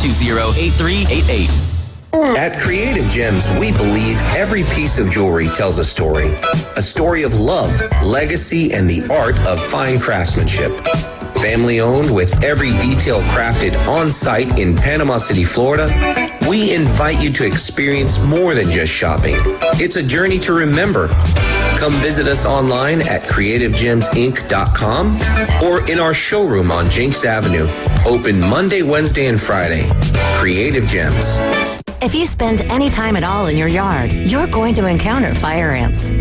520-8388. At Creative Gems, we believe every piece of jewelry tells a story of love, legacy, and the art of fine craftsmanship. Family owned with every detail crafted on site in Panama City, Florida, we invite you to experience more than just shopping. It's a journey to remember. Come visit us online at creativegemsinc.com or in our showroom on Jinx Avenue. Open Monday, Wednesday, and Friday. Creative Gems. If you spend any time at all in your yard, you're going to encounter fire ants.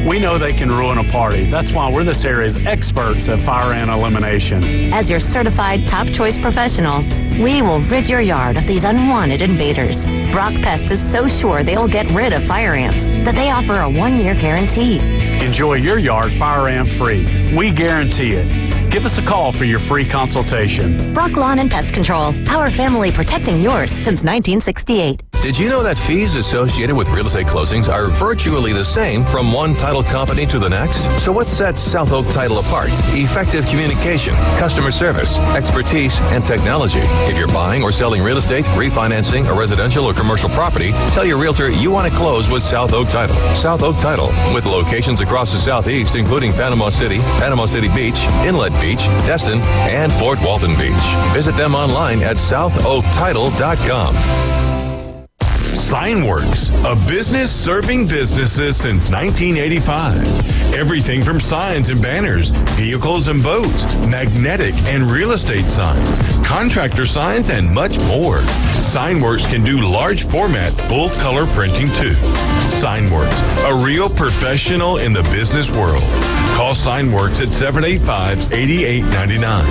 We know they can ruin a party. That's why we're this area's experts at fire ant elimination. As your certified top choice professional, we will rid your yard of these unwanted invaders. Brock Pest is so sure they'll get rid of fire ants that they offer a 1-year guarantee. Enjoy your yard fire ant free. We guarantee it. Give us a call for your free consultation. Brock Lawn and Pest Control, our family protecting yours since 1968. Did you know that fees associated with real estate closings are virtually the same from one title company to the next? So what sets South Oak Title apart? Effective communication, customer service, expertise, and technology. If you're buying or selling real estate, refinancing a residential or commercial property, tell your realtor you want to close with South Oak Title. South Oak Title, with locations across the Southeast, including Panama City Beach, Inlet Beach, Destin, and Fort Walton Beach. Visit them online at southoaktitle.com. Signworks, a business serving businesses since 1985. Everything from signs and banners, vehicles and boats, magnetic and real estate signs, contractor signs, and much more. Signworks can do large format, full color printing too. Signworks, a real professional in the business world. Call Signworks at 785-8899.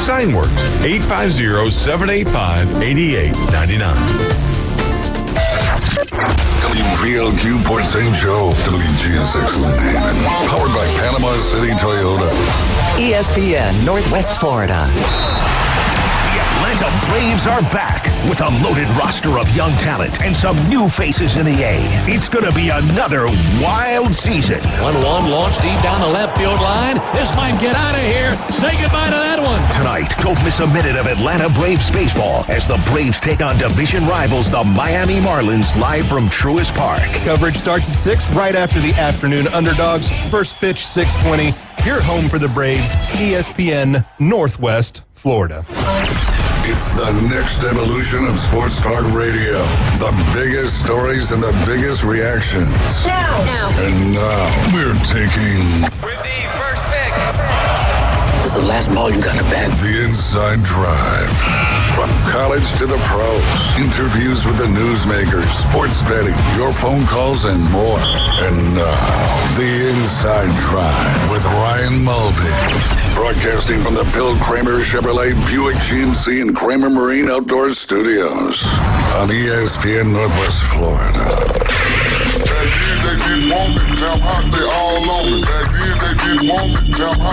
Signworks, 850-785-8899. WPLQ Port St. Joe, WGSX Lynn, powered by Panama City Toyota. ESPN Northwest Florida. The Atlanta Braves are back with a loaded roster of young talent and some new faces in the A. It's going to be another wild season. 1-1 launched deep down the left field line. This might get out of here. Say goodbye to that one. Tonight, don't miss a minute of Atlanta Braves baseball as the Braves take on division rivals, the Miami Marlins, live from Truist Park. Coverage starts at 6 right after the afternoon underdogs. First pitch, 6:20. You're home for the Braves, ESPN Northwest Florida. It's the next evolution of sports talk radio. The biggest stories and the biggest reactions. Now. And now, we're taking... With the first pick. This is the last ball you got to bat. The Inside Drive. From college to the pros. Interviews with the newsmakers, sports betting, your phone calls, and more. And now, The Inside Drive with Ryan Mulvey. Broadcasting from the Bill Kramer Chevrolet Buick GMC and Kramer Marine Outdoor Studios on ESPN Northwest Florida.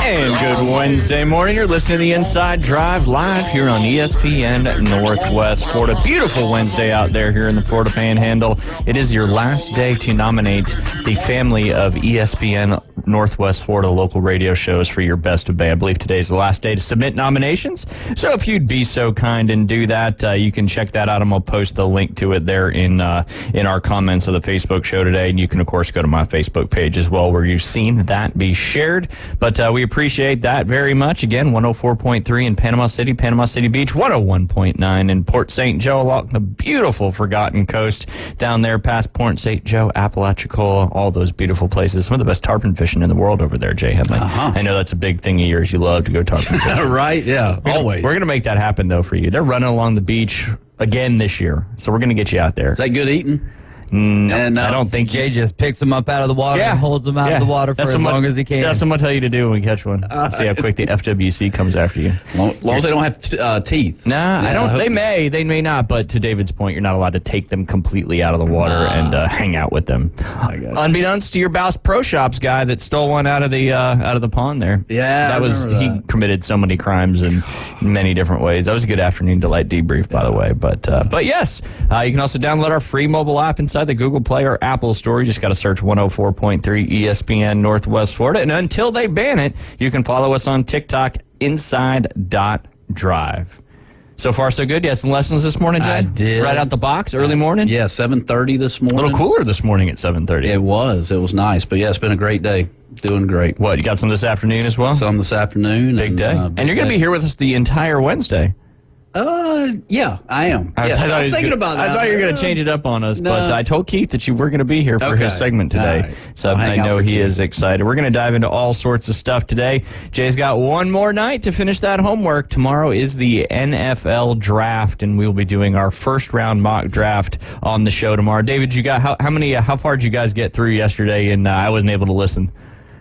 And good Wednesday morning. You're listening to the Inside Drive live here on ESPN Northwest Florida. Beautiful Wednesday out there here in the Florida Panhandle. It is your last day to nominate the family of ESPN Northwest Florida local radio shows for your Best of Bay. I believe today's the last day to submit nominations. So if you'd be so kind and do that, you can check that out. I'm going to post the link to it there in our comments of the Facebook show today. And you can, of course, go to my Facebook page as well where you've seen that be shared. But we appreciate that very much. Again, 104.3 in Panama City Beach, 101.9 in Port St. Joe along the beautiful Forgotten Coast down there past Port St. Joe, Apalachicola, all those beautiful places. Some of the best tarpon fishing in the world over there, Jay Henley. I know that's a big thing of yours. You love to go tarpon fishing. Right, yeah, always. We're going to make that happen, though, for you. They're running along the beach again this year, so we're going to get you out there. Is that good eating? No, and I don't think Jay just picks them up out of the water and holds them out of the water for as long as he can. That's what I'll tell you to do when we catch one. See how quick the FWC comes after you. As long as they don't have teeth. Nah, I don't. They may not. But to David's point, you're not allowed to take them completely out of the water and hang out with them. Unbeknownst to your Bass Pro Shops guy that stole one out of the pond there. Yeah, he committed so many crimes in many different ways. That was a good afternoon delight debrief, by the way. But yes, you can also download our free mobile app inside the Google Play or Apple Store. You just got to search 104.3 ESPN Northwest Florida. And until they ban it, you can follow us on TikTok, inside.drive. So far, so good. You had some lessons this morning, Jay? I did. Right out the box, early morning? Yeah, 7:30 this morning. A little cooler this morning at 7:30. It was nice. But yeah, it's been a great day. Doing great. What, you got some this afternoon as well? Some this afternoon. Big day. And you're going to be here with us the entire Wednesday. Yeah, I am. I was thinking about that. I thought you were going to change it up on us, No. but I told Keith that you were going to be here for his segment today. All right. So I'll I hang out know for he Keith. is excited. We're going to dive into all sorts of stuff today. Jay's got one more night to finish that homework. Tomorrow is the NFL draft, and we'll be doing our first round mock draft on the show tomorrow. David, you got how far did you guys get through yesterday? And I wasn't able to listen.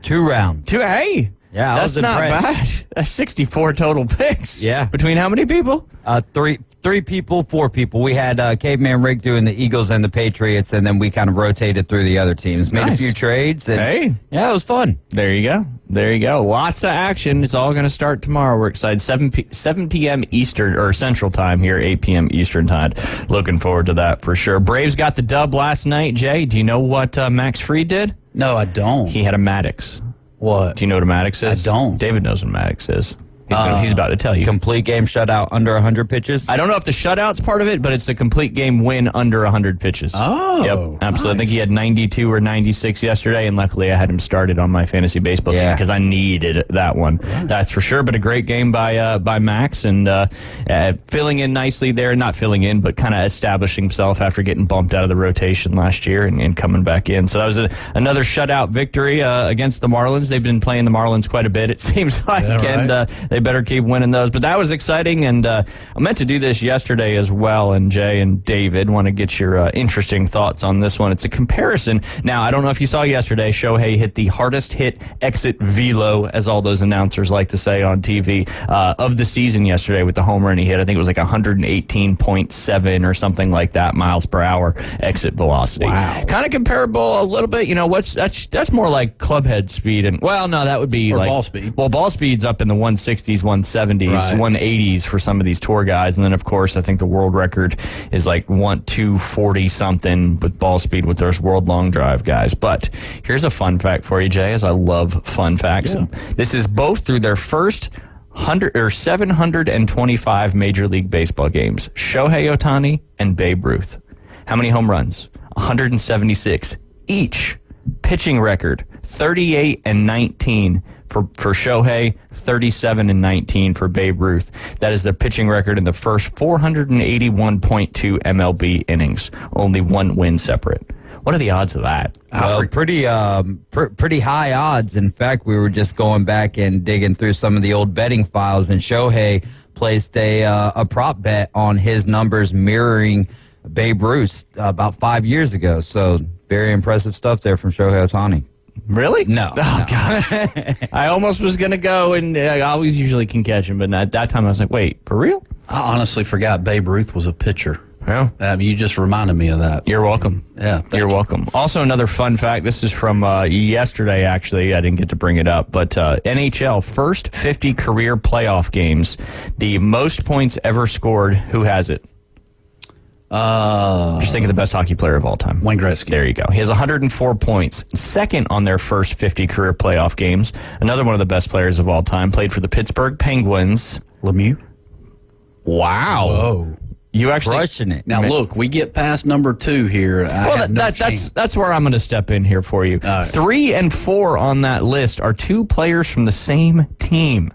2 rounds. Hey. Yeah, that's not bad. That's 64 total picks. Yeah. Between how many people? Three people, 4 people. We had Caveman Rick doing the Eagles and the Patriots, and then we kind of rotated through the other teams. Made a few trades. And yeah, it was fun. There you go. Lots of action. It's all going to start tomorrow. We're excited. 7 p.m. Eastern or Central Time here, 8 p.m. Eastern Time. Looking forward to that for sure. Braves got the dub last night. Jay, do you know what Max Fried did? No, I don't. He had a Maddox. What? Do you know what a Maddox is? I don't. David knows what a Maddox is. He's about to tell you. Complete game shutout under 100 pitches? I don't know if the shutout's part of it, but it's a complete game win under 100 pitches. Oh, yep, absolutely. Nice. I think he had 92 or 96 yesterday, and luckily I had him started on my fantasy baseball team because I needed that one. Yeah. That's for sure. But a great game by Max, and filling in nicely there. Not filling in, but kind of establishing himself after getting bumped out of the rotation last year and coming back in. So that was another shutout victory against the Marlins. They've been playing the Marlins quite a bit, it seems like, and they better keep winning those. But that was exciting, and I meant to do this yesterday as well, and Jay and David want to get your interesting thoughts on this one. It's a comparison. Now, I don't know if you saw yesterday, Shohei hit the hardest hit exit velo, as all those announcers like to say on TV, of the season yesterday with the home run he hit. I think it was like 118.7 or something like that miles per hour exit velocity. Wow. Kind of comparable a little bit. You know, that's more like club head speed. And well, no, that would be or like ball speed. Well, ball speed's up in the 160s, 170s, 180s for some of these tour guys. And then, of course, I think the world record is like 240 something with ball speed with those world long drive guys. But here's a fun fact for you, Jay, as I love fun facts. Yeah. This is both through their first 725 Major League Baseball games. Shohei Ohtani and Babe Ruth. How many home runs? 176 each. Pitching record, 38 and 19 for Shohei, 37 and 19 for Babe Ruth. That is the pitching record in the first 481.2 MLB innings. Only one win separate. What are the odds of that? Well, pretty high odds. In fact, we were just going back and digging through some of the old betting files, and Shohei placed a prop bet on his numbers mirroring Babe Ruth about 5 years ago. So very impressive stuff there from Shohei Ohtani. Really? No. Oh, gosh. I almost was going to go, and I always usually can catch him, but at that time I was like, wait, for real? I honestly forgot Babe Ruth was a pitcher. Yeah. You just reminded me of that. You're welcome. Yeah, you're welcome. Also, another fun fact. This is from yesterday, actually. I didn't get to bring it up. But NHL, first 50 career playoff games. The most points ever scored. Who has it? Just think of the best hockey player of all time. Wayne Gretzky. There you go. He has 104 points. Second on their first 50 career playoff games. Another one of the best players of all time. Played for the Pittsburgh Penguins. Lemieux. Wow. Whoa. You actually crushing it. Now look, we get past number 2 here. That's where I'm going to step in here for you. 3 and 4 on that list are 2 players from the same team,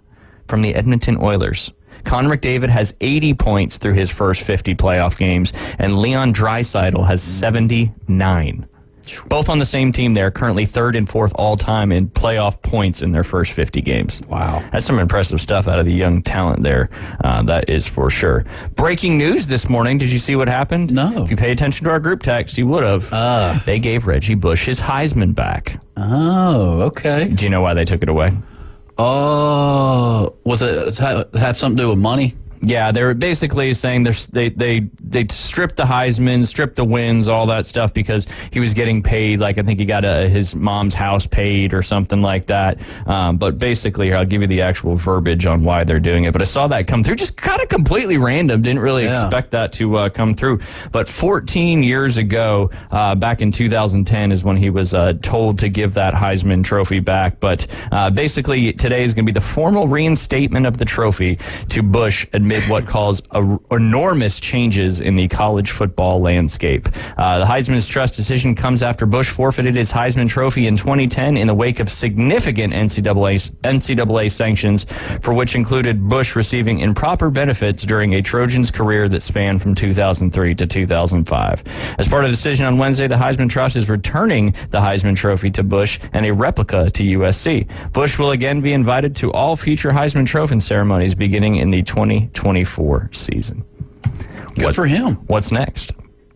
from the Edmonton Oilers. Connor McDavid has 80 points through his first 50 playoff games, and Leon Draisaitl has 79. Both on the same team. They're currently 3rd and 4th all-time in playoff points in their first 50 games. Wow. That's some impressive stuff out of the young talent there. That is for sure. Breaking news this morning. Did you see what happened? No. If you pay attention to our group text, you would have. They gave Reggie Bush his Heisman back. Oh, okay. Do you know why they took it away? Oh, was it have something to do with money? Yeah, they were basically saying they stripped the Heisman, stripped the wins, all that stuff because he was getting paid. Like I think he got his mom's house paid or something like that. But basically, I'll give you the actual verbiage on why they're doing it. But I saw that come through, just kind of completely random. Didn't really expect that to come through. But 14 years ago, back in 2010, is when he was told to give that Heisman Trophy back. But basically, today is going to be the formal reinstatement of the trophy to Bush, admitting amid what calls enormous changes in the college football landscape. The Heisman Trust decision comes after Bush forfeited his Heisman Trophy in 2010 in the wake of significant NCAA sanctions, for which included Bush receiving improper benefits during a Trojans career that spanned from 2003 to 2005. As part of the decision on Wednesday, the Heisman Trust is returning the Heisman Trophy to Bush and a replica to USC. Bush will again be invited to all future Heisman Trophy ceremonies beginning in the 2024 season. Good for him. What's next?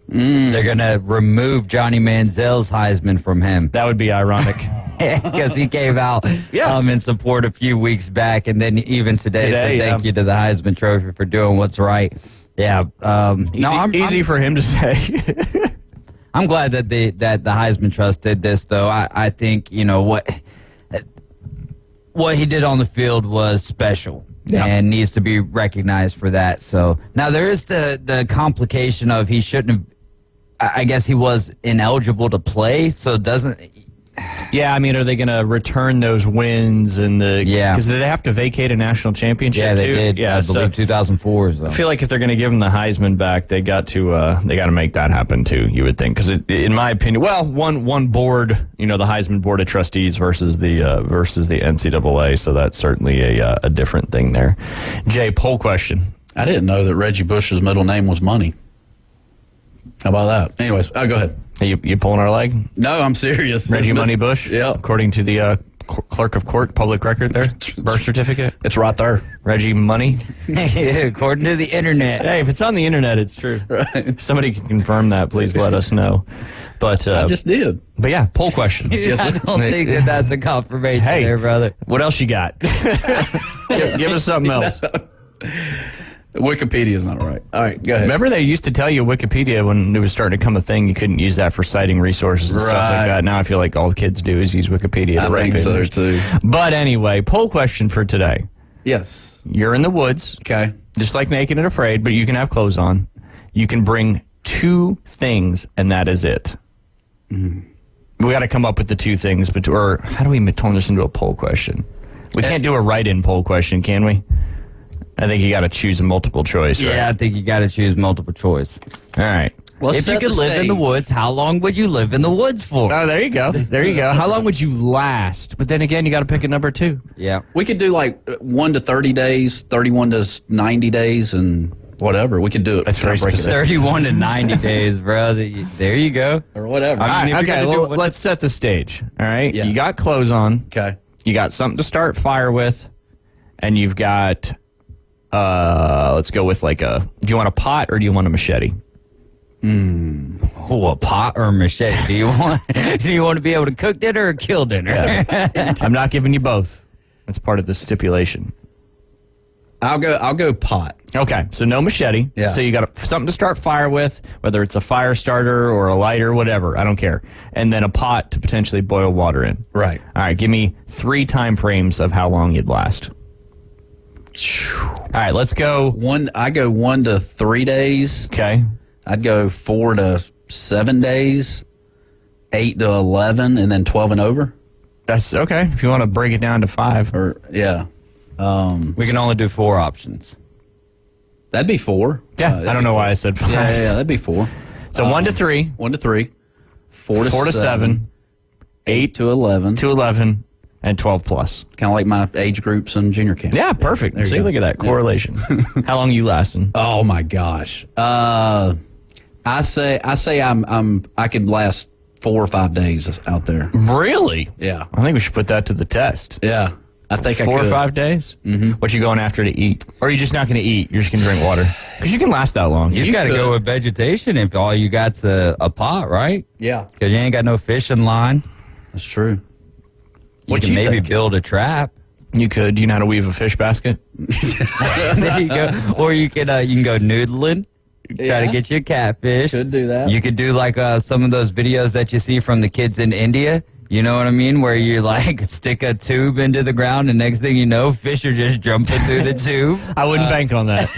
They're going to remove Johnny Manziel's Heisman from him. That would be ironic. Because he came out in support a few weeks back, and then even today said thank you to the Heisman Trophy for doing what's right. Yeah. Easy for him to say. I'm glad that the Heisman Trust did this, though. I think, what he did on the field was special and needs to be recognized for that. So now there is the complication of he shouldn't have. I guess he was ineligible to play, so doesn't. Yeah, I mean, are they going to return those wins and because they have to vacate a national championship? Yeah, they too? did. Yeah, I believe 2004. So. I feel like if they're going to give him the Heisman back, they got to make that happen too. You would think, because in my opinion, one board, the Heisman Board of Trustees versus the NCAA, so that's certainly a different thing there. Jay, poll question. I didn't know that Reggie Bush's middle name was Money. How about that? Anyways, go ahead. You pulling our leg? No, I'm serious. Reggie Money Bush? Yeah. According to the clerk of court, public record there, birth certificate. It's right there. Reggie Money? According to the internet. Hey, if it's on the internet, it's true. Right. If somebody can confirm that, please let us know. But I just did. But yeah, poll question. I don't think that's a confirmation there, brother. What else you got? Give us something else. Wikipedia's not right. All right, go ahead. Remember they used to tell you Wikipedia when it was starting to become a thing, you couldn't use that for citing resources and stuff like that. Now I feel like all the kids do is use Wikipedia to write papers. I think so, too. But anyway, poll question for today. Yes. You're in the woods. Okay. Just like Naked and Afraid, but you can have clothes on. You can bring 2 things, and that is it. We got to come up with the 2 things, or how do we turn this into a poll question? We can't do a write-in poll question, can we? I think you got to choose a multiple choice, right? Yeah, I think you got to choose multiple choice. All right. Well, if you could live in the woods, how long would you live in the woods for? Oh, there you go. There you go. How long would you last? But then again, you got to pick a number 2. Yeah. We could do like 1 to 30 days, 31 to 90 days, and whatever. We could do it. That's very specific. 31 to 90 days, bro. There you go. Or whatever. Okay, well, let's set the stage. All right? Yeah. You got clothes on. Okay. You got something to start fire with. And you've got, let's go with do you want a pot or do you want a machete? Oh, a pot or a machete? Do you want to be able to cook dinner or kill dinner? Yeah. I'm not giving you both. That's part of the stipulation. I'll go pot. Okay, so no machete. Yeah. So you got something to start fire with, whether it's a fire starter or a lighter, whatever. I don't care. And then a pot to potentially boil water in. Right. All right, give me 3 time frames of how long you'd last. All right, let's go. I go 1 to 3 days. Okay. I'd go 4 to 7 days, 8 to 11, and then 12 and over. That's okay. If you want to break it down to 5. Or yeah. We can only do 4 options. That'd be 4. Yeah, I don't know why I said 5. Yeah, that'd be 4. So 1 to 3. 1 to 3. 4 to 7. 8 to 11. To 11. And 12 plus. Kind of like my age groups in junior camp. Yeah, perfect. See, look at that correlation. How long you lasting? Oh my gosh. I say I could last 4 or 5 days out there. Really? Yeah. I think we should put that to the test. Yeah. I think 4 or 5 days? Mm-hmm. What you going after to eat? Or are you just not going to eat? You're just going to drink water? Because you can last that long. You got to go with vegetation if all you got's a pot, right? Yeah. Because you ain't got no fishing line. That's true. You can maybe build a trap. You could. Do you know how to weave a fish basket? There you go. Or you can go noodling. Try to get you a catfish. Could do that. You could do like some of those videos that you see from the kids in India. You know what I mean? Where you stick a tube into the ground and next thing you know, fish are just jumping through the tube. I wouldn't bank on that.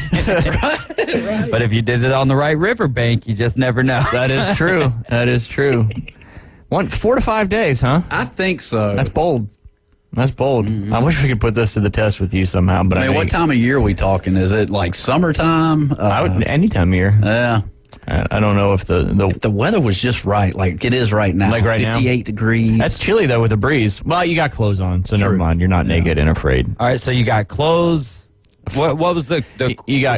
Right. But if you did it on the right riverbank, you just never know. That is true. That is true. 4 to 5 days, huh? I think so. That's bold. That's bold. I wish we could put this to the test with you somehow. But I mean, what time of year are we talking? Is it like summertime? Any time of year. Yeah. I don't know if the weather was just right, like it is right now. Like right 58 now? degrees. That's chilly, though, with a breeze. Well, you got clothes on, so never mind. You're not naked and afraid. All right, so you got clothes. What was the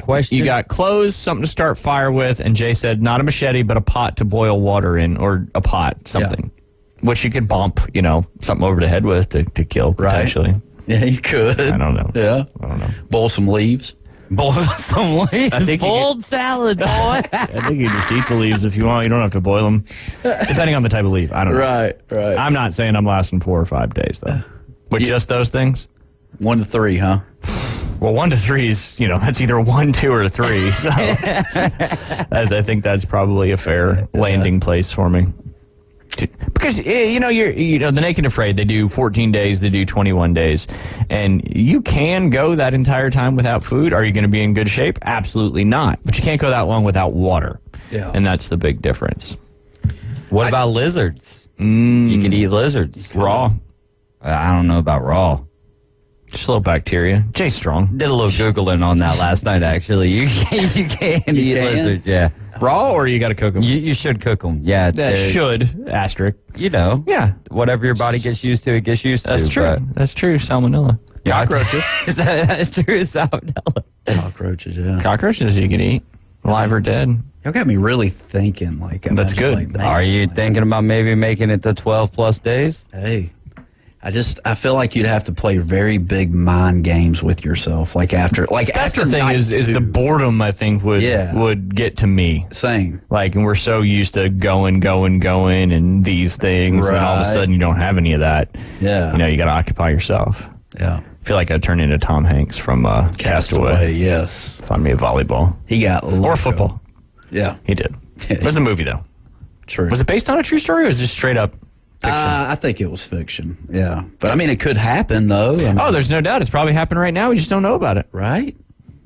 question? You got clothes, something to start fire with, and Jay said not a machete, but a pot to boil water in, or a pot, something. Yeah. Which you could bump, something over the head with to kill, potentially. Right. Yeah, you could. I don't know. Yeah. I don't know. Boil some leaves. Boil some leaves. Boiled salad, boy. I think you just eat the leaves if you want. You don't have to boil them, depending on the type of leaf. I don't know. Right. I'm not saying I'm lasting 4 or 5 days, though. With just those things? 1 to 3, huh? Well, 1 to 3 is, that's either 1, 2, or 3. So I think that's probably a fair landing place for me. Because, you're the Naked and Afraid, they do 14 days, they do 21 days. And you can go that entire time without food. Are you going to be in good shape? Absolutely not. But you can't go that long without water. Yeah. And that's the big difference. What about lizards? You can eat lizards. Raw. I don't know about raw. Just a little bacteria. Jay Strong. Did a little Googling on that last night, actually. You can eat lizards, yeah. Raw, or you got to cook them? You should cook them, yeah. Should, asterisk. Yeah. Whatever your body gets used to, it gets used to. That's true. That's true. Salmonella. Cockroaches. That's true, salmonella. Cockroaches, yeah. Cockroaches you can eat, live or dead. Y'all got me really thinking. That's good. Are you thinking about maybe making it to 12 plus days? Hey. I feel like you'd have to play very big mind games with yourself. That's after the thing is the boredom, I think, would get to me. Same. And we're so used to going, and these things, and all of a sudden you don't have any of that. Yeah. You got to occupy yourself. Yeah. I feel like I'd turn into Tom Hanks from Castaway. Yes. Find me a volleyball. He got or football. Yeah. He did. It was a movie, though. True. Was it based on a true story, or was it just straight up fiction? I think it was fiction, yeah. But, it could happen, though. There's no doubt. It's probably happening right now. We just don't know about it. Right?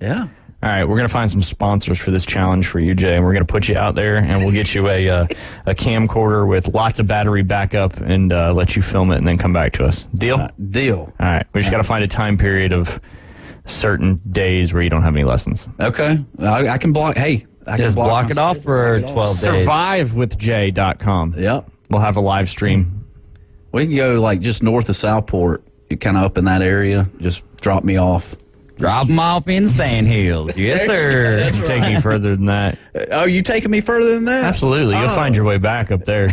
Yeah. All right, we're going to find some sponsors for this challenge for you, Jay, and we're going to put you out there, and we'll get you a camcorder with lots of battery backup and let you film it and then come back to us. Deal? Deal. All right. We just got to find a time period of certain days where you don't have any lessons. Okay. I can block. Hey, I can block it off for 12 days. Survivewithjay.com. Yep. We'll have a live stream. We can go just north of Southport, kind of up in that area. Just drop me off. Drop them off in Sand Hills. Yes, sir. Take me further than that. Oh, you taking me further than that? Absolutely. You'll find your way back up there.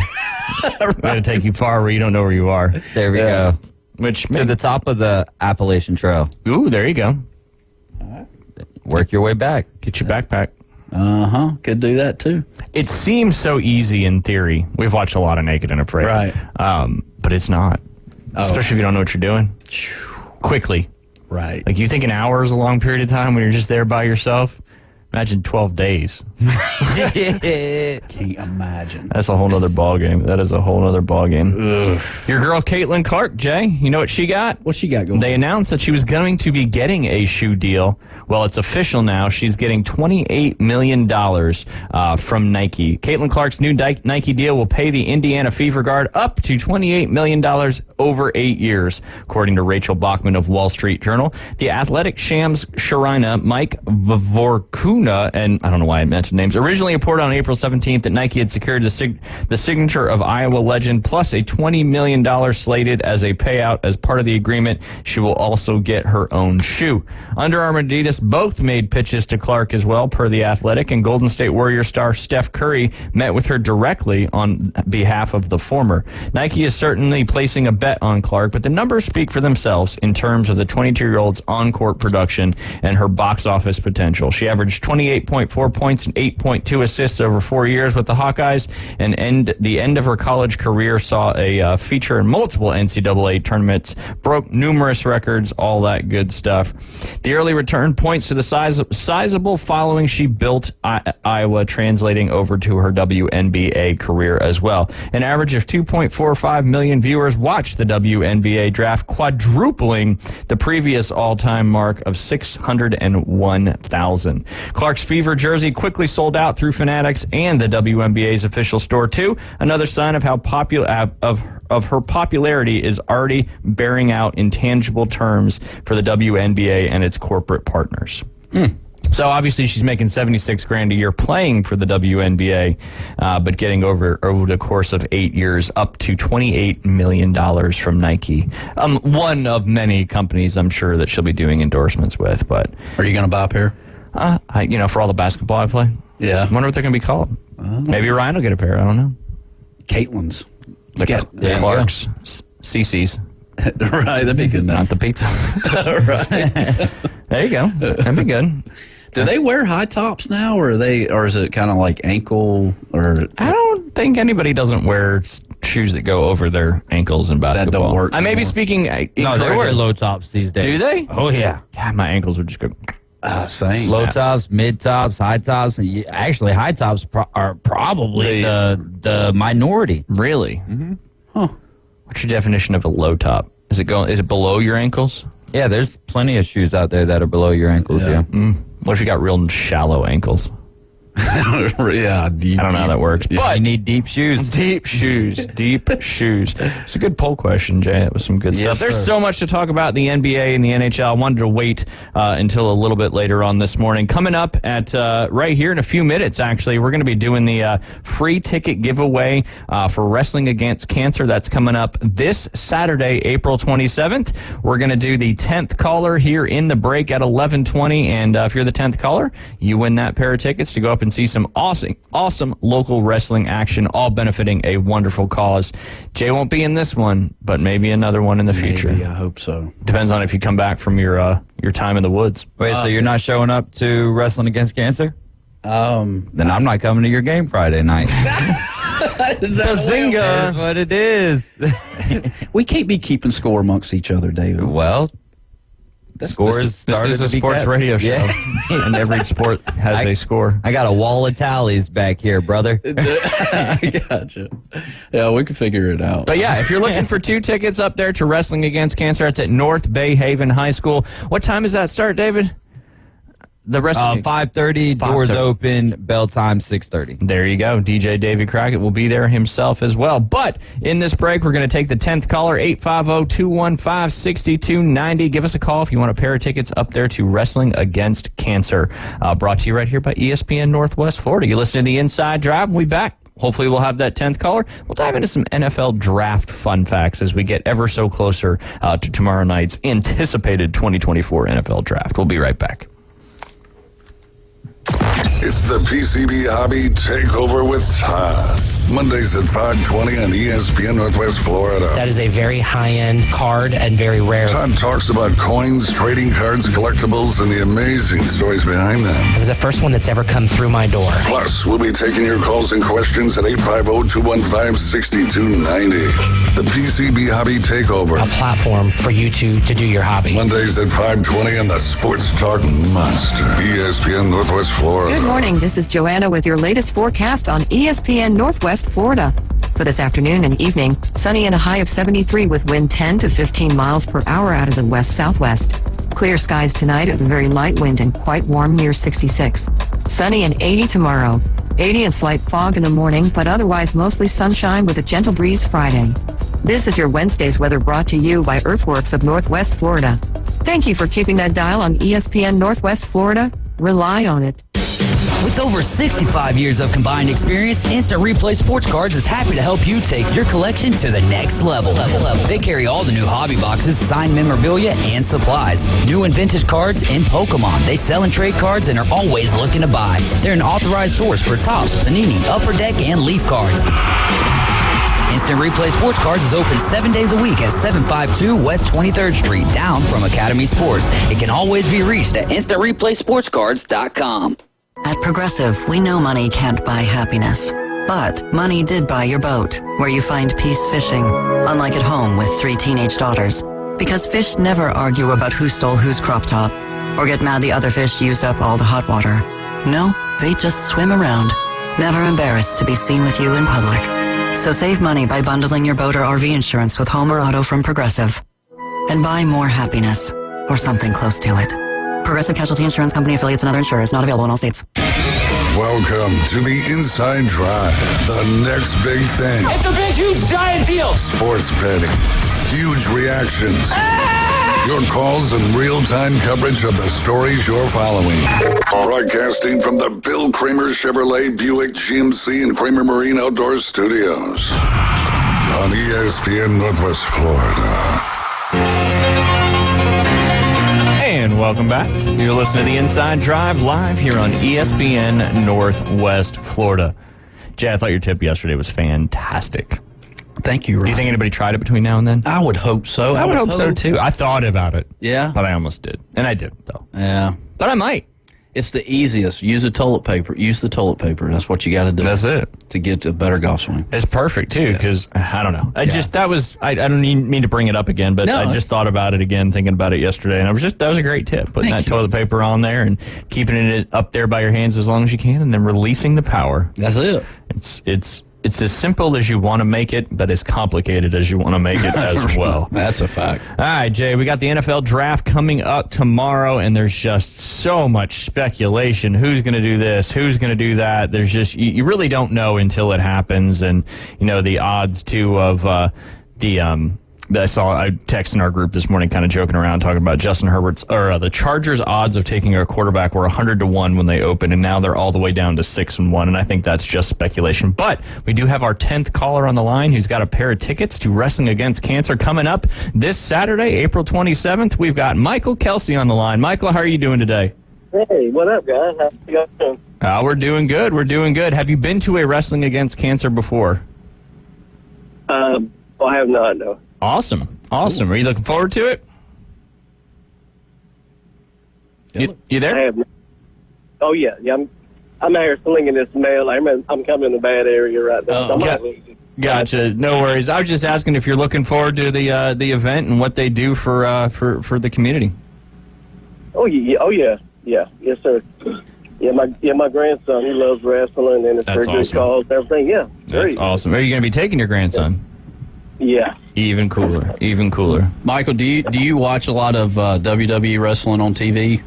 We're going to take you far where you don't know where you are. There we go. To the top of the Appalachian Trail. Ooh, there you go. All right. Work your way back. Get your backpack. Could do that too. It seems so easy in theory. We've watched a lot of Naked and Afraid. Right. But it's not. Especially if you don't know what you're doing. Quickly. Right. You think an hour is a long period of time when you're just there by yourself? Imagine 12 days. Can't imagine. That's a whole nother ball game. That is a whole nother ball game. Ugh. Your girl Caitlin Clark, Jay, you know what she got? What she got going? They announced that she was going to be getting a shoe deal. Well, it's official now. She's getting $28 million from Nike. Caitlin Clark's new Nike deal will pay the Indiana Fever Guard up to $28 million over 8 years, according to Rachel Bachman of Wall Street Journal. The Athletic Shams Sharina, Mike Vorkuna, and I don't know why I mentioned names, originally reported on April 17th that Nike had secured the signature of Iowa legend plus a $20 million slated as a payout. As part of the agreement, she will also get her own shoe. Under Armour and Adidas both made pitches to Clark as well, per The Athletic, and Golden State Warrior star Steph Curry met with her directly on behalf of the former. Nike is certainly placing a bet on Clark, but the numbers speak for themselves in terms of the 22-year-old's on-court production and her box office potential. She averaged 28.4 points and 8.2 assists over 4 years with the Hawkeyes, and the end of her college career saw a feature in multiple NCAA tournaments, broke numerous records, all that good stuff. The early return points to the sizable following she built Iowa, translating over to her WNBA career as well. An average of 2.45 million viewers watched the WNBA draft, quadrupling the previous all-time mark of 601,000. Clark's Fever jersey quickly fully sold out through Fanatics and the WNBA's official store too. Another sign of how popular of her popularity is already bearing out in tangible terms for the WNBA and its corporate partners. So obviously she's making $76,000 a year playing for the WNBA, but getting over the course of 8 years up to $28 million from Nike. One of many companies I'm sure that she'll be doing endorsements with. But are you going to buy a pair? For all the basketball I play. Yeah. I wonder what they're going to be called. Maybe Ryan will get a pair. I don't know. Caitlin's. The Clarks. CC's. Right, that'd be good. Not the pizza. Right. There you go. That'd be good. Do they wear high tops now, or is it kind of like ankle? Or I don't think anybody doesn't wear shoes that go over their ankles in basketball. That don't work. I may be speaking. No, they wear low tops these days. Do they? Oh yeah. Yeah, my ankles would just go. Same. Low tops, mid tops, high tops. Actually, high tops are probably the minority. Really? Mm-hmm. Huh. What's your definition of a low top? Is it below your ankles? Yeah, there's plenty of shoes out there that are below your ankles. Yeah. What if you got real shallow ankles? Yeah, I don't know how that works. Yeah, but you need deep shoes. Deep shoes. It's a good poll question, Jay. That was some good stuff. There's so much to talk about in the NBA and the NHL. I wanted to wait until a little bit later on this morning. Coming up at right here in a few minutes, actually, we're going to be doing the free ticket giveaway for Wrestling Against Cancer. That's coming up this Saturday, April 27th. We're going to do the 10th caller here in the break at 11:20. And if you're the 10th caller, you win that pair of tickets to go up and see some awesome local wrestling action, all benefiting a wonderful cause. Jay won't be in this one, but maybe another one in the future. I hope so. Depends on if you come back from your time in the woods. Wait, so you're not showing up to Wrestling Against Cancer? Then I'm not coming to your game Friday night. Bazinga! That's what it is. We can't be keeping score amongst each other, David. Well, scores. This is a sports radio show, and every sport has a score. I got a wall of tallies back here, brother. I gotcha. Yeah, we can figure it out. But yeah, if you're looking for 2 tickets up there to Wrestling Against Cancer, it's at North Bay Haven High School. What time does that start, David? The wrestling 5:30, doors open, bell time 6:30. There you go. DJ David Crockett will be there himself as well. But in this break, we're going to take the 10th caller, 850-215-6290. Give us a call if you want a pair of tickets up there to Wrestling Against Cancer. Brought to you right here by ESPN Northwest Florida. You listen to the Inside Drive. We'll be back. Hopefully we'll have that 10th caller. We'll dive into some NFL draft fun facts as we get ever so closer to tomorrow night's anticipated 2024 NFL draft. We'll be right back. It's the PCB Hobby Takeover with Todd. Mondays at 5:20 on ESPN Northwest Florida. That is a very high-end card and very rare. Todd talks about coins, trading cards, collectibles, and the amazing stories behind them. It was the first one that's ever come through my door. Plus, we'll be taking your calls and questions at 850-215-6290. The PCB Hobby Takeover. A platform for you to do your hobby. Mondays at 5:20 on the Sports Talk Monster. ESPN Northwest Florida. Good morning. This is Joanna with your latest forecast on ESPN Northwest Florida. For this afternoon and evening, sunny and a high of 73 with wind 10 to 15 miles per hour out of the west-southwest. Clear skies tonight with a very light wind and quite warm near 66. Sunny and 80 tomorrow. 80 and slight fog in the morning, but otherwise mostly sunshine with a gentle breeze Friday. This is your Wednesday's weather brought to you by Earthworks of Northwest Florida. Thank you for keeping that dial on ESPN Northwest Florida. Rely on it. With over 65 years of combined experience, Instant Replay Sports Cards is happy to help you take your collection to the next level. They carry all the new hobby boxes, signed memorabilia, and supplies. New and vintage cards in Pokemon. They sell and trade cards and are always looking to buy. They're an authorized source for Topps, Panini, Upper Deck, and Leaf cards. Instant Replay Sports Cards is open 7 days a week at 752 West 23rd Street, down from Academy Sports. It can always be reached at InstantReplaySportsCards.com. At Progressive, we know money can't buy happiness. But money did buy your boat, where you find peace fishing, unlike at home with 3 teenage daughters. Because fish never argue about who stole whose crop top, or get mad the other fish used up all the hot water. No, they just swim around, never embarrassed to be seen with you in public. So save money by bundling your boat or RV insurance with home or auto from Progressive. And buy more happiness, or something close to it. Progressive Casualty Insurance Company affiliates and other insurers not available in all states. Welcome to the Inside Drive, the next big thing. It's a big, huge, giant deal. Sports betting, huge reactions, your calls and real-time coverage of the stories you're following. Broadcasting from the Bill Kramer Chevrolet Buick GMC and Kramer Marine Outdoor Studios on ESPN Northwest Florida. And welcome back. You're listening to the Inside Drive live here on ESPN Northwest Florida. Jay, I thought your tip yesterday was fantastic. Thank you, Ryan. Do you think anybody tried it between now and then? I would hope so. I would hope so, too. I thought about it. Yeah? But I almost did. And I didn't, though. Yeah. But I might. It's the easiest. Use the toilet paper. Use the toilet paper. That's what you got to do. That's it. To get to a better golf swing. It's perfect, too, because, I don't know. I don't mean to bring it up again, but I just thought about it again, thinking about it yesterday, and that was a great tip, putting that toilet paper on there and keeping it up there by your hands as long as you can, and then releasing the power. That's it. It's as simple as you want to make it, but as complicated as you want to make it as well. That's a fact. All right, Jay, we got the NFL draft coming up tomorrow, and there's just so much speculation. Who's going to do this? Who's going to do that? There's just, you really don't know until it happens. And, the odds, too, of I saw a text in our group this morning kind of joking around talking about Justin Herbert's or the Chargers' odds of taking a quarterback were 100-1 when they opened, and now they're all the way down to 6-1, and I think that's just speculation. But we do have our 10th caller on the line who's got a pair of tickets to Wrestling Against Cancer coming up this Saturday, April 27th. We've got Michael Kelsey on the line. Michael, how are you doing today? Hey, what up, guys? How you guys doing? We're doing good. We're doing good. Have you been to a Wrestling Against Cancer before? I have not, no. Awesome. Are you looking forward to it? You there? I have not. Oh, yeah. I'm out here slinging this mail. I'm coming in a bad area right now. Gotcha. No worries. I was just asking if you're looking forward to the event and what they do for the community. Oh, yeah. Yes, sir. Yeah, my grandson, he loves wrestling and it's for good cause and everything. Yeah. That's awesome. Are you going to be taking your grandson? Yeah. Even cooler. Michael, do you watch a lot of WWE wrestling on TV?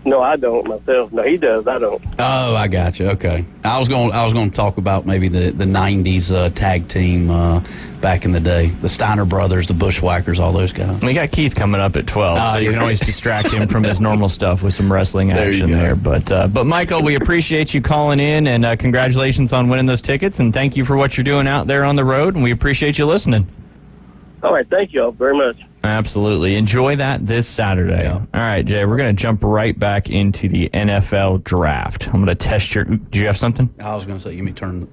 No, I don't myself. No, he does. I don't. Oh, I got you. Okay. I was going to talk about maybe the 90s tag team back in the day. The Steiner brothers, the Bushwhackers, all those guys. We got Keith coming up at 12, so you can always distract him from his normal stuff with some wrestling action there. But Michael, we appreciate you calling in, and congratulations on winning those tickets, and thank you for what you're doing out there on the road, and we appreciate you listening. All right. Thank you all very much. Absolutely. Enjoy that this Saturday. Yeah. All right, Jay, we're going to jump right back into the NFL draft. I'm going to test your... Do you have something? I was going to say, you may turn...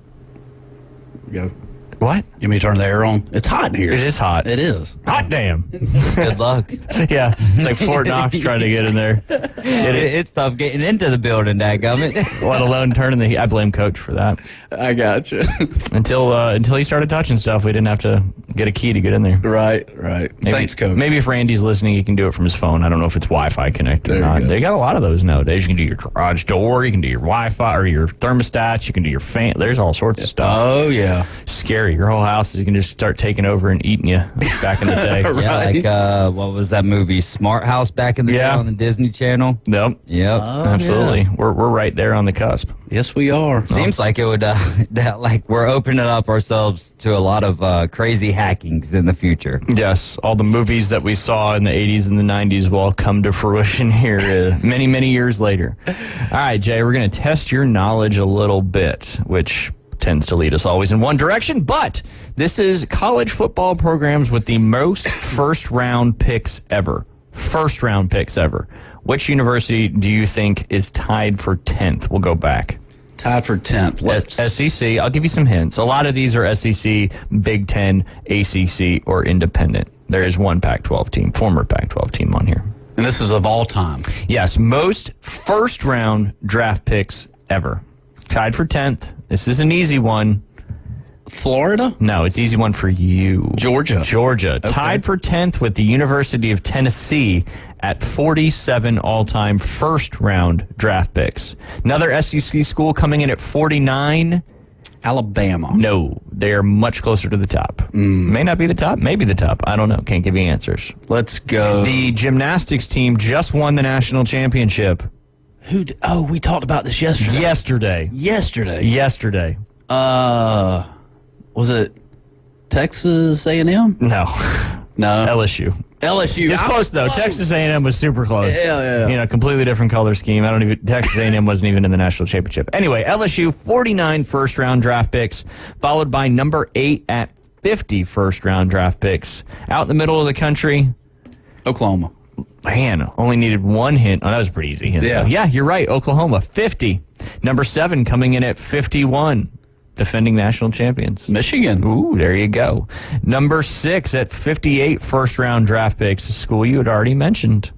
Go. What? You may turn the air on. It's hot in here. It is hot. It is. Hot damn. Good luck. Yeah. It's like Fort Knox trying to get in there. It's tough getting into the building, dadgummit. Let alone turning the heat. I blame Coach for that. I got you. Until he started touching stuff, we didn't have to get a key to get in there. Right. Thanks, Coach. Maybe if Randy's listening, he can do it from his phone. I don't know if it's Wi-Fi connected or not. They got a lot of those nowadays. You can do your garage door. You can do your Wi-Fi or your thermostat. You can do your fan. There's all sorts of stuff. Oh, yeah. Scary. Your whole house is going to just start taking over and eating you back in the day. Yeah, like what was that movie? Smart House back in the day on the Disney Channel? Yep. Absolutely. Yeah. We're right there on the cusp. Yes, we are. Seems like it would, like we're opening up ourselves to a lot of crazy hackings in the future. Yes, all the movies that we saw in the 80s and the 90s will all come to fruition here many, many years later. All right, Jay, we're going to test your knowledge a little bit, which tends to lead us always in one direction, but this is college football programs with the most first-round picks ever. First-round picks ever. Which university do you think is tied for 10th? We'll go back. Tied for 10th. SEC. I'll give you some hints. A lot of these are SEC, Big Ten, ACC, or independent. There is one Pac-12 team, former Pac-12 team on here. And this is of all time? Yes, most first-round draft picks ever. Tied for 10th. This is an easy one. Florida? No, it's easy one for you. Georgia. Okay. Tied for 10th with the University of Tennessee at 47 all-time first-round draft picks. Another SEC school coming in at 49. Alabama. No, they're much closer to the top. May not be the top, maybe the top. I don't know. Can't give you answers. Let's go. The gymnastics team just won the national championship. We talked about this yesterday. Yesterday. Was it Texas A&M? No. LSU. LSU. It's close though. Texas A&M was super close. Yeah. Completely different color scheme. Texas A&M wasn't even in the national championship. Anyway, LSU 49 first-round draft picks, followed by number 8 at 50 first-round draft picks. Out in the middle of the country, Oklahoma. Man, only needed one hint. Oh, that was a pretty easy hint. Yeah. Though. Yeah, you're right. Oklahoma 50. Number 7 coming in at 51. Defending national champions. Michigan. Ooh, there you go. Number 6 at 58 first-round draft picks, a school you had already mentioned.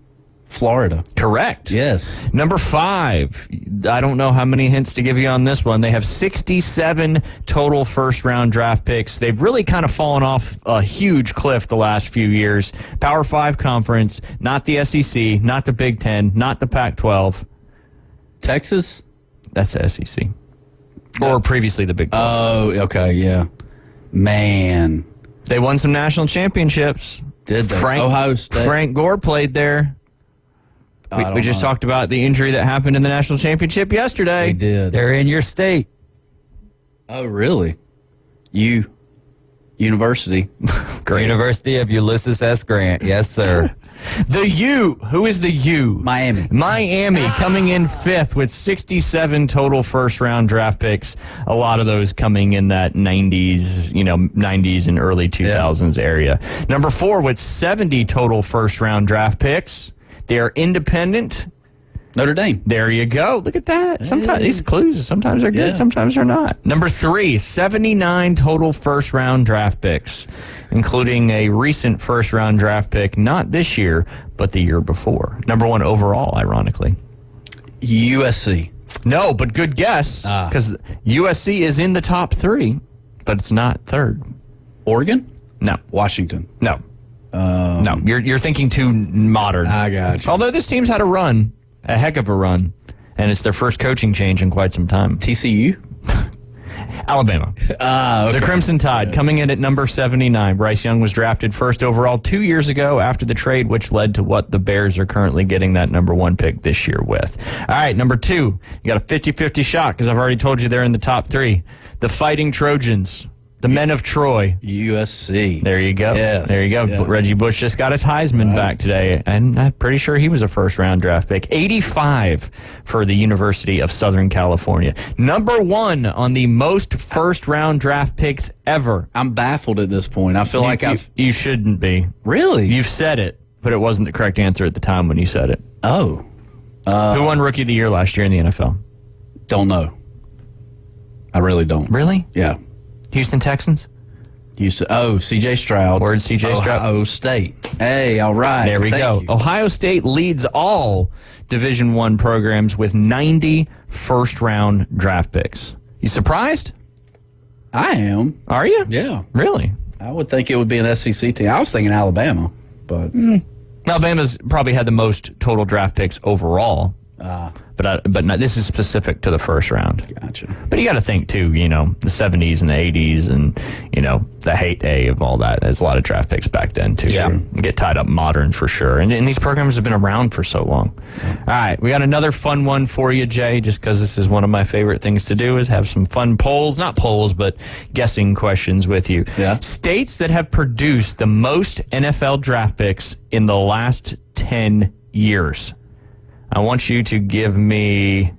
Florida. Correct. Yes. Number 5, I don't know how many hints to give you on this one. They have 67 total first-round draft picks. They've really kind of fallen off a huge cliff the last few years. Power 5 conference, not the SEC, not the Big Ten, not the Pac-12. Texas? That's the SEC. Or previously the Big 12. Oh, okay, yeah. Man. They won some national championships. Did they? Ohio State. Frank Gore played there. We just talked about the injury that happened in the national championship yesterday. We did. They're in your state. Oh, really? University. Great. University of Ulysses S. Grant. Yes, sir. The U. Who is the U? Miami. Miami coming in 5th with 67 total first-round draft picks. A lot of those coming in that 90s and early 2000s area. Number 4 with 70 total first-round draft picks. They are independent. Notre Dame. There you go. Look at that. Sometimes these clues, sometimes they're good, sometimes they're not. Number 3, 79 total first-round draft picks, including a recent first-round draft pick, not this year, but the year before. Number 1 overall, ironically. USC. No, but good guess, because USC is in the top 3, but it's not 3rd. Oregon? No. Washington? No. No, you're thinking too modern. I got you. Although this team's had a heck of a run, and it's their first coaching change in quite some time. TCU? Alabama. Okay. The Crimson Tide coming in at number 79. Bryce Young was drafted first overall 2 years ago after the trade, which led to what the Bears are currently getting that number 1 pick this year with. All right, number 2. You got a 50-50 shot because I've already told you they're in the top 3. The Fighting Trojans. The Men of Troy. USC. There you go. Yes. There you go. Yeah. Reggie Bush just got his Heisman back today, and I'm pretty sure he was a first-round draft pick. 85 for the University of Southern California. Number 1 on the most first-round draft picks ever. I'm baffled at this point. I feel You shouldn't be. Really? You've said it, but it wasn't the correct answer at the time when you said it. Oh. Who won Rookie of the Year last year in the NFL? Don't I really don't. Really? Yeah. Houston Texans? C.J. Stroud. Word C.J. Stroud. Ohio State. Hey, all right. There we go. You. Ohio State leads all Division I programs with 90 first-round draft picks. You surprised? I am. Are you? Yeah. Really? I would think it would be an SEC team. I was thinking Alabama, but... Alabama's probably had the most total draft picks overall. But not, this is specific to the first round. Gotcha. But you got to think too, the 70s and the 80s and, the heyday of all that. There's a lot of draft picks back then too. Yeah. Get tied up modern for sure. And these programs have been around for so long. Yeah. All right. We got another fun one for you, Jay, just because this is one of my favorite things to do is have some fun polls, not polls, but guessing questions with you. Yeah. States that have produced the most NFL draft picks in the last 10 years. I want you to give me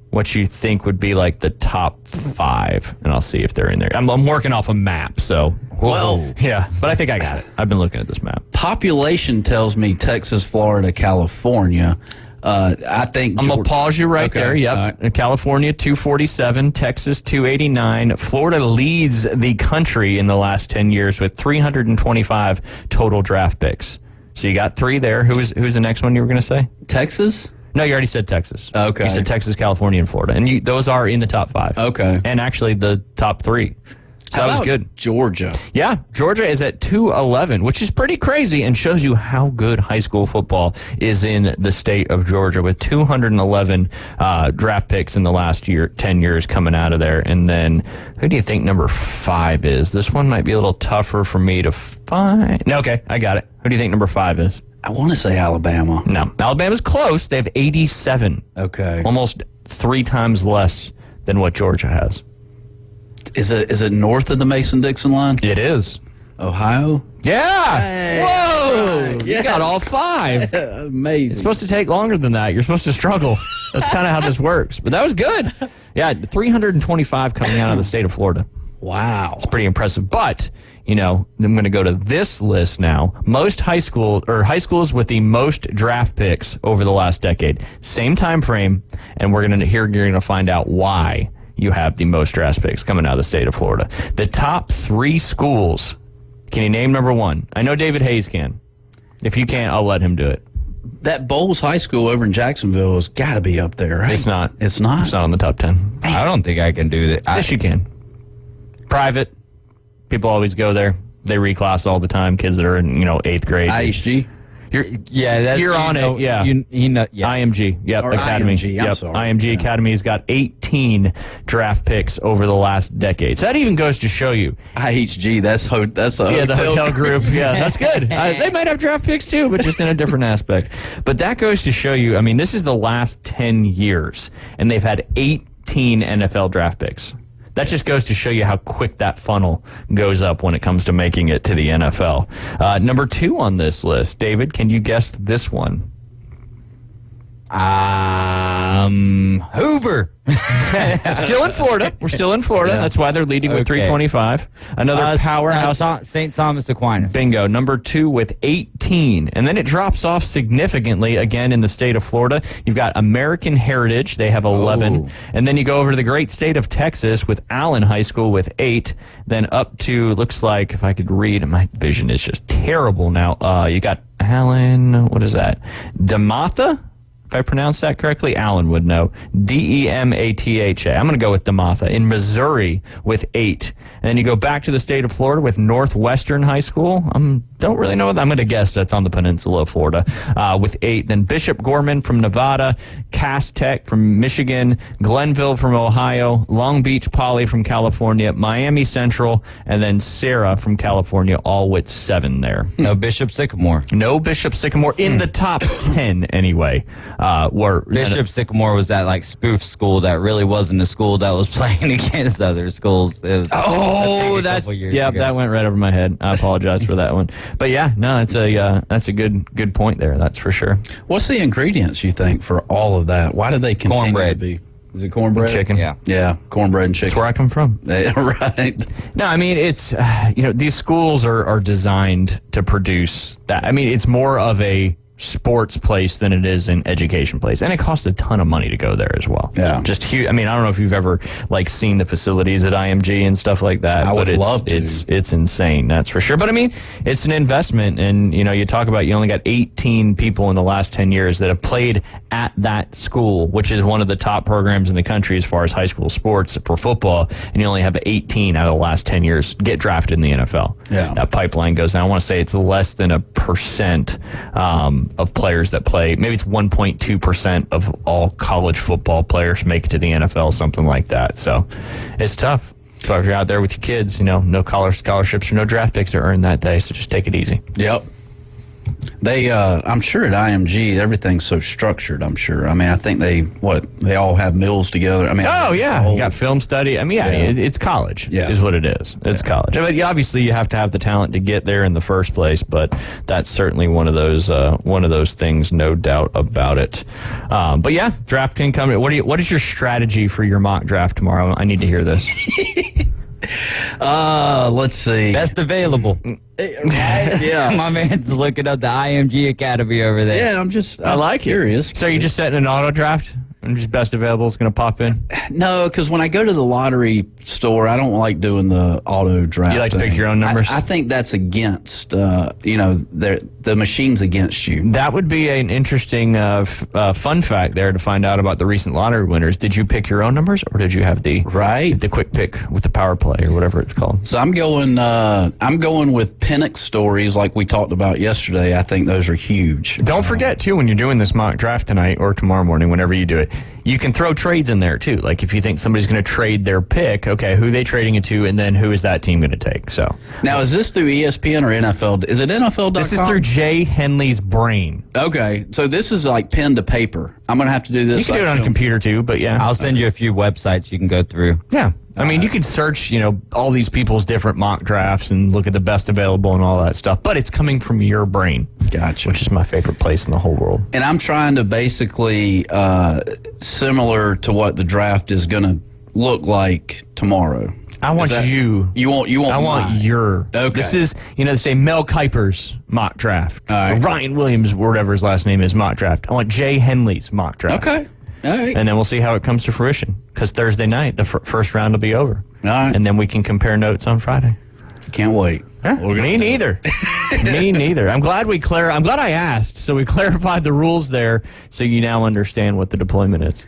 what you think would be like the top 5, and I'll see if they're in there. I'm working off a map, so. Well. Yeah, but I think I got it. I've been looking at this map. Population tells me Texas, Florida, California. I think I'm going to pause you right there. Yep. Right. California, 247. Texas, 289. Florida leads the country in the last 10 years with 325 total draft picks. So you got 3 there. Who's the next one you were going to say? Texas? No, you already said Texas. Okay. You said Texas, California, and Florida. And those are in the top 5. Okay. And actually the top 3. So that was good. Georgia? Yeah, Georgia is at 211, which is pretty crazy and shows you how good high school football is in the state of Georgia with 211 draft picks in the last 10 years coming out of there. And then who do you think number 5 is? This one might be a little tougher for me to find. No, okay, I got it. Who do you think number 5 is? I want to say Alabama. No, Alabama's close. They have 87. Okay. Almost 3 times less than what Georgia has. Is it north of the Mason-Dixon line? It is. Ohio? Yeah. Hey. Whoa. Right. You got all 5. Amazing. It's supposed to take longer than that. You're supposed to struggle. That's kind of how this works. But that was good. Yeah, 325 coming out of the state of Florida. Wow. It's pretty impressive. But, I'm going to go to this list now. Most high schools with the most draft picks over the last decade. Same time frame, and you're going to find out why you have the most draft picks coming out of the state of Florida. The top 3 schools. Can you name number 1? I know David Hayes can. If you can't, I'll let him do it. That Bowles High School over in Jacksonville has got to be up there, right? It's not. It's not? It's not on the top 10. I don't think I can do that. Yes, you can. Private. People always go there. They reclass all the time. Kids that are in, 8th grade. IHG? You're on it. Yeah. IMG. Yep. Or Academy. IMG, I'm yep. sorry. IMG Academy's got 18 draft picks over the last decade. So that even goes to show you. IHG, that's the the hotel group. Yeah, that's good. They might have draft picks too, but just in a different aspect. But that goes to show you, this is the last 10 years, and they've had 18 NFL draft picks. That just goes to show you how quick that funnel goes up when it comes to making it to the NFL. Number 2 on this list, David, can you guess this one? Hoover. Still in Florida. We're still in Florida. Yeah. That's why they're leading with 325. Another powerhouse. St. Thomas Aquinas. Bingo. Number 2 with 18. And then it drops off significantly again in the state of Florida. You've got American Heritage. They have 11. Oh. And then you go over to the great state of Texas with Allen High School with 8. Then up to, looks like, if I could read, my vision is just terrible now. You got Allen, what is that? DeMatha? If I pronounce that correctly, Alan would know. Dematha. I'm going to go with DeMatha. In Missouri with 8. And then you go back to the state of Florida with Northwestern High School. Don't really know. I'm going to guess that's on the peninsula of Florida with 8. Then Bishop Gorman from Nevada, Cass Tech from Michigan, Glenville from Ohio, Long Beach Poly from California, Miami Central, and then Sarah from California, all with 7 there. No Bishop Sycamore. No Bishop Sycamore in the top 10 anyway. Bishop Sycamore was that spoof school that really wasn't a school that was playing against other schools. That went right over my head. I apologize for that one. But yeah, no, that's a good point there. That's for sure. What's the ingredients you think for all of that? Why do they continue cornbread to be? Is it cornbread? Chicken. Yeah, cornbread and chicken. That's where I come from. Right. No, it's these schools are designed to produce that. It's more of a sports place than it is an education place, and it costs a ton of money to go there as well. Yeah, just huge. I don't know if you've ever seen the facilities at IMG and stuff like that. I would love to. It's insane, that's for sure. But it's an investment, and you talk about you only got 18 people in the last 10 years that have played at that school, which is one of the top programs in the country as far as high school sports for football, and you only have 18 out of the last 10 years get drafted in the NFL. Yeah, that pipeline goes down. I want to say it's less than 1% of players that play. Maybe it's 1.2% of all college football players make it to the NFL, something like that. So it's tough. So if you're out there with your kids, no college scholarships or no draft picks are earned that day. So just take it easy. Yep. They, I'm sure at IMG, everything's so structured, I'm sure. I think they all have meals together. You got film study. It's college is what it is. It's college. Obviously you have to have the talent to get there in the first place, but that's certainly one of those things, no doubt about it. But yeah, draft can come. What is your strategy for your mock draft tomorrow? I need to hear this. Let's see. Best available. Right? Yeah. My man's looking up the IMG Academy over there. Yeah, I'm curious. So you're just setting an auto draft? And just best available is going to pop in? No, because when I go to the lottery store, I don't like doing the auto draft. You like to pick your own numbers? I think that's against, the machine's against you. That would be an interesting fun fact there to find out about the recent lottery winners. Did you pick your own numbers, or did you have the quick pick with the power play or whatever it's called? So I'm going with Penix stories like we talked about yesterday. I think those are huge. Don't forget, too, when you're doing this mock draft tonight or tomorrow morning, whenever you do it, You can throw trades in there, too. Like, if you think somebody's going to trade their pick, okay, who are they trading it to, and then who is that team going to take? So now, is this through ESPN or NFL? Is it NFL.com? This is through Jay Henley's brain. Okay, so this is like pen to paper. I'm going to have to do this. You can do it on a computer, too, but yeah. I'll send you a few websites you can go through. Yeah. I mean, you could search, all these people's different mock drafts and look at the best available and all that stuff, but it's coming from your brain. Gotcha. Which is my favorite place in the whole world. And I'm trying to basically, similar to what the draft is going to look like tomorrow. I want you. You want I want mine. your. Okay. This is, say Mel Kiper's mock draft. All right. Ryan Williams, whatever his last name is, mock draft. I want Jay Henley's mock draft. Okay. All right. And then we'll see how it comes to fruition. Because Thursday night, the first round will be over. All right. And then we can compare notes on Friday. Can't wait. Me neither. Me neither. I'm glad I asked. So we clarified the rules there. So you now understand what the deployment is.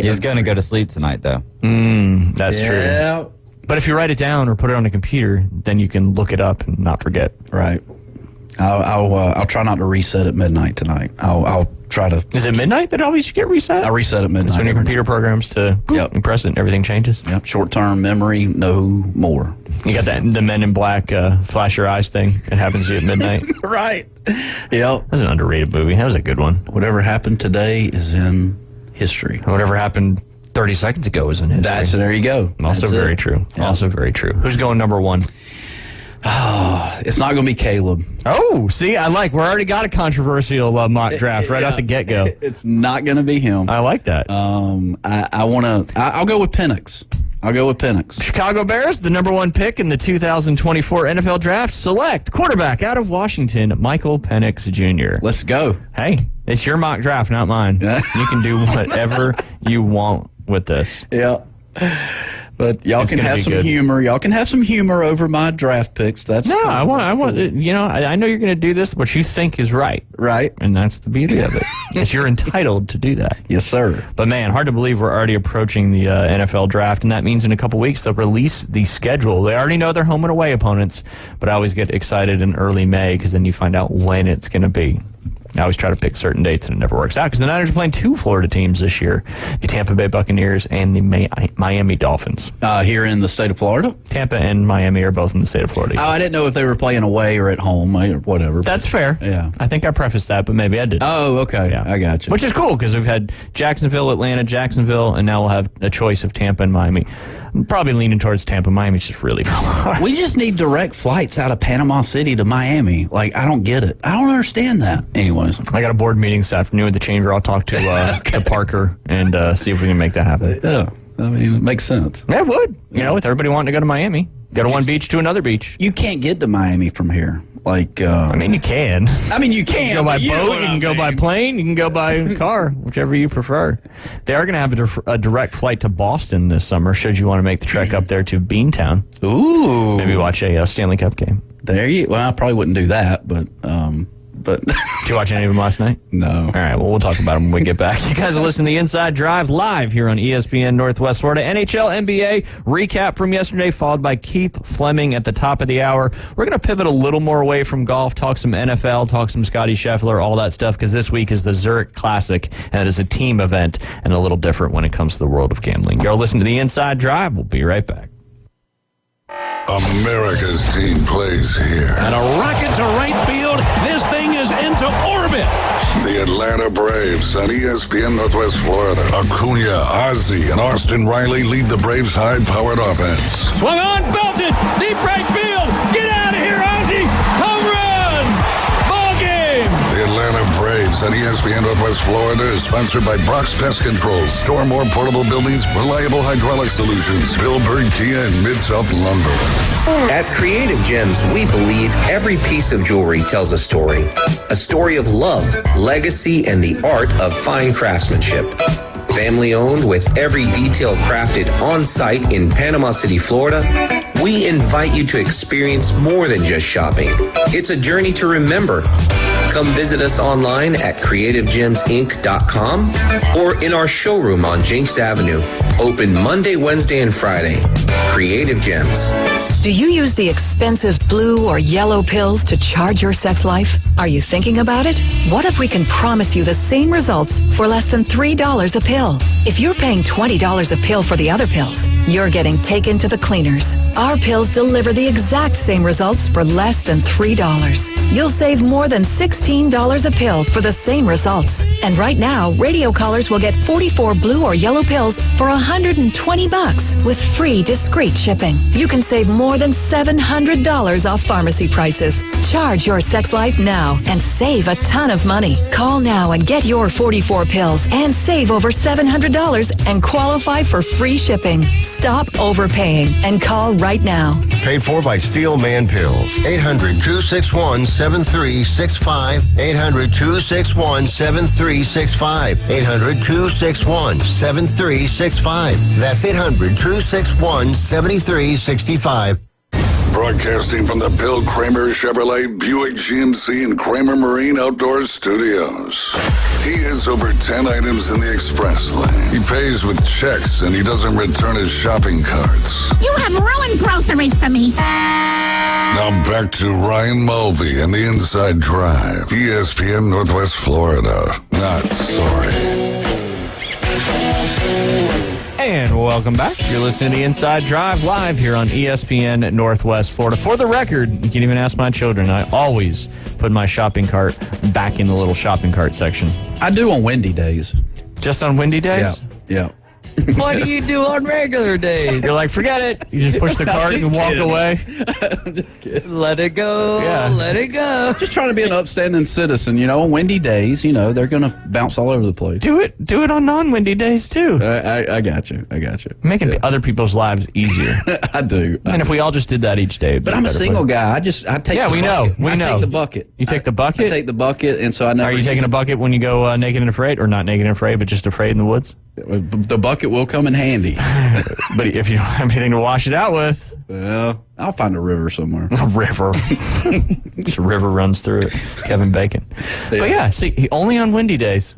He's going to go to sleep tonight, though. That's true. But if you write it down or put it on a computer, then you can look it up and not forget. Right. I'll try not to reset at midnight tonight. I'll try to. Is it midnight that always you get reset? I reset at midnight. That's when your computer programs to press it and everything changes. Yep. Short-term memory, no more. You got the Men in Black flash your eyes thing. It happens to you at midnight. Right. Yep. That was an underrated movie. That was a good one. Whatever happened today is in history. Whatever happened 30 seconds ago is in history. There you go. Also very true. Yeah. Also very true. Who's going number one? It's not going to be Caleb. Oh, see, we're already got a controversial mock draft right out the get-go. It's not going to be him. I like that. I'll go with Penix. Chicago Bears, the number one pick in the 2024 NFL Draft, select quarterback out of Washington, Michael Penix Jr. Let's go. Hey, it's your mock draft, not mine. You can do whatever you want with this. Yeah. But y'all can have some humor. Y'all can have some humor over my draft picks. That's no. I want. I know you're going to do this, what you think is right. Right. And that's the beauty of it. Is you're entitled to do that. Yes, sir. But man, hard to believe we're already approaching the NFL draft, and that means in a couple weeks they'll release the schedule. They already know their home and away opponents, but I always get excited in early May because then you find out when it's going to be. I always try to pick certain dates, and it never works out because the Niners are playing two Florida teams this year, the Tampa Bay Buccaneers and the Miami Dolphins. Here in the state of Florida? Tampa and Miami are both in the state of Florida. Oh, I didn't know if they were playing away or at home or whatever. That's fair. Yeah. I think I prefaced that, but maybe I didn't. Oh, okay. Yeah. I got you. Which is cool because we've had Jacksonville, Atlanta, Jacksonville, and now we'll have a choice of Tampa and Miami. I'm probably leaning towards Tampa. Miami's just really far. We just need direct flights out of Panama City to Miami. I don't get it. I don't understand that. Anyways. I got a board meeting this afternoon with the Chamber. I'll talk to to Parker and see if we can make that happen. Yeah. I mean, it makes sense. Yeah, it would. With everybody wanting to go to Miami. Go to one beach to another beach. You can't get to Miami from here. I mean, you can. You can. You can go by boat, you can go by plane, you can go by car, whichever you prefer. They are going to have a direct flight to Boston this summer, should you want to make the trek up there to Beantown. Ooh. Maybe watch a Stanley Cup game. Well, I probably wouldn't do that, but... Did you watch any of them last night? No. All right, well, we'll talk about them when we get back. You guys are listening to The Inside Drive live here on ESPN Northwest Florida. NHL, NBA recap from yesterday, followed by Keith Fleming at the top of the hour. We're going to pivot a little more away from golf, talk some NFL, talk some Scotty Scheffler, all that stuff, because this week is the Zurich Classic, and it is a team event and a little different when it comes to the world of gambling. You're listening to The Inside Drive. We'll be right back. America's team plays here. And a rocket to right field. This thing is into orbit. The Atlanta Braves on ESPN Northwest Florida. Acuna, Ozzie, and Austin Riley lead the Braves' high-powered offense. Swung on, belted, deep right field. Get out of here, Ozzie. Home run. Ball game. The Atlanta Braves on ESPN Northwest Florida is sponsored by Brock's Pest Control. Store more portable buildings, reliable hydraulic solutions. Bill Bird Kia and Mid-South Lumber. At Creative Gems, we believe every piece of jewelry tells a story of love, legacy, and the art of fine craftsmanship. Family owned with every detail crafted on site in Panama City, Florida, we invite you to experience more than just shopping. It's a journey to remember. Come visit us online at creativegemsinc.com or in our showroom on Jinx Avenue. Open Monday, Wednesday, and Friday. Creative Gems. Do you use the expensive blue or yellow pills to charge your sex life? Are you thinking about it? What if we can promise you the same results for less than $3 a pill? If you're paying $20 a pill for the other pills, you're getting taken to the cleaners. Our pills deliver the exact same results for less than $3. You'll save more than $16 a pill for the same results. And right now, radio callers will get 44 blue or yellow pills for $120 with free discreet shipping. You can save more than $700 off pharmacy prices. Charge your sex life now and save a ton of money. Call now and get your 44 pills and save over $700 and qualify for free shipping. Stop overpaying and call right now. Paid for by Steelman Pills. 800-261-7365. 800-261-7365. 800-261-7365. That's 800-261-7365. Broadcasting from the Bill Kramer Chevrolet Buick GMC and Kramer Marine Outdoor Studios. He has over 10 items in the express lane. He pays with checks and he doesn't return his shopping carts. You have ruined groceries for me. Now back to Ryan Mulvey and the Inside Drive. ESPN Northwest Florida. Not sorry. And welcome back. You're listening to the Inside Drive live here on ESPN Northwest Florida. For the record, you can even ask my children. I always put my shopping cart back in the little shopping cart section. I do on windy days. Just on windy days? Yeah. What do you do on regular days? You're like, forget it. You just push the cart and walk away. I'm just kidding. Let it go. Yeah. Let it go. Just trying to be an upstanding citizen. On windy days, they're going to bounce all over the place. Do it on non-windy days, too. I got you. Making other people's lives easier. I do. And if we all just did that each day. But I'm a single guy. I take the bucket. Yeah, we know. I take the bucket. You take the bucket? I take the bucket, and so I never... Are you taking a bucket when you go naked and afraid? Or not naked and afraid, but just afraid in the woods? The bucket will come in handy. But if you don't have anything to wash it out with... Well, I'll find a river somewhere. A river. Just a river runs through it. Kevin Bacon. Yeah. But yeah, see, only on windy days.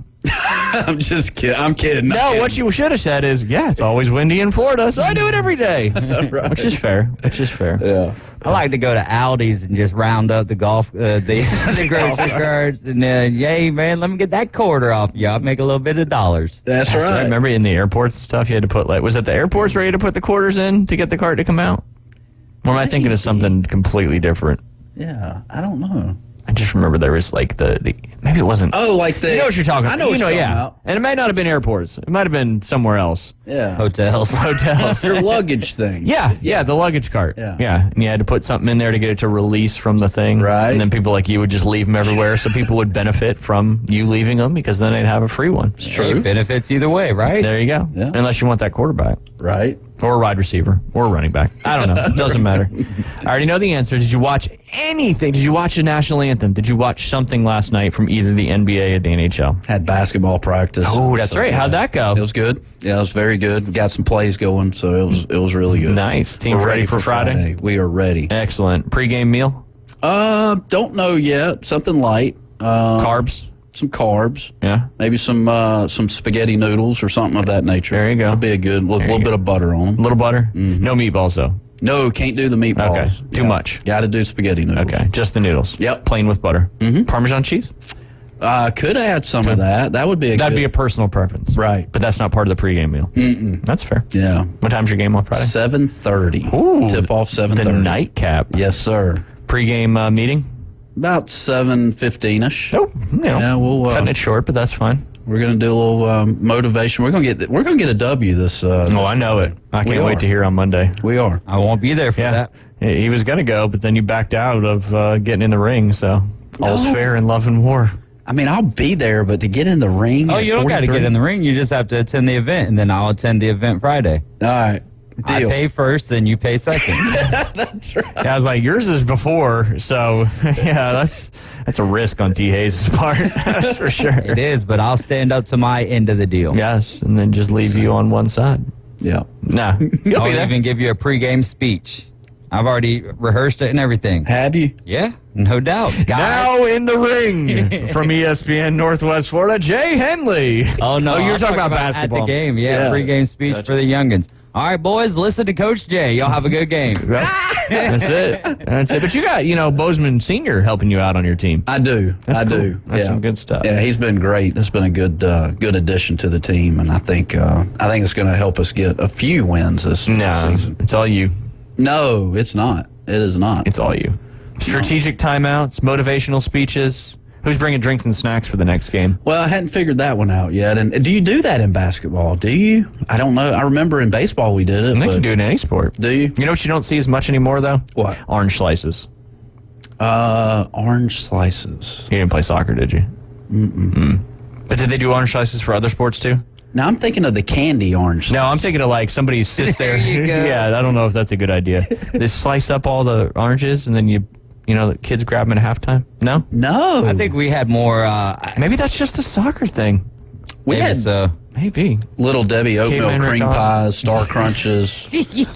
I'm just kidding. I'm kidding. No, what you should have said is, it's always windy in Florida, so I do it every day. Right. Which is fair. Yeah. I like to go to Aldi's and just round up the the grocery carts, and then, yay, man, let me get that quarter off you. I'll make a little bit of dollars. That's right. I remember in the airports and stuff, you had to put, was it the airports where you had to put the quarters in to get the cart to come out? Or am I thinking of something completely different? Yeah, I don't know. I just remember there was maybe it wasn't. Oh, like the. You know what you're talking about. I know what you're talking about. And it may not have been airports. It might have been somewhere else. Yeah. Hotels. Your luggage thing. Yeah, the luggage cart. Yeah. And you had to put something in there to get it to release from the thing. Right. And then people like you would just leave them everywhere, so people would benefit from you leaving them because then they'd have a free one. It's true. It benefits either way, right? There you go. Yeah. Unless you want that quarterback. Right. Or a wide receiver. Or a running back. I don't know. It doesn't matter. I already know the answer. Did you watch anything? Did you watch the national anthem? Did you watch something last night from either the NBA or the NHL? Had basketball practice. Oh, that's right. How'd that go? It was good. Yeah, it was very good. We got some plays going, so it was really good. Nice. Team's ready for Friday? We are ready. Excellent. Pre-game meal? Don't know yet. Something light. Carbs? Some carbs. Yeah. Maybe some spaghetti noodles or something of that nature. There you go. That'd be a good, with a little bit of butter on them. A little butter? Mm-hmm. No meatballs, though? No, can't do the meatballs. Okay. Too much. Got to do spaghetti noodles. Okay. Just the noodles. Yep. Plain with butter. Mm-hmm. Parmesan cheese? Could add some of that. That would be That'd be a personal preference. Right. But that's not part of the pregame meal. Mm-mm. That's fair. Yeah. What time's your game on Friday? 7:30. Ooh. Tip off 7:30. The nightcap. Yes, sir. Pregame meeting? About 7:15ish. Oh, we'll cutting it short, but that's fine. We're gonna do a little motivation. We're gonna get a W this. I know it. I can't wait to hear on Monday. We are. I won't be there for that. He was gonna go, but then you backed out of getting in the ring. So all's fair in love and war. I mean, I'll be there, but to get in the ring. Oh, you don't got to get in the ring. You just have to attend the event, and then I'll attend the event Friday. All right. Deal. I pay first, then you pay second. That's right. Yeah, I was like, yours is before, so yeah, that's a risk on T. Hayes' part. That's for sure. It is, but I'll stand up to my end of the deal. Yes, and then just leave you on one side. Yeah. Nah, you'll I'll be there. even give you a pregame speech. I've already rehearsed it and everything. Have you? Yeah, no doubt. Now in the ring from ESPN Northwest Florida, Jay Henley. Oh, no. you were I'm talking about basketball. At the game, pregame speech for the youngins. All right, boys, listen to Coach Jay. Y'all have a good game. That's it. But you got, Bozeman Senior helping you out on your team. I do. That's cool. do. That's some good stuff. Yeah, he's been great. It's been a good addition to the team, and I think it's going to help us get a few wins this season. It's all you. No, it's not. It is not. It's all you. Strategic timeouts, motivational speeches. Who's bringing drinks and snacks for the next game? Well, I hadn't figured that one out yet. And do you do that in basketball? Do you? I don't know. I remember in baseball we did it. I think you do it in any sport. Do you? You know what you don't see as much anymore, though? What? Orange slices. Orange slices. You didn't play soccer, did you? Mm-mm. But did they do orange slices for other sports, too? Now, I'm thinking of the candy orange slices. No, I'm thinking of somebody sits there. There you go. Yeah, I don't know if that's a good idea. They slice up all the oranges and then the kids grab them at halftime? No? No. I think we had more. Maybe that's just a soccer thing. We had maybe Little Debbie oatmeal Caveman cream McDonald. pies, Star Crunches.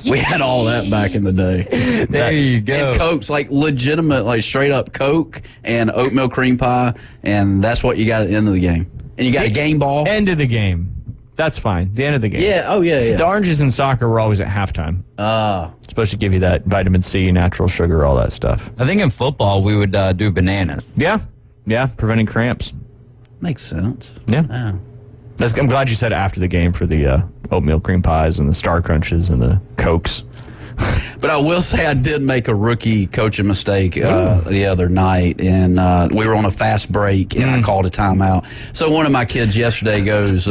We had all that back in the day. There you go. And Cokes, legitimate, straight up Coke and oatmeal cream pie, and that's what you got at the end of the game. And you got a game ball. End of the game. That's fine. The end of the game. Yeah. Oh, yeah. The oranges in soccer were always at halftime. It's supposed to give you that vitamin C, natural sugar, all that stuff. I think in football we would do bananas. Yeah, preventing cramps. Makes sense. Yeah. I'm glad you said after the game for the oatmeal cream pies and the Star Crunches and the Cokes. But I will say I did make a rookie coaching mistake the other night, and we were on a fast break, and I called a timeout. So one of my kids yesterday goes,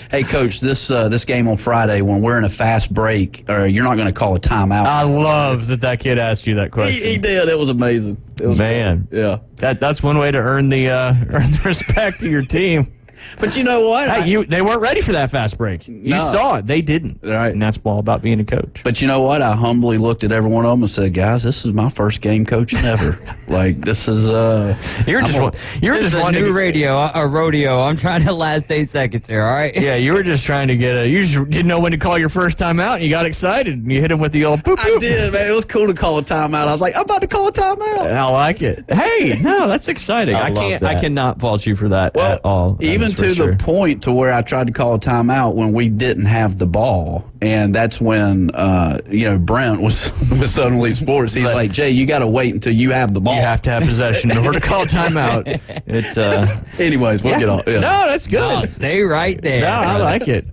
"Hey, Coach, this game on Friday, when we're in a fast break, you're not going to call a timeout." I love that kid asked you that question. He did. It was amazing. It was Man, yeah. That's one way to earn the respect of your team. But you know what? Hey, they weren't ready for that fast break. You saw it. They didn't. Right. And that's all about being a coach. But you know what? I humbly looked at every one of them and said, "Guys, this is my first game coaching ever. This is You're just a new rodeo. I'm trying to last 8 seconds here. All right. Yeah, you were just trying to get you just didn't know when to call your first timeout, and you got excited and you hit him with the old poop. I did, man. It was cool to call a timeout. I was like, I'm about to call a timeout. I like it. Hey, no, that's exciting. I cannot fault you for that at all. Even to the point to where I tried to call a timeout when we didn't have the ball, and that's when Brent was with Suddenly Sports. He's like, "Jay, you got to wait until you have the ball. You have to have possession in order to call a timeout." Anyways, we'll get off. Yeah. No, that's good. No, stay right there. No, I like it.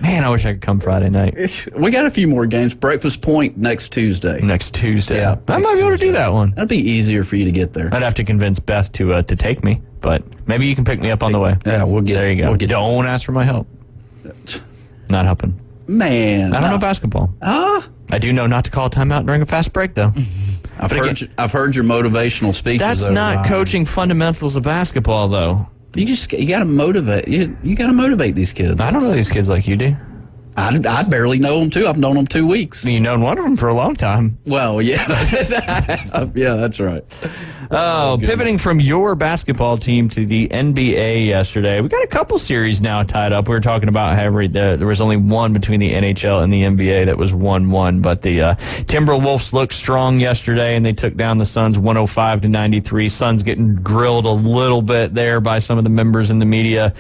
Man, I wish I could come Friday night. We got a few more games. Breakfast Point next Tuesday. Yeah, I might be able to do that one. That'd be easier for you to get there. I'd have to convince Beth to take me, but maybe you can pick me up on the way. Yeah, we'll get there. You go. Don't ask for my help. Not helping. Man, I don't know basketball. I do know not to call a timeout during a fast break, though. I've heard your motivational speeches. That's not coaching fundamentals of basketball, though. You got to motivate. You got to motivate these kids. I don't know these kids like you do. I barely know them, too. I've known them 2 weeks. You've known one of them for a long time. Well, yeah. Yeah, that's right. Pivoting from your basketball team to the NBA yesterday, we got a couple series now tied up. We were talking about how there was only one between the NHL and the NBA that was 1-1, but the Timberwolves looked strong yesterday, and they took down the Suns 105-93. Suns getting grilled a little bit there by some of the members in the media.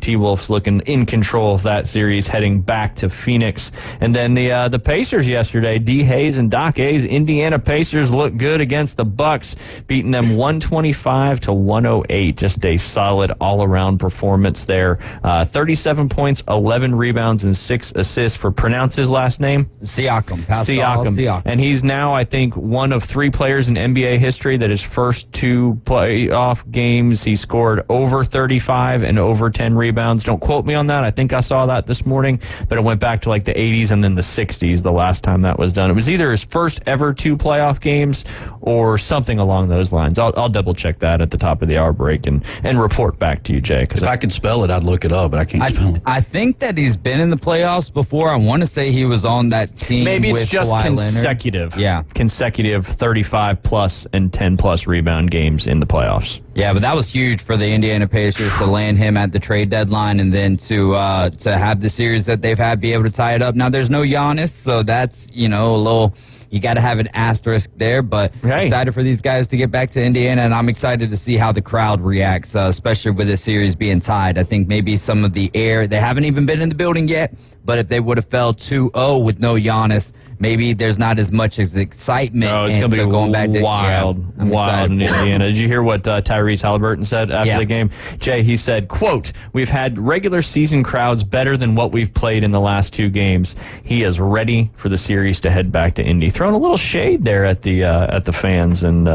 T-Wolves looking in control of that series, heading back to Phoenix. And then the Pacers yesterday, D. Hayes and Doc Hayes, Indiana Pacers looked good against the Bucks, beating them 125-108. Just a solid all-around performance there. 37 points, 11 rebounds, and 6 assists for pronounce his last name? Siakam. And he's now, I think, one of 3 players in NBA history that his first 2 playoff games, he scored over 35 and over 10 rebounds. Don't quote me on that. I think I saw that this morning, but it went back to like the 80s and then the 60s the last time that was done. It was either his first ever 2 playoff games or something along those lines. I'll double check that at the top of the hour break and report back to you, Jay. If I could spell it, I'd look it up, but I can't spell it. I think that he's been in the playoffs before. I want to say he was on that team. Maybe it's with just Kawhi consecutive. Leonard. Yeah. Consecutive 35 plus and 10 plus rebound games in the playoffs. Yeah, but that was huge for the Indiana Pacers to land him at the trade deadline and then to have the series that they've had be able to tie it up. Now, there's no Giannis, so that's, a little... You got to have an asterisk there, but excited for these guys to get back to Indiana, and I'm excited to see how the crowd reacts, especially with this series being tied. I think maybe some of the air, they haven't even been in the building yet, but if they would have fell 2-0 with no Giannis, maybe there's not as much as excitement. No, it's going to be going back to, wild in Indiana. Did you hear what Tyrese Halliburton said after the game? Jay, he said, quote, "We've had regular season crowds better than what we've played in the last 2 games. He is ready for the series to head back to Indy." Throwing a little shade there at the fans, and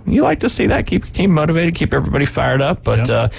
you like to see that. Keep your team motivated, keep everybody fired up, but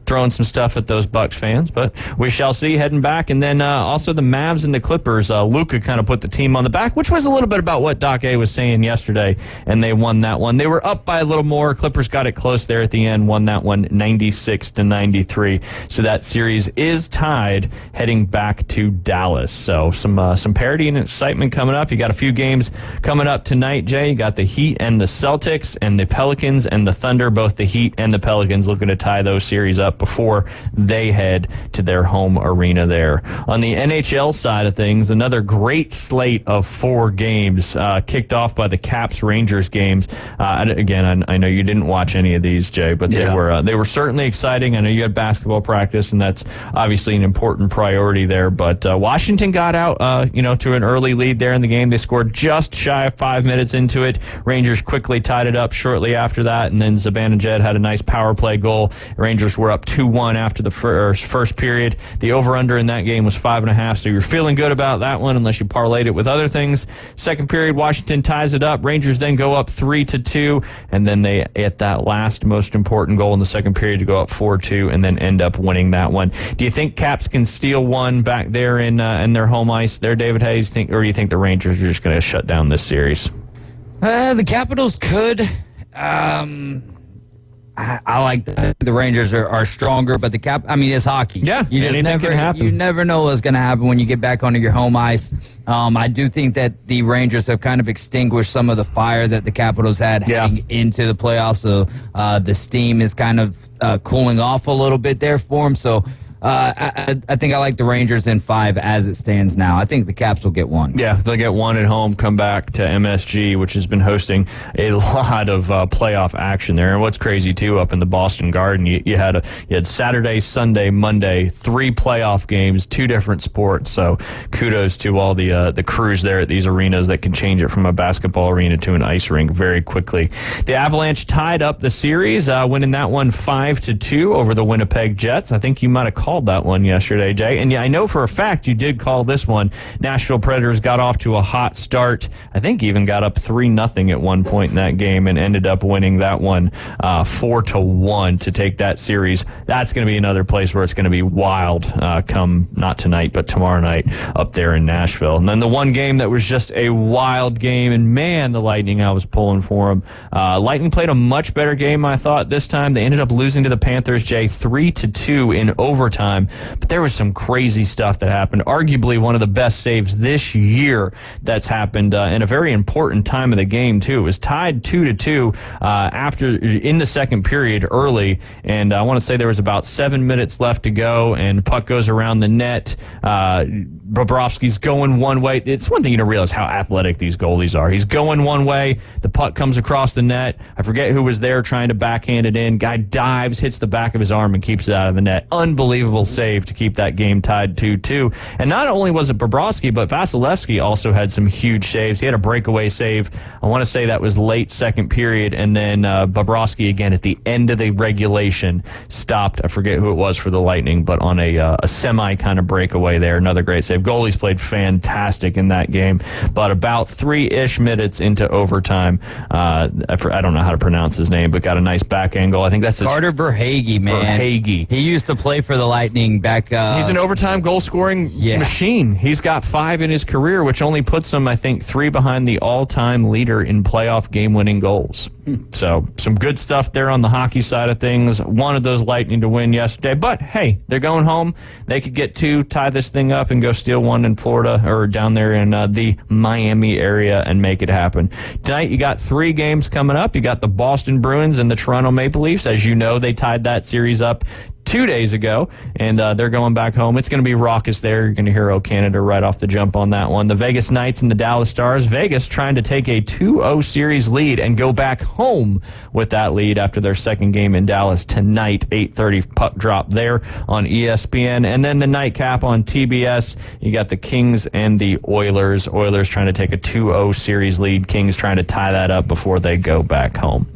throwing some stuff at those Bucks fans. But we shall see heading back, and then also the Mavs and the Clippers. Luka kind of put the team on the back, which was a little bit about what Doc A was saying yesterday, and they won that one. They were up by a little more. Clippers got it close there at the end, won that one 96-93. So that series is tied heading back to Dallas. So some parity and excitement coming up. You got a few games coming up tonight, Jay. You got the Heat and the Celtics, and the Pelicans and the Thunder. Both the Heat and the Pelicans looking to tie those series up before they head to their home arena there. On the NHL side of things, another great slate of 4 games kicked off by the Caps-Rangers games. Again, I know you didn't watch any of these, Jay, but they were certainly exciting. I know you had basketball practice, and that's obviously an important priority there. But Washington got out, to an early lead there in the game. They scored just shy of 5 minutes into it. Rangers quickly tied it up shortly after that, and then Zibanejad had a nice power play goal. Rangers were up 2-1 after the first period. The over-under in that game was 5.5, so you're feeling good about that one unless you parlayed it with other things. Second period, Washington ties it up. Rangers then go up 3-2, and then they at that last most important goal in the second period to go up 4-2, and then end up winning that one. Do you think Caps can steal one back there in their home ice there, David Hayes? Or do you think the Rangers are just going to shut down this series? The Capitals could. I like the Rangers are stronger, but it's hockey. Yeah, anything can happen. You never know what's going to happen when you get back onto your home ice. I do think that the Rangers have kind of extinguished some of the fire that the Capitals had heading into the playoffs, so the steam is kind of cooling off a little bit there for them. So I think I like the Rangers in 5 as it stands now. I think the Caps will get 1. Yeah, they'll get 1 at home, come back to MSG, which has been hosting a lot of playoff action there. And what's crazy, too, up in the Boston Garden, you had Saturday, Sunday, Monday, 3 playoff games, 2 different sports. So kudos to all the crews there at these arenas that can change it from a basketball arena to an ice rink very quickly. The Avalanche tied up the series, winning that one 5-2 over the Winnipeg Jets. I think you might have called that one yesterday, Jay. And I know for a fact you did call this one. Nashville Predators got off to a hot start. I think even got up 3-0 at one point in that game and ended up winning that one 4-1 to take that series. That's going to be another place where it's going to be wild come not tonight, but tomorrow night up there in Nashville. And then the one game that was just a wild game, and man, the Lightning, I was pulling for them. Lightning played a much better game, I thought, this time. They ended up losing to the Panthers, Jay, 3-2 in overtime. But there was some crazy stuff that happened. Arguably one of the best saves this year that's happened in a very important time of the game, too. It was tied 2-2 in the second period early, and I want to say there was about 7 minutes left to go, and puck goes around the net. Bobrovsky's going one way. It's one thing to realize how athletic these goalies are. He's going one way. The puck comes across the net. I forget who was there trying to backhand it in. Guy dives, hits the back of his arm, and keeps it out of the net. Unbelievable save to keep that game tied 2-2. And not only was it Bobrovsky, but Vasilevsky also had some huge saves. He had a breakaway save. I want to say that was late second period. And then Bobrovsky again at the end of the regulation stopped. I forget who it was for the Lightning, but on a semi kind of breakaway there. Another great save. Goalies played fantastic in that game. But about 3-ish minutes into overtime, I don't know how to pronounce his name, but got a nice back angle. I think that's Carter Verhaeghe, man. Verhaeghe. He used to play for the Lightning back. He's an overtime goal-scoring machine. He's got 5 in his career, which only puts him, I think, 3 behind the all-time leader in playoff game-winning goals. So some good stuff there on the hockey side of things. Wanted those Lightning to win yesterday, but hey, they're going home. They could get 2, tie this thing up, and go steal one in Florida or down there in the Miami area and make it happen. Tonight you got 3 games coming up. You got the Boston Bruins and the Toronto Maple Leafs. As you know, they tied that series up 2 days ago, and they're going back home. It's going to be raucous there. You're going to hear "O Canada" right off the jump on that one. The Vegas Knights and the Dallas Stars. Vegas trying to take a 2-0 series lead and go back home with that lead after their second game in Dallas tonight. 8:30 puck drop there on ESPN. And then the nightcap on TBS, you got the Kings and the Oilers. Oilers trying to take a 2-0 series lead. Kings trying to tie that up before they go back home.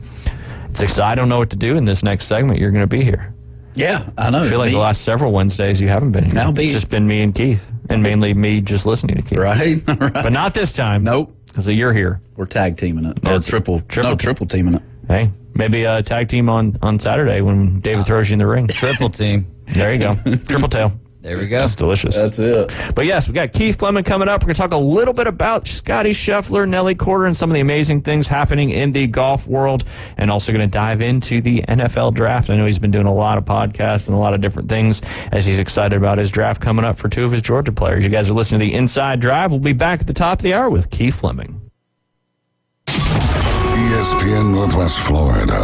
It's exciting. I don't know what to do in this next segment. You're going to be here. Yeah, I know. I feel like the last several Wednesdays you haven't been here. It's just been me and Keith, and mainly me just listening to Keith. Right. But not this time. Nope. Because you're here. We're tag teaming it. Or triple teaming it. Hey, maybe a tag team on Saturday when David throws you in the ring. Triple team. There you go. Triple tail. There we go. That's delicious. That's it. But yes, we got Keith Fleming coming up. We're going to talk a little bit about Scotty Scheffler, Nelly Korda, and some of the amazing things happening in the golf world, and also going to dive into the NFL draft. I know he's been doing a lot of podcasts and a lot of different things as he's excited about his draft coming up for 2 of his Georgia players. You guys are listening to the Inside Drive. We'll be back at the top of the hour with Keith Fleming. ESPN Northwest Florida.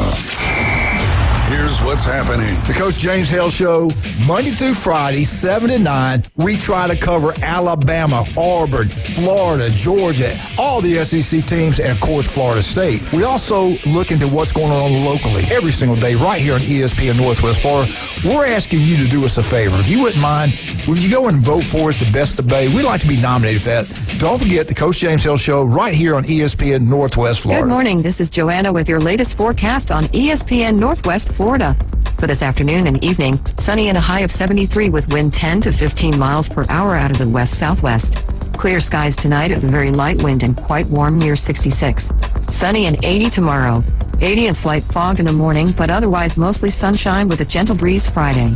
Here's what's happening. The Coach James Hale Show, Monday through Friday, 7 to 9. We try to cover Alabama, Auburn, Florida, Georgia, all the SEC teams, and, of course, Florida State. We also look into what's going on locally every single day right here on ESPN Northwest Florida. We're asking you to do us a favor. If you wouldn't mind, would you go and vote for us, the Best of Bay? We'd like to be nominated for that. Don't forget the Coach James Hale Show right here on ESPN Northwest Florida. Good morning. This is Joanna with your latest forecast on ESPN Northwest Florida. For this afternoon and evening, sunny and a high of 73 with wind 10 to 15 miles per hour out of the west-southwest. Clear skies tonight with a very light wind and quite warm near 66. Sunny and 80 tomorrow. 80 and slight fog in the morning, but otherwise mostly sunshine with a gentle breeze Friday.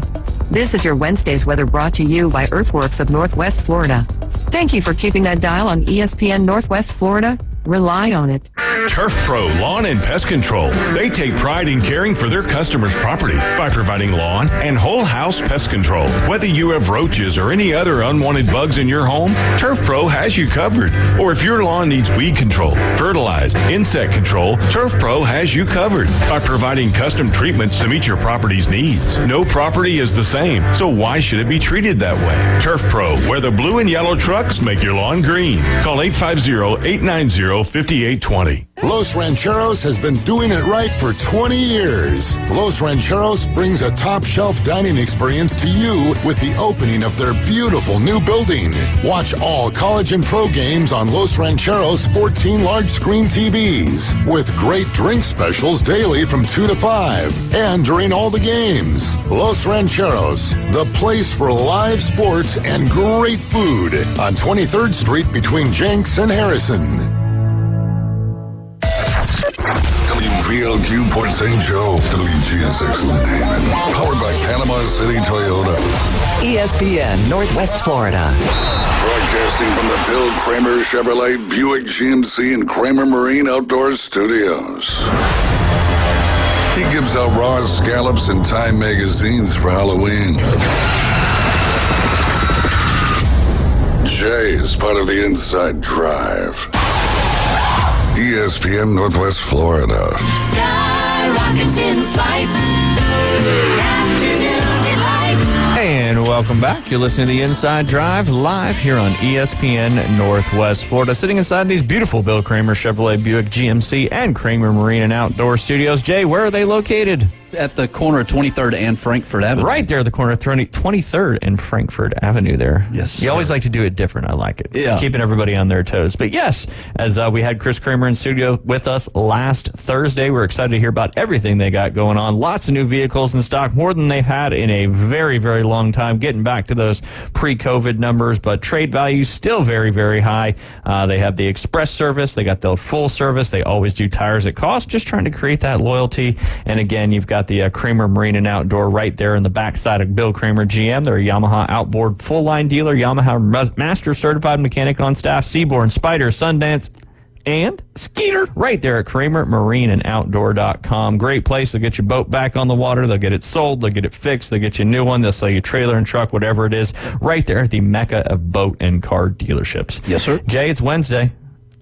This is your Wednesday's weather brought to you by Earthworks of Northwest Florida. Thank you for keeping that dial on ESPN Northwest Florida. Rely on it. Turf Pro Lawn and Pest Control. They take pride in caring for their customers' property by providing lawn and whole house pest control. Whether you have roaches or any other unwanted bugs in your home, Turf Pro has you covered. Or if your lawn needs weed control, fertilize, insect control, Turf Pro has you covered by providing custom treatments to meet your property's needs. No property is the same, so why should it be treated that way? Turf Pro, where the blue and yellow trucks make your lawn green. Call 850-890-5820. Los Rancheros has been doing it right for 20 years. Los Rancheros brings a top-shelf dining experience to you with the opening of their beautiful new building. Watch all college and pro games on Los Rancheros' 14 large-screen TVs with great drink specials daily from 2 to 5 and during all the games. Los Rancheros, the place for live sports and great food on 23rd Street between Jenks and Harrison. WVLQ Port St. Joe, WGSX Lynn, powered by Panama City Toyota. ESPN Northwest Florida. Broadcasting from the Bill Kramer Chevrolet Buick GMC and Kramer Marine Outdoor Studios. He gives out raw scallops and Time magazines for Halloween. Jay is part of the Inside Drive. ESPN Northwest Florida. Sky rockets in flight. Afternoon delight. And welcome back. You're listening to the Inside Drive live here on ESPN Northwest Florida. Sitting inside these beautiful Bill Kramer Chevrolet Buick GMC and Kramer Marine and Outdoor Studios. Jay, where are they located? At the corner of 23rd and Frankfurt Avenue. Right there at the corner of 23rd and Frankfurt Avenue there. Yes, You always like to do it different. I like it. Yeah. Keeping everybody on their toes. But yes, as we had Chris Kramer in studio with us last Thursday, we're excited to hear about everything they got going on. Lots of new vehicles in stock, more than they've had in a very, very long time, getting back to those pre-COVID numbers, but trade value still very, very high. They have the express service. They got the full service. They always do tires at cost, just trying to create that loyalty. And again, you've got the Kramer Marine and Outdoor right there in the backside of Bill Kramer GM. They're a Yamaha outboard full-line dealer, Yamaha Master Certified Mechanic on staff, Seaborn, Spider, Sundance, and Skeeter right there at Kramer Marine and Outdoor.com. Great place. They'll get your boat back on the water. They'll get it sold. They'll get it fixed. They'll get you a new one. They'll sell you a trailer and truck, whatever it is, right there at the mecca of boat and car dealerships. Yes, sir. Jay, it's Wednesday.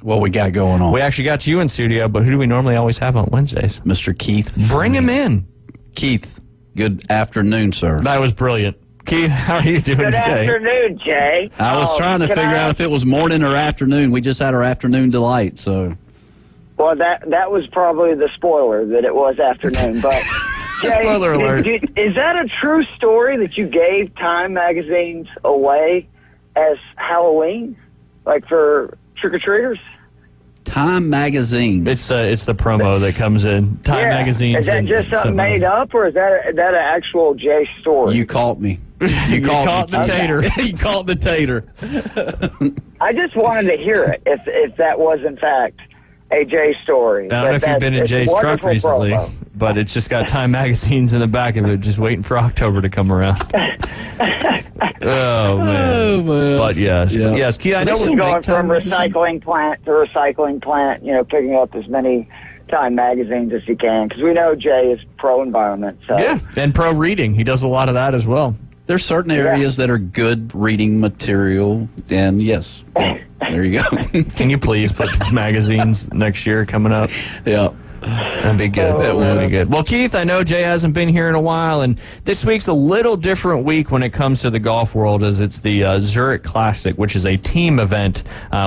What we got going on? We actually got you in studio, but who do we normally always have on Wednesdays? Mr. Keith. Bring him in. Keith, good afternoon, sir. That was brilliant. Keith, how are you doing Good today? afternoon, Jay. I was trying to figure out if it was morning or afternoon. We just had our afternoon delight, so. Well, that was probably the spoiler that it was afternoon. But Jay, Spoiler alert. Is that a true story that you gave Time magazines away as Halloween, like for trick-or-treaters? Time magazine. It's the promo that comes in. Time magazine. Is that just something made up, or is that an actual Jay story? You caught me. You caught the tater. You caught the tater. I just wanted to hear it, if that was in fact a Jay story. I don't know if you've been in Jay's truck recently, promo. but it's just got Time magazines in the back of it, just waiting for October to come around. Oh man! But yes, Keith, I know we're going from recycling plant to recycling plant. Picking up as many Time magazines as you can, because we know Jay is pro-environment. So. Yeah, and pro-reading. He does a lot of that as well. There's certain areas that are good reading material, and yes, there you go. Can you please put magazines next year coming up? Yeah. That'd be good. That'd be good. Well, Keith, I know Jay hasn't been here in a while, and this week's a little different week when it comes to the golf world, as it's the Zurich Classic, which is a team event,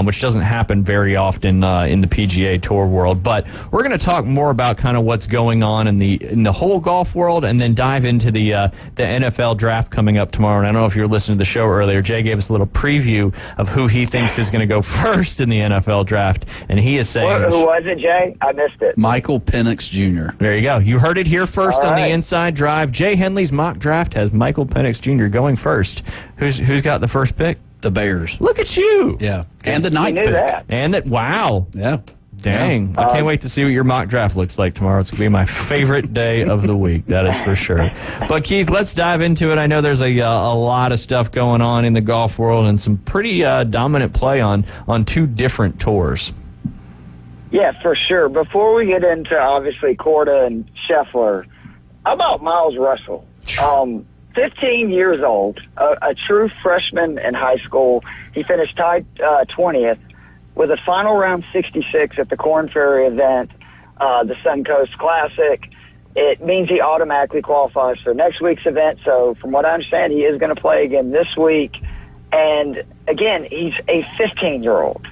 which doesn't happen very often in the PGA Tour world. But we're going to talk more about kind of what's going on in the whole golf world, and then dive into the NFL draft coming up tomorrow. And I don't know if you were listening to the show earlier. Jay gave us a little preview of who he thinks is going to go first in the NFL draft, and he is saying, who was it, Jay? I missed it. Michael Penix Jr. There you go. You heard it here first All on right. the Inside Drive. Jay Henley's mock draft has Michael Penix Jr. going first. Who's got the first pick? The Bears. Look at you. Yeah. And the ninth pick. And that, wow. Yeah. Dang. I can't wait to see what your mock draft looks like tomorrow. It's going to be my favorite day of the week. That is for sure. But, Keith, let's dive into it. I know there's a lot of stuff going on in the golf world and some pretty dominant play on two different tours. Yeah, for sure. Before we get into, obviously, Korda and Scheffler, how about Miles Russell? 15 years old, a true freshman in high school. He finished tied 20th with a final round 66 at the Korn Ferry event, the Suncoast Classic. It means he automatically qualifies for next week's event. So from what I understand, he is going to play again this week. And, again, he's a 15-year-old.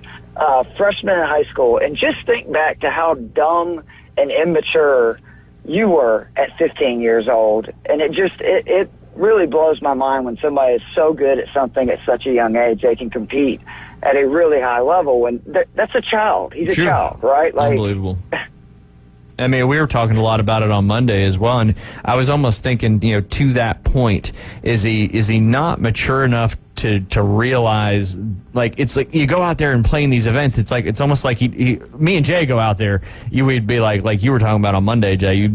Freshman in high school, and just think back to how dumb and immature you were at 15 years old, and it really blows my mind when somebody is so good at something at such a young age they can compete at a really high level. When that's a child, he's a child, right? Like, unbelievable. I mean, we were talking a lot about it on Monday as well, and I was almost thinking, to that point, is he not mature enough to realize, like, it's like you go out there and play in these events, it's almost like me and Jay go out there, you would be like you were talking about on Monday, Jay,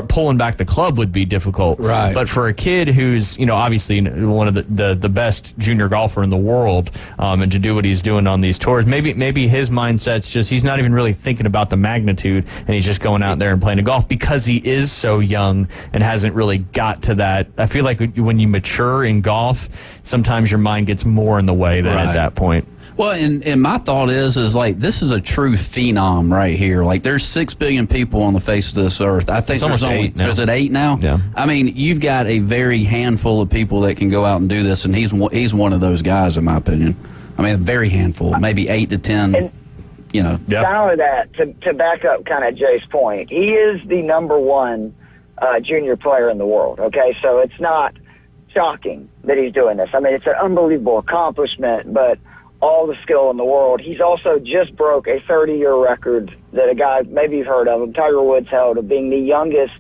pulling back the club would be difficult. Right. But for a kid who's, obviously one of the best junior golfer in the world, and to do what he's doing on these tours, maybe his mindset's just, he's not even really thinking about the magnitude, and he's just going out there and playing a golf because he is so young and hasn't really got to that. I feel like when you mature in golf, sometimes your mind gets more in the way than at that point. Well, and my thought is like, this is a true phenom right here. Like, there's 6 billion people on the face of this earth. I think It's almost there's only 8 now. Is it 8 now? Yeah. I mean, you've got a very handful of people that can go out and do this, and he's one of those guys, in my opinion. I mean, a very handful, maybe 8 to 10. Not only that, to back up kind of Jay's point, he is the number one junior player in the world, okay? So it's not shocking that he's doing this. I mean, it's an unbelievable accomplishment, but all the skill in the world. He's also just broke a 30-year record that a guy, maybe you've heard of him, Tiger Woods held, of being the youngest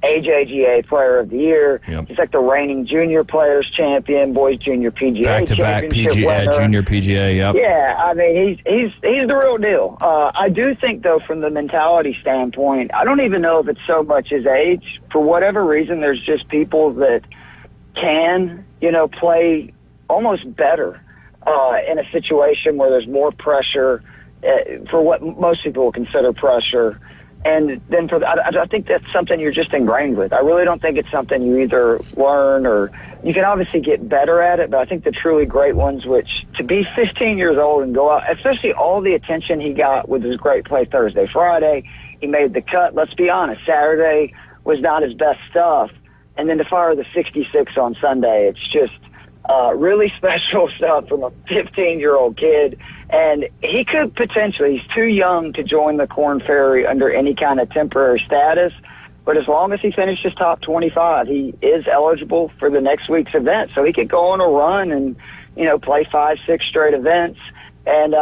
AJGA Player of the Year. Yep. He's like the reigning junior players champion, boys junior PGA Back-to-back championship PGA, winner. junior PGA, yep. Yeah, I mean, he's the real deal. I do think, though, from the mentality standpoint, I don't even know if it's so much his age. For whatever reason, there's just people that can, play almost better in a situation where there's more pressure for what most people will consider pressure. And then I think that's something you're just ingrained with. I really don't think it's something you either learn or you can obviously get better at it, but I think the truly great ones, which to be 15 years old and go out, especially all the attention he got with his great play Thursday, Friday, he made the cut. Let's be honest, Saturday was not his best stuff. And then to fire the 66 on Sunday, it's just really special stuff from a 15-year-old kid. And he could potentially, he's too young to join the Korn Ferry under any kind of temporary status. But as long as he finishes top 25, he is eligible for the next week's event. So he could go on a run and, play 5-6 straight events. And,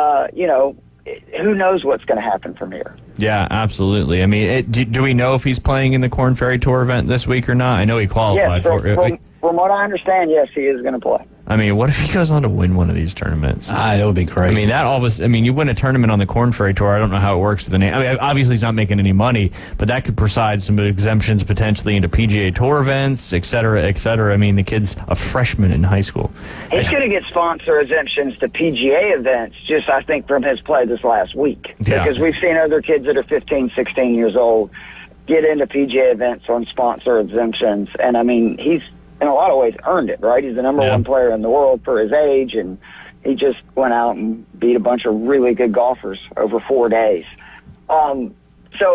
who knows what's going to happen from here. Yeah, absolutely. I mean, do we know if he's playing in the Korn Ferry Tour event this week or not? I know he qualified for it. From what I understand, yes, he is going to play. I mean, what if he goes on to win one of these tournaments? That would be great. I mean, you win a tournament on the Korn Ferry Tour. I don't know how it works with the name. I mean, obviously he's not making any money, but that could provide some exemptions potentially into PGA Tour events, et cetera, et cetera. I mean, the kid's a freshman in high school. He's going to get sponsor exemptions to PGA events, just I think from his play this last week. Yeah. Because we've seen other kids that are 15, 16 years old get into PGA events on sponsor exemptions. And, I mean, he's in a lot of ways earned it, right? He's the number one player in the world for his age, and he just went out and beat a bunch of really good golfers over 4 days. Before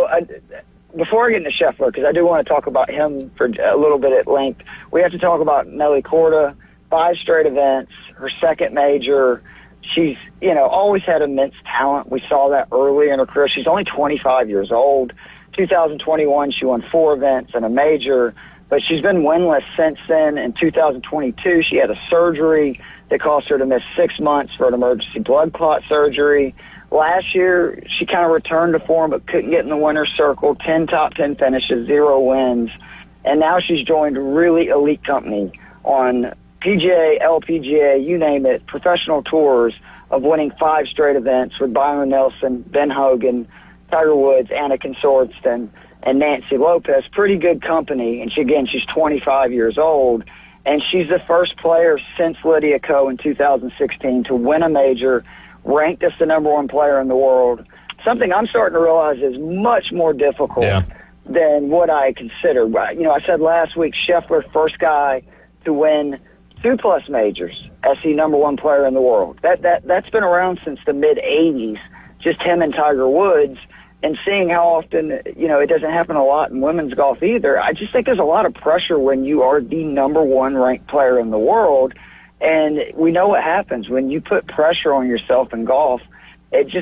I get into Scheffler, because I do want to talk about him for a little bit at length, we have to talk about Nelly Korda, 5 straight events, her second major. She's, always had immense talent. We saw that early in her career. She's only 25 years old. 2021, she won 4 events and a major. But she's been winless since then. In 2022, she had a surgery that caused her to miss 6 months for an emergency blood clot surgery. Last year, she kind of returned to form but couldn't get in the winner's circle. 10 top 10 finishes, 0 wins. And now she's joined really elite company on PGA, LPGA, you name it, professional tours of winning 5 straight events with Byron Nelson, Ben Hogan, Tiger Woods, Annika Sorenstam, and Nancy Lopez. Pretty good company. And she's 25 years old. And she's the first player since Lydia Ko in 2016 to win a major, ranked as the number 1 player in the world. Something I'm starting to realize is much more difficult than what I considered. I said last week, Scheffler, first guy to win 2+ majors as the number 1 player in the world. That's been around since the mid-'80s, just him and Tiger Woods. And seeing how often, it doesn't happen a lot in women's golf either, I just think there's a lot of pressure when you are the number 1 ranked player in the world. And we know what happens when you put pressure on yourself in golf.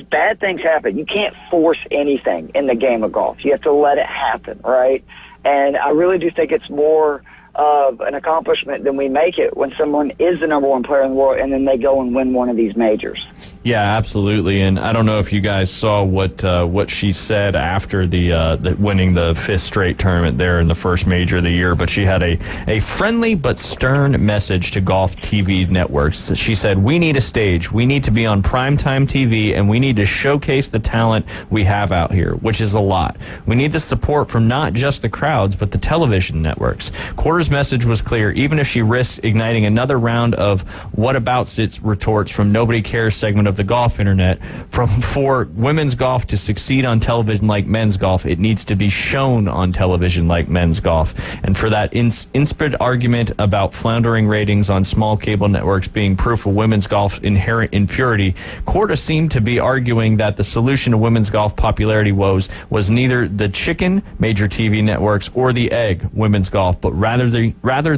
Bad things happen. You can't force anything in the game of golf. You have to let it happen, right? And I really do think it's more of an accomplishment than we make it when someone is the number 1 player in the world and then they go and win one of these majors. Yeah, absolutely. And I don't know if you guys saw what she said after the winning the 5th straight tournament there in the first major of the year, but she had a friendly but stern message to golf TV networks. She said, "We need a stage. We need to be on primetime TV, and we need to showcase the talent we have out here," which is a lot. "We need the support from not just the crowds, but the television networks." Korda's message was clear, even if she risks igniting another round of whatabouts-its retorts from Nobody Cares segment of the golf internet. For women's golf to succeed on television like men's golf, it needs to be shown on television like men's golf. And for that inspired argument about floundering ratings on small cable networks being proof of women's golf's inherent inferiority, Korda seemed to be arguing that the solution to women's golf popularity woes was neither the chicken, major TV networks, or the egg, women's golf, but rather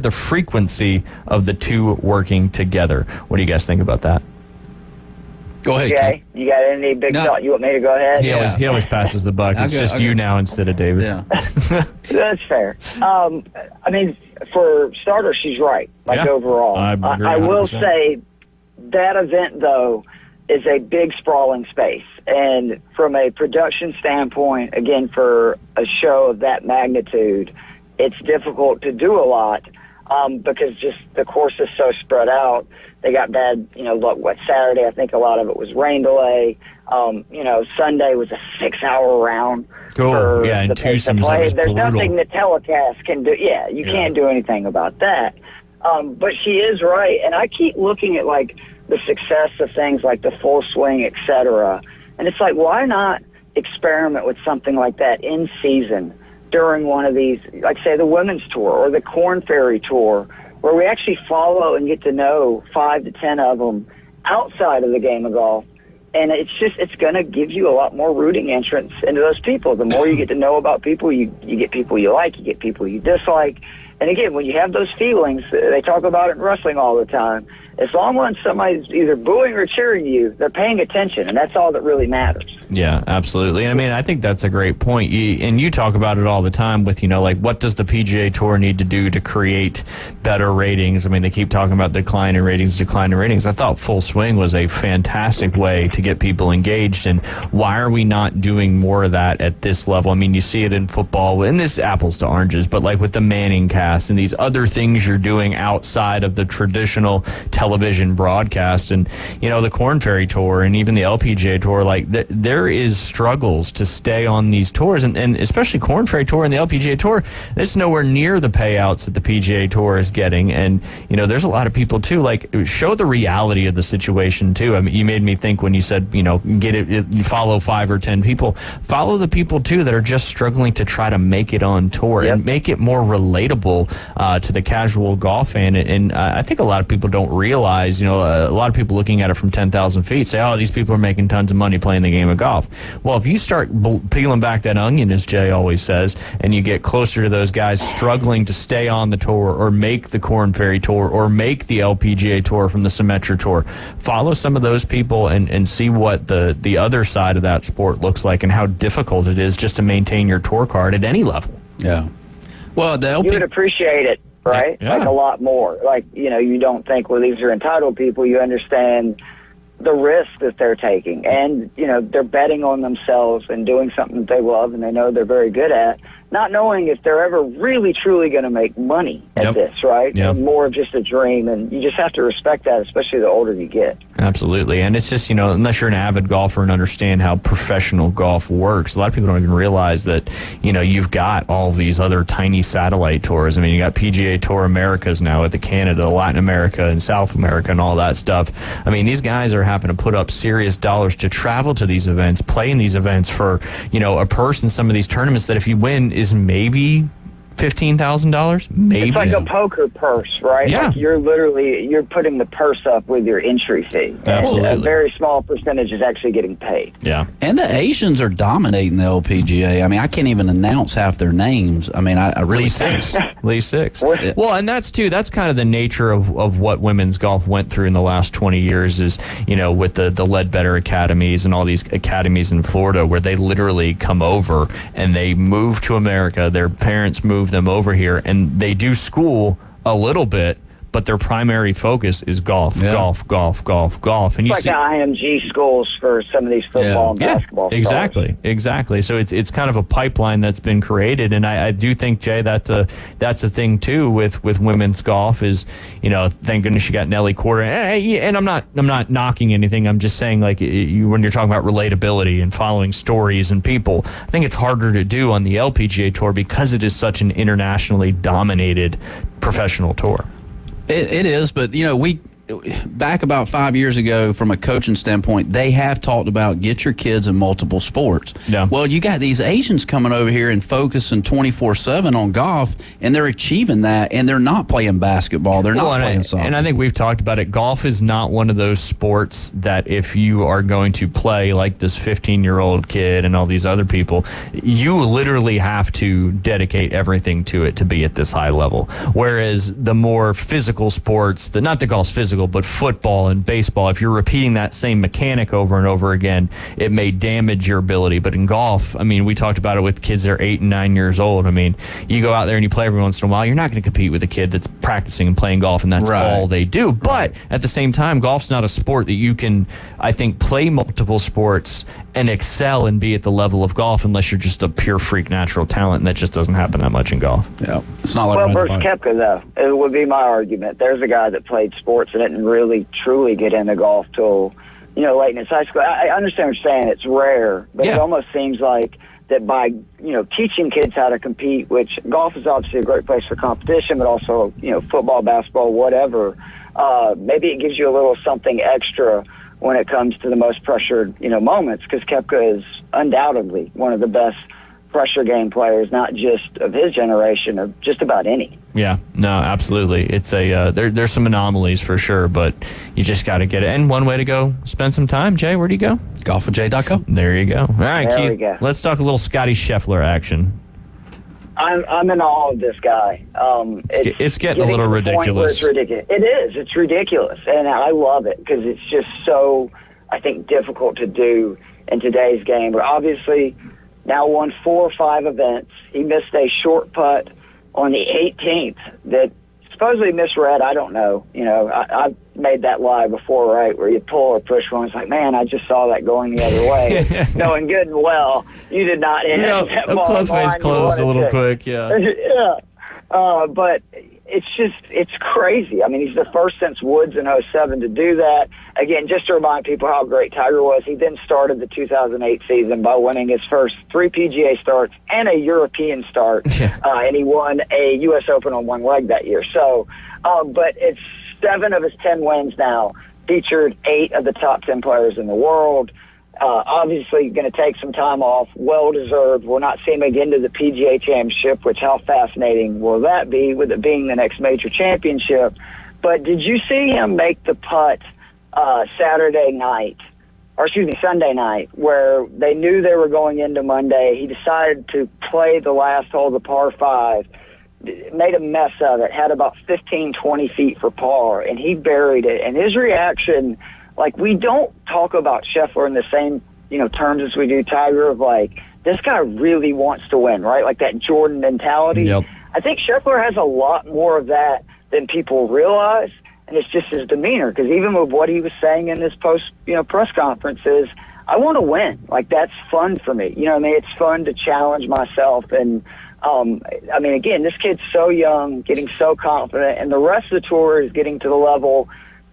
the frequency of the two working together. What do you guys think about that? Go ahead. Okay, you got any big thought? You want me to go ahead? He always passes the buck. It's just you now instead of David. Yeah. That's fair. I mean, for starters, she's right. Overall, I will say that event though is a big sprawling space, and from a production standpoint, again, for a show of that magnitude, it's difficult to do a lot. Because just the course is so spread out. They got bad, luck. Saturday, I think a lot of it was rain delay. Sunday was a 6-hour round. Oh, yeah, and Tuesday was There's nothing the telecast can do. Yeah, you can't do anything about that. But she is right, and I keep looking at, the success of things like the Full Swing, et cetera, And it's like, why not experiment with something like that in season during one of these, like say the Women's Tour or the Corn Ferry Tour, where we actually follow and get to know 5 to 10 of them outside of the game of golf. And it's going to give you a lot more rooting entrance into those people. The more you get to know about people, you get people you like, you get people you dislike. And again, when you have those feelings, they talk about it in wrestling all the time. As long as somebody's either booing or cheering you, they're paying attention, and that's all that really matters. Yeah, absolutely. And I mean, I think that's a great point. You talk about it all the time with, like, what does the PGA Tour need to do to create better ratings? I mean, they keep talking about decline in ratings. I thought Full Swing was a fantastic way to get people engaged. And why are we not doing more of that at this level? I mean, you see it in football, and this is apples to oranges, but like with the Manning cast and these other things you're doing outside of the traditional television broadcast, and the Corn Ferry Tour and even the LPGA Tour, like there is struggles to stay on these tours, and especially Corn Ferry Tour and the LPGA Tour, it's nowhere near the payouts that the PGA Tour is getting. And there's a lot of people too, like, show the reality of the situation too. I mean, you made me think when you said get it, you follow 5 or 10 people, follow the people too that are just struggling to try to make it on tour. Yep. And make it more relatable to the casual golf fan. And I think a lot of people don't realize, a lot of people looking at it from 10,000 feet say, oh, these people are making tons of money playing the game of golf. Well, if you start peeling back that onion, as Jay always says, and you get closer to those guys struggling to stay on the tour or make the Corn Ferry Tour or make the LPGA Tour from the Symetra Tour, follow some of those people and see what the other side of that sport looks like and how difficult it is just to maintain your tour card at any level. Yeah. Well, you would appreciate it, right? Yeah. Like a lot more. Like, you don't think, well, these are entitled people. You understand the risk that they're taking. And, they're betting on themselves and doing something that they love and they know they're very good at, not knowing if they're ever really, truly going to make money at this, right? Yep. It's more of just a dream, and you just have to respect that, especially the older you get. Absolutely. And it's just, unless you're an avid golfer and understand how professional golf works, a lot of people don't even realize that, you've got all of these other tiny satellite tours. I mean, you got PGA Tour Americas now with the Canada, Latin America, and South America and all that stuff. I mean, these guys are having to put up serious dollars to travel to these events, play in these events for, a purse in some of these tournaments that if you win is maybe $15,000, maybe. It's like a poker purse, right? Yeah. Like you're putting the purse up with your entry fee. Absolutely. And a very small percentage is actually getting paid. Yeah. And the Asians are dominating the LPGA. I mean, I can't even announce half their names. I mean, I really Lee Six. Well, and that's kind of the nature of what women's golf went through in the last 20 years is, with the Ledbetter Academies and all these academies in Florida where they literally come over and they move to America. Their parents move them over here and they do school a little bit, but their primary focus is golf, golf. And it's like IMG schools for some of these football and basketball stars. Exactly. So it's kind of a pipeline that's been created, and I do think, Jay, that's a thing too with women's golf is, thank goodness you got Nelly Korda. And I'm not knocking anything. I'm just saying, like, when you're talking about relatability and following stories and people, I think it's harder to do on the LPGA Tour because it is such an internationally dominated professional tour. It is, but we back about 5 years ago, from a coaching standpoint, they have talked about get your kids in multiple sports. Yeah. Well, you got these Asians coming over here and focusing 24/7 on golf, and they're achieving that, and they're not playing basketball. They're not playing soccer. And I think we've talked about it. Golf is not one of those sports that if you are going to play like this 15-year-old kid and all these other people, you literally have to dedicate everything to it to be at this high level. Whereas the more physical sports, not that golf's physical, but football and baseball, if you're repeating that same mechanic over and over again, it may damage your ability. But in golf, I mean, we talked about it with kids that are 8 and 9 years old. I mean, you go out there and you play every once in a while, you're not going to compete with a kid that's practicing and playing golf and that's all they do. But at the same time, golf's not a sport that you can, I think, play multiple sports and excel and be at the level of golf unless you're just a pure freak natural talent, and that just doesn't happen that much in golf. Yeah, it's not like Brooks Koepka, though, it would be my argument. There's a guy that played sports and didn't really truly get into golf till late in his high school. I understand what you're saying. It's rare, but it almost seems like that by teaching kids how to compete, which golf is obviously a great place for competition, but also football, basketball, whatever. Maybe it gives you a little something extra when it comes to the most pressured, moments, because Koepka is undoubtedly one of the best pressure game players, not just of his generation, of just about any. Yeah, no, absolutely. It's there's some anomalies for sure, but you just got to get it. And one way to go spend some time, Jay, where do you go? Golfwithjay.com. There you go. All right, There Keith, we go. let's talk a little Scotty Scheffler action. I'm in awe of this guy. It's getting a little to the point where ridiculous. It's ridiculous. It is. It's ridiculous, and I love it because it's just so, I think, difficult to do in today's game. But obviously, now won 4 or 5 events. He missed a short putt on the 18th that supposedly misread. I don't know. I've made that lie before, right, where you pull or push one. It's like, man, I just saw that going the other way. Knowing good and well, you did not hit that ball. Club face closed a little quick, yeah. Yeah. But it's crazy. I mean, he's the first since Woods in 07 to do that. Again, just to remind people how great Tiger was, he then started the 2008 season by winning his first 3 PGA starts and a European start, and he won a U.S. Open on one leg that year. So, but it's 7 of his 10 wins now, featured 8 of the top 10 players in the world. Obviously going to take some time off, well-deserved. We'll not see him again to the PGA Championship, which how fascinating will that be with it being the next major championship. But did you see him make the putt Sunday night, where they knew they were going into Monday? He decided to play the last hole, the par 5, made a mess of it, had about 15, 20 feet for par, and he buried it. And his reaction, like, we don't talk about Scheffler in the same, terms as we do Tiger, of like, this guy really wants to win, right? Like that Jordan mentality. Yep. I think Scheffler has a lot more of that than people realize, and it's just his demeanor, because even with what he was saying in this press conference is, I want to win. Like, that's fun for me. It's fun to challenge myself. And, again, this kid's so young, getting so confident, and the rest of the tour is getting to the level,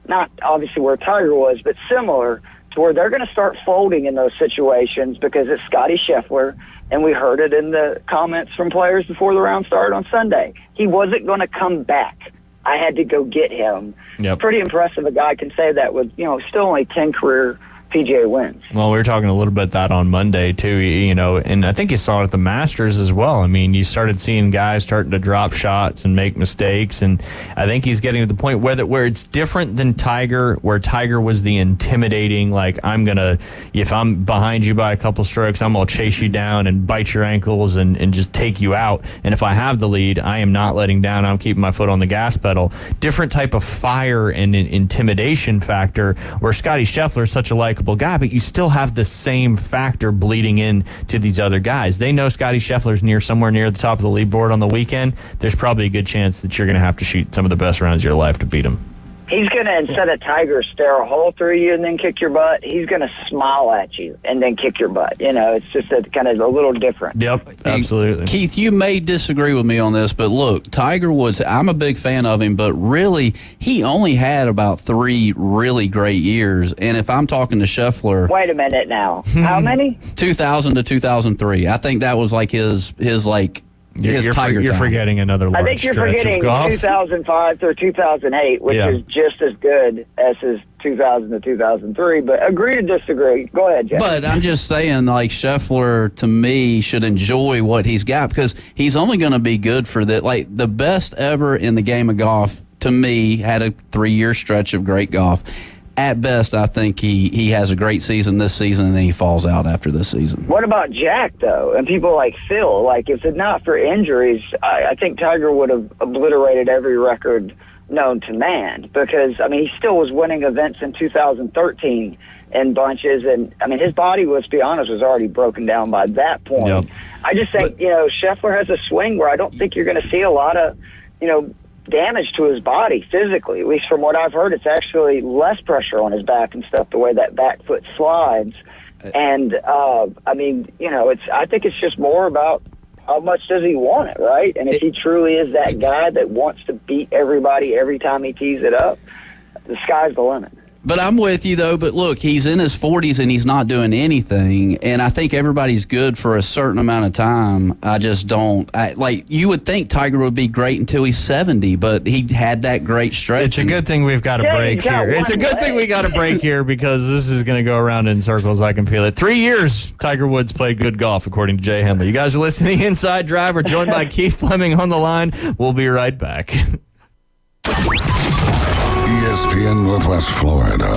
not obviously where Tiger was, but similar to where they're going to start folding in those situations because it's Scotty Scheffler, and we heard it in the comments from players before the round started on Sunday. He wasn't going to come back. I had to go get him. Yep. Pretty impressive a guy can say that with, still only 10 career PGA wins. Well, we were talking a little bit that on Monday too, and I think you saw it at the Masters as well. I mean, you started seeing guys starting to drop shots and make mistakes, and I think he's getting to the point where it's different than Tiger, where Tiger was the intimidating, like, if I'm behind you by a couple strokes, I'm going to chase you down and bite your ankles and just take you out. And if I have the lead, I am not letting down. I'm keeping my foot on the gas pedal. Different type of fire and intimidation factor, where Scotty Scheffler is such a likable guy, but you still have the same factor bleeding in to these other guys. They know Scotty Scheffler's somewhere near the top of the leaderboard on the weekend. There's probably a good chance that you're going to have to shoot some of the best rounds of your life to beat him. He's going to, instead of Tiger stare a hole through you and then kick your butt, he's going to smile at you and then kick your butt. It's just kind of a little different. Yep, absolutely. Keith, you may disagree with me on this, but look, Tiger Woods, I'm a big fan of him, but really, he only had about 3 really great years. And if I'm talking to Scheffler... Wait a minute now. How many? 2000 to 2003. I think that was like his Tiger You're time. forgetting another large I think you're stretch forgetting of golf. 2005 through 2008, which is just as good as his 2000 to 2003. But agree to disagree. Go ahead, Jeff. But I'm just saying, like, Scheffler, to me, should enjoy what he's got because he's only going to be good for that. Like, the best ever in the game of golf, to me, had a 3-year stretch of great golf. At best, I think he has a great season this season, and then he falls out after this season. What about Jack, though? And people like Phil, like, if it's not for injuries, I think Tiger would have obliterated every record known to man because, he still was winning events in 2013 in bunches. And, his body, let's be honest, was already broken down by that point. Yep. I just think, Scheffler has a swing where I don't think you're going to see a lot of, damage to his body physically. At least from what I've heard, it's actually less pressure on his back and stuff, the way that back foot slides. And, I think it's just more about how much does he want it, right? And if he truly is that guy that wants to beat everybody every time he tees it up, the sky's the limit. But I'm with you, though. But look, he's in his 40s and he's not doing anything. And I think everybody's good for a certain amount of time. I just don't. You would think Tiger would be great until he's 70, but he had that great stretch. It's a good thing we've got a break here. It's a good thing we got a break here because this is going to go around in circles. I can feel it. 3 years Tiger Woods played good golf, according to Jay Henley. You guys are listening to Inside Drive. We're joined by Keith Fleming on the line. We'll be right back. ESPN Northwest Florida.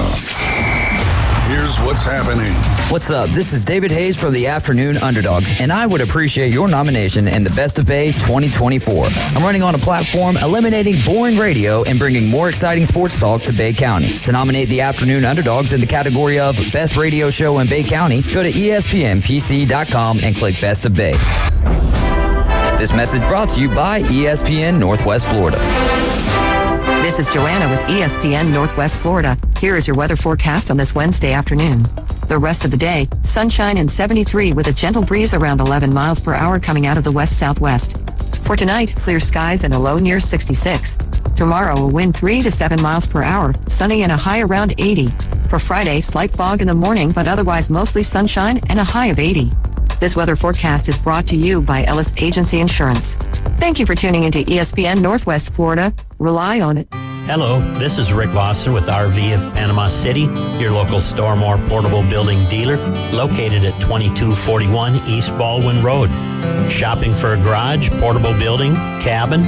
Here's what's happening. What's up? This is David Hayes from the Afternoon Underdogs, and I would appreciate your nomination in the Best of Bay 2024. I'm running on a platform eliminating boring radio and bringing more exciting sports talk to Bay County. To nominate the Afternoon Underdogs in the category of Best Radio Show in Bay County, go to ESPNPC.com and click Best of Bay. This message brought to you by ESPN Northwest Florida. This is Joanna with ESPN Northwest Florida. Here is your weather forecast on this Wednesday afternoon. The rest of the day, sunshine and 73 with a gentle breeze around 11 miles per hour coming out of the west-southwest. For tonight, clear skies and a low near 66. Tomorrow, a wind 3 to 7 miles per hour, sunny and a high around 80. For Friday, slight fog in the morning, but otherwise mostly sunshine and a high of 80. This weather forecast is brought to you by Ellis Agency Insurance. Thank you for tuning into ESPN Northwest Florida. Rely on it. Hello, this is Rick Vossen with RV of Panama City, your local Stormore portable building dealer, located at 2241 East Baldwin Road. Shopping for a garage, portable building, cabin?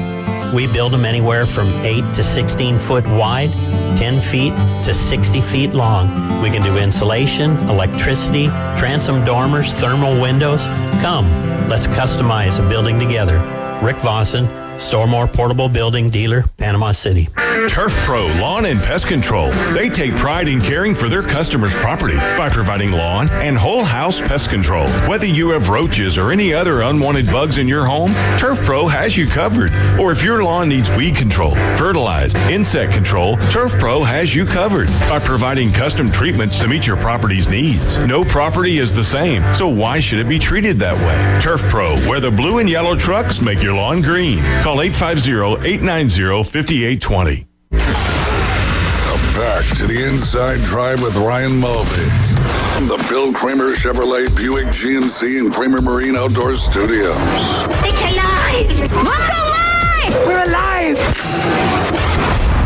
We build them anywhere from 8 to 16 foot wide, 10 feet to 60 feet long. We can do insulation, electricity, transom dormers, thermal windows. Come, let's customize a building together. Rick Vossen, Stormore Portable Building Dealer, Panama City. Turf Pro Lawn and Pest Control. They take pride in caring for their customers' property by providing lawn and whole house pest control. Whether you have roaches or any other unwanted bugs in your home, Turf Pro has you covered. Or if your lawn needs weed control, fertilize, insect control, Turf Pro has you covered by providing custom treatments to meet your property's needs. No property is the same, so why should it be treated that way? Turf Pro, where the blue and yellow trucks make your lawn green. Call 850-890-5820. Back to the Inside Drive with Ryan Mulvey from the Bill Kramer Chevrolet Buick GMC and Kramer Marine Outdoor Studios. It's alive! Look alive! We're alive!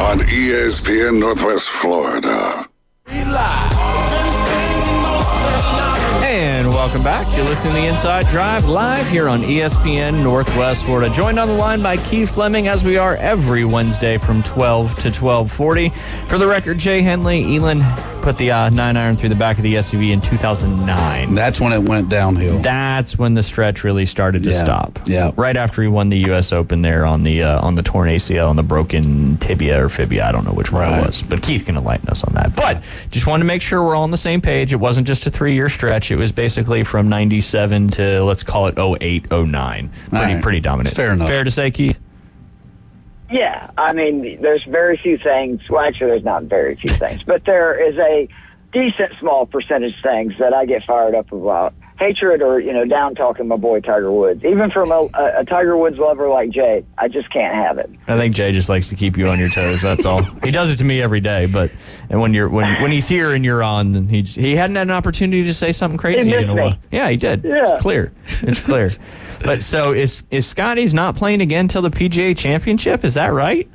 On ESPN Northwest Florida. And welcome back. You're listening to the Inside Drive live here on ESPN Northwest Florida. Joined on the line by Keith Fleming, as we are every Wednesday from 12 to 12:40. For the record, Jay Henley, Elin put the 9-iron through the back of the SUV in 2009. That's when it went downhill. That's when the stretch really started to stop. Yeah. Right after he won the U.S. Open there on the torn ACL and the broken tibia or fibia. I don't know which one it was. But Keith can enlighten us on that. But just wanted to make sure we're all on the same page. It wasn't just a 3-year stretch. It was basically from 97 to, let's call it 08, 09. Pretty dominant. Fair enough. Fair to say, Keith? Yeah, I mean, there's very few things. Well, actually, there's not very few things, but there is a decent small percentage things that I get fired up about. Hatred or, down talking my boy Tiger Woods. Even from a Tiger Woods lover like Jay, I just can't have it. I think Jay just likes to keep you on your toes. That's all. He does it to me every day. And when he's here and you're on, then he hadn't had an opportunity to say something crazy in a while. Yeah, he did. Yeah. It's clear. It's clear. But so is Scotty's not playing again till the PGA Championship? Is that right?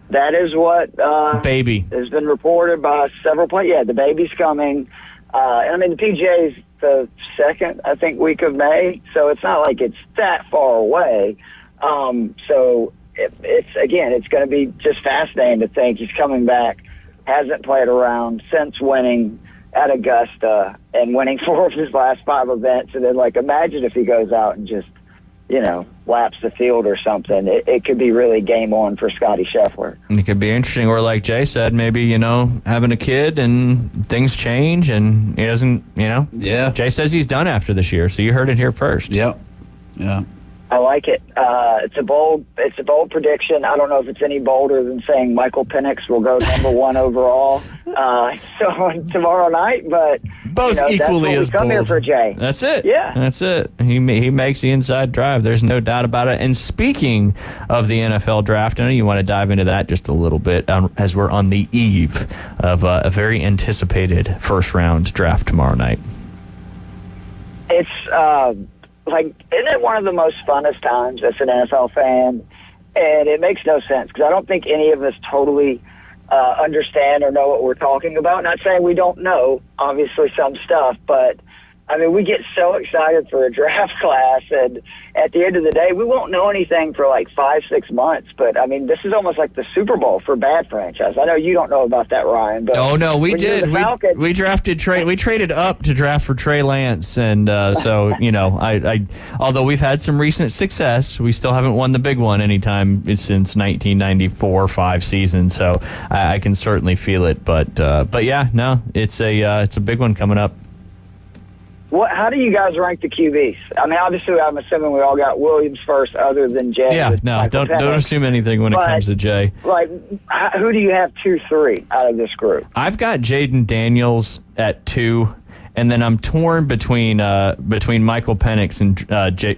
That is what baby has been reported by several players. Yeah, the baby's coming. I mean, the PGA's the second, I think, week of May, so it's not like it's that far away. So it's going to be just fascinating to think he's coming back, hasn't played around since winning at Augusta and winning 4 of his last 5 events, and then imagine if he goes out and just laps the field or something. It could be really game on for Scotty Scheffler. It could be interesting, or like Jay said, maybe, having a kid and things change and he doesn't, Yeah. Jay says he's done after this year, so you heard it here first. Yep. Yeah. I like it. It's a bold prediction. I don't know if it's any bolder than saying Michael Penix will go number 1 overall. So tomorrow night, but both equally as bold. Come here for Jay. That's it. Yeah, that's it. He makes the inside drive. There's no doubt about it. And speaking of the NFL draft, I know you want to dive into that just a little bit as we're on the eve of a very anticipated first round draft tomorrow night. It's isn't it one of the most funnest times as an NFL fan? And it makes no sense because I don't think any of us totally understand or know what we're talking about. Not saying we don't know, obviously, some stuff, but I mean, we get so excited for a draft class, and at the end of the day, we won't know anything for like 5-6 months. But I mean, this is almost like the Super Bowl for bad franchise. I know you don't know about that, Ryan. But oh no, we did. We drafted Trey. We traded up to draft for Trey Lance, and so I although we've had some recent success, we still haven't won the big one anytime since 1994-5 season. So I can certainly feel it. But yeah, no, it's a big one coming up. How do you guys rank the QBs? I mean, obviously, I'm assuming we all got Williams first, other than Jay. Yeah, no, don't assume anything when it comes to Jay. Like, who do you have 2-3 out of this group? I've got Jaden Daniels at 2. And then I'm torn between Michael Penix and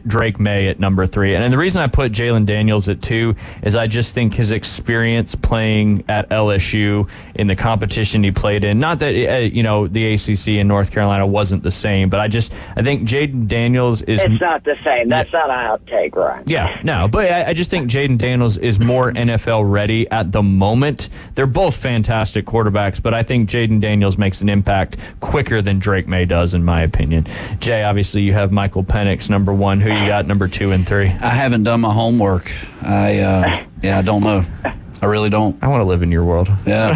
Drake May at number 3. And the reason I put Jalen Daniels at 2 is I just think his experience playing at LSU in the competition he played in, not that the ACC in North Carolina wasn't the same, but I think Jaden Daniels is. It's not the same. That's not a hot take, Ryan. Yeah, no, but I just think Jaden Daniels is more NFL ready at the moment. They're both fantastic quarterbacks, but I think Jaden Daniels makes an impact quicker than Drake May does, in my opinion. Jay, obviously you have Michael Penix number 1. Who you got number 2 and 3? I haven't done my homework. I don't know. I really don't. I want to live in your world. Yeah,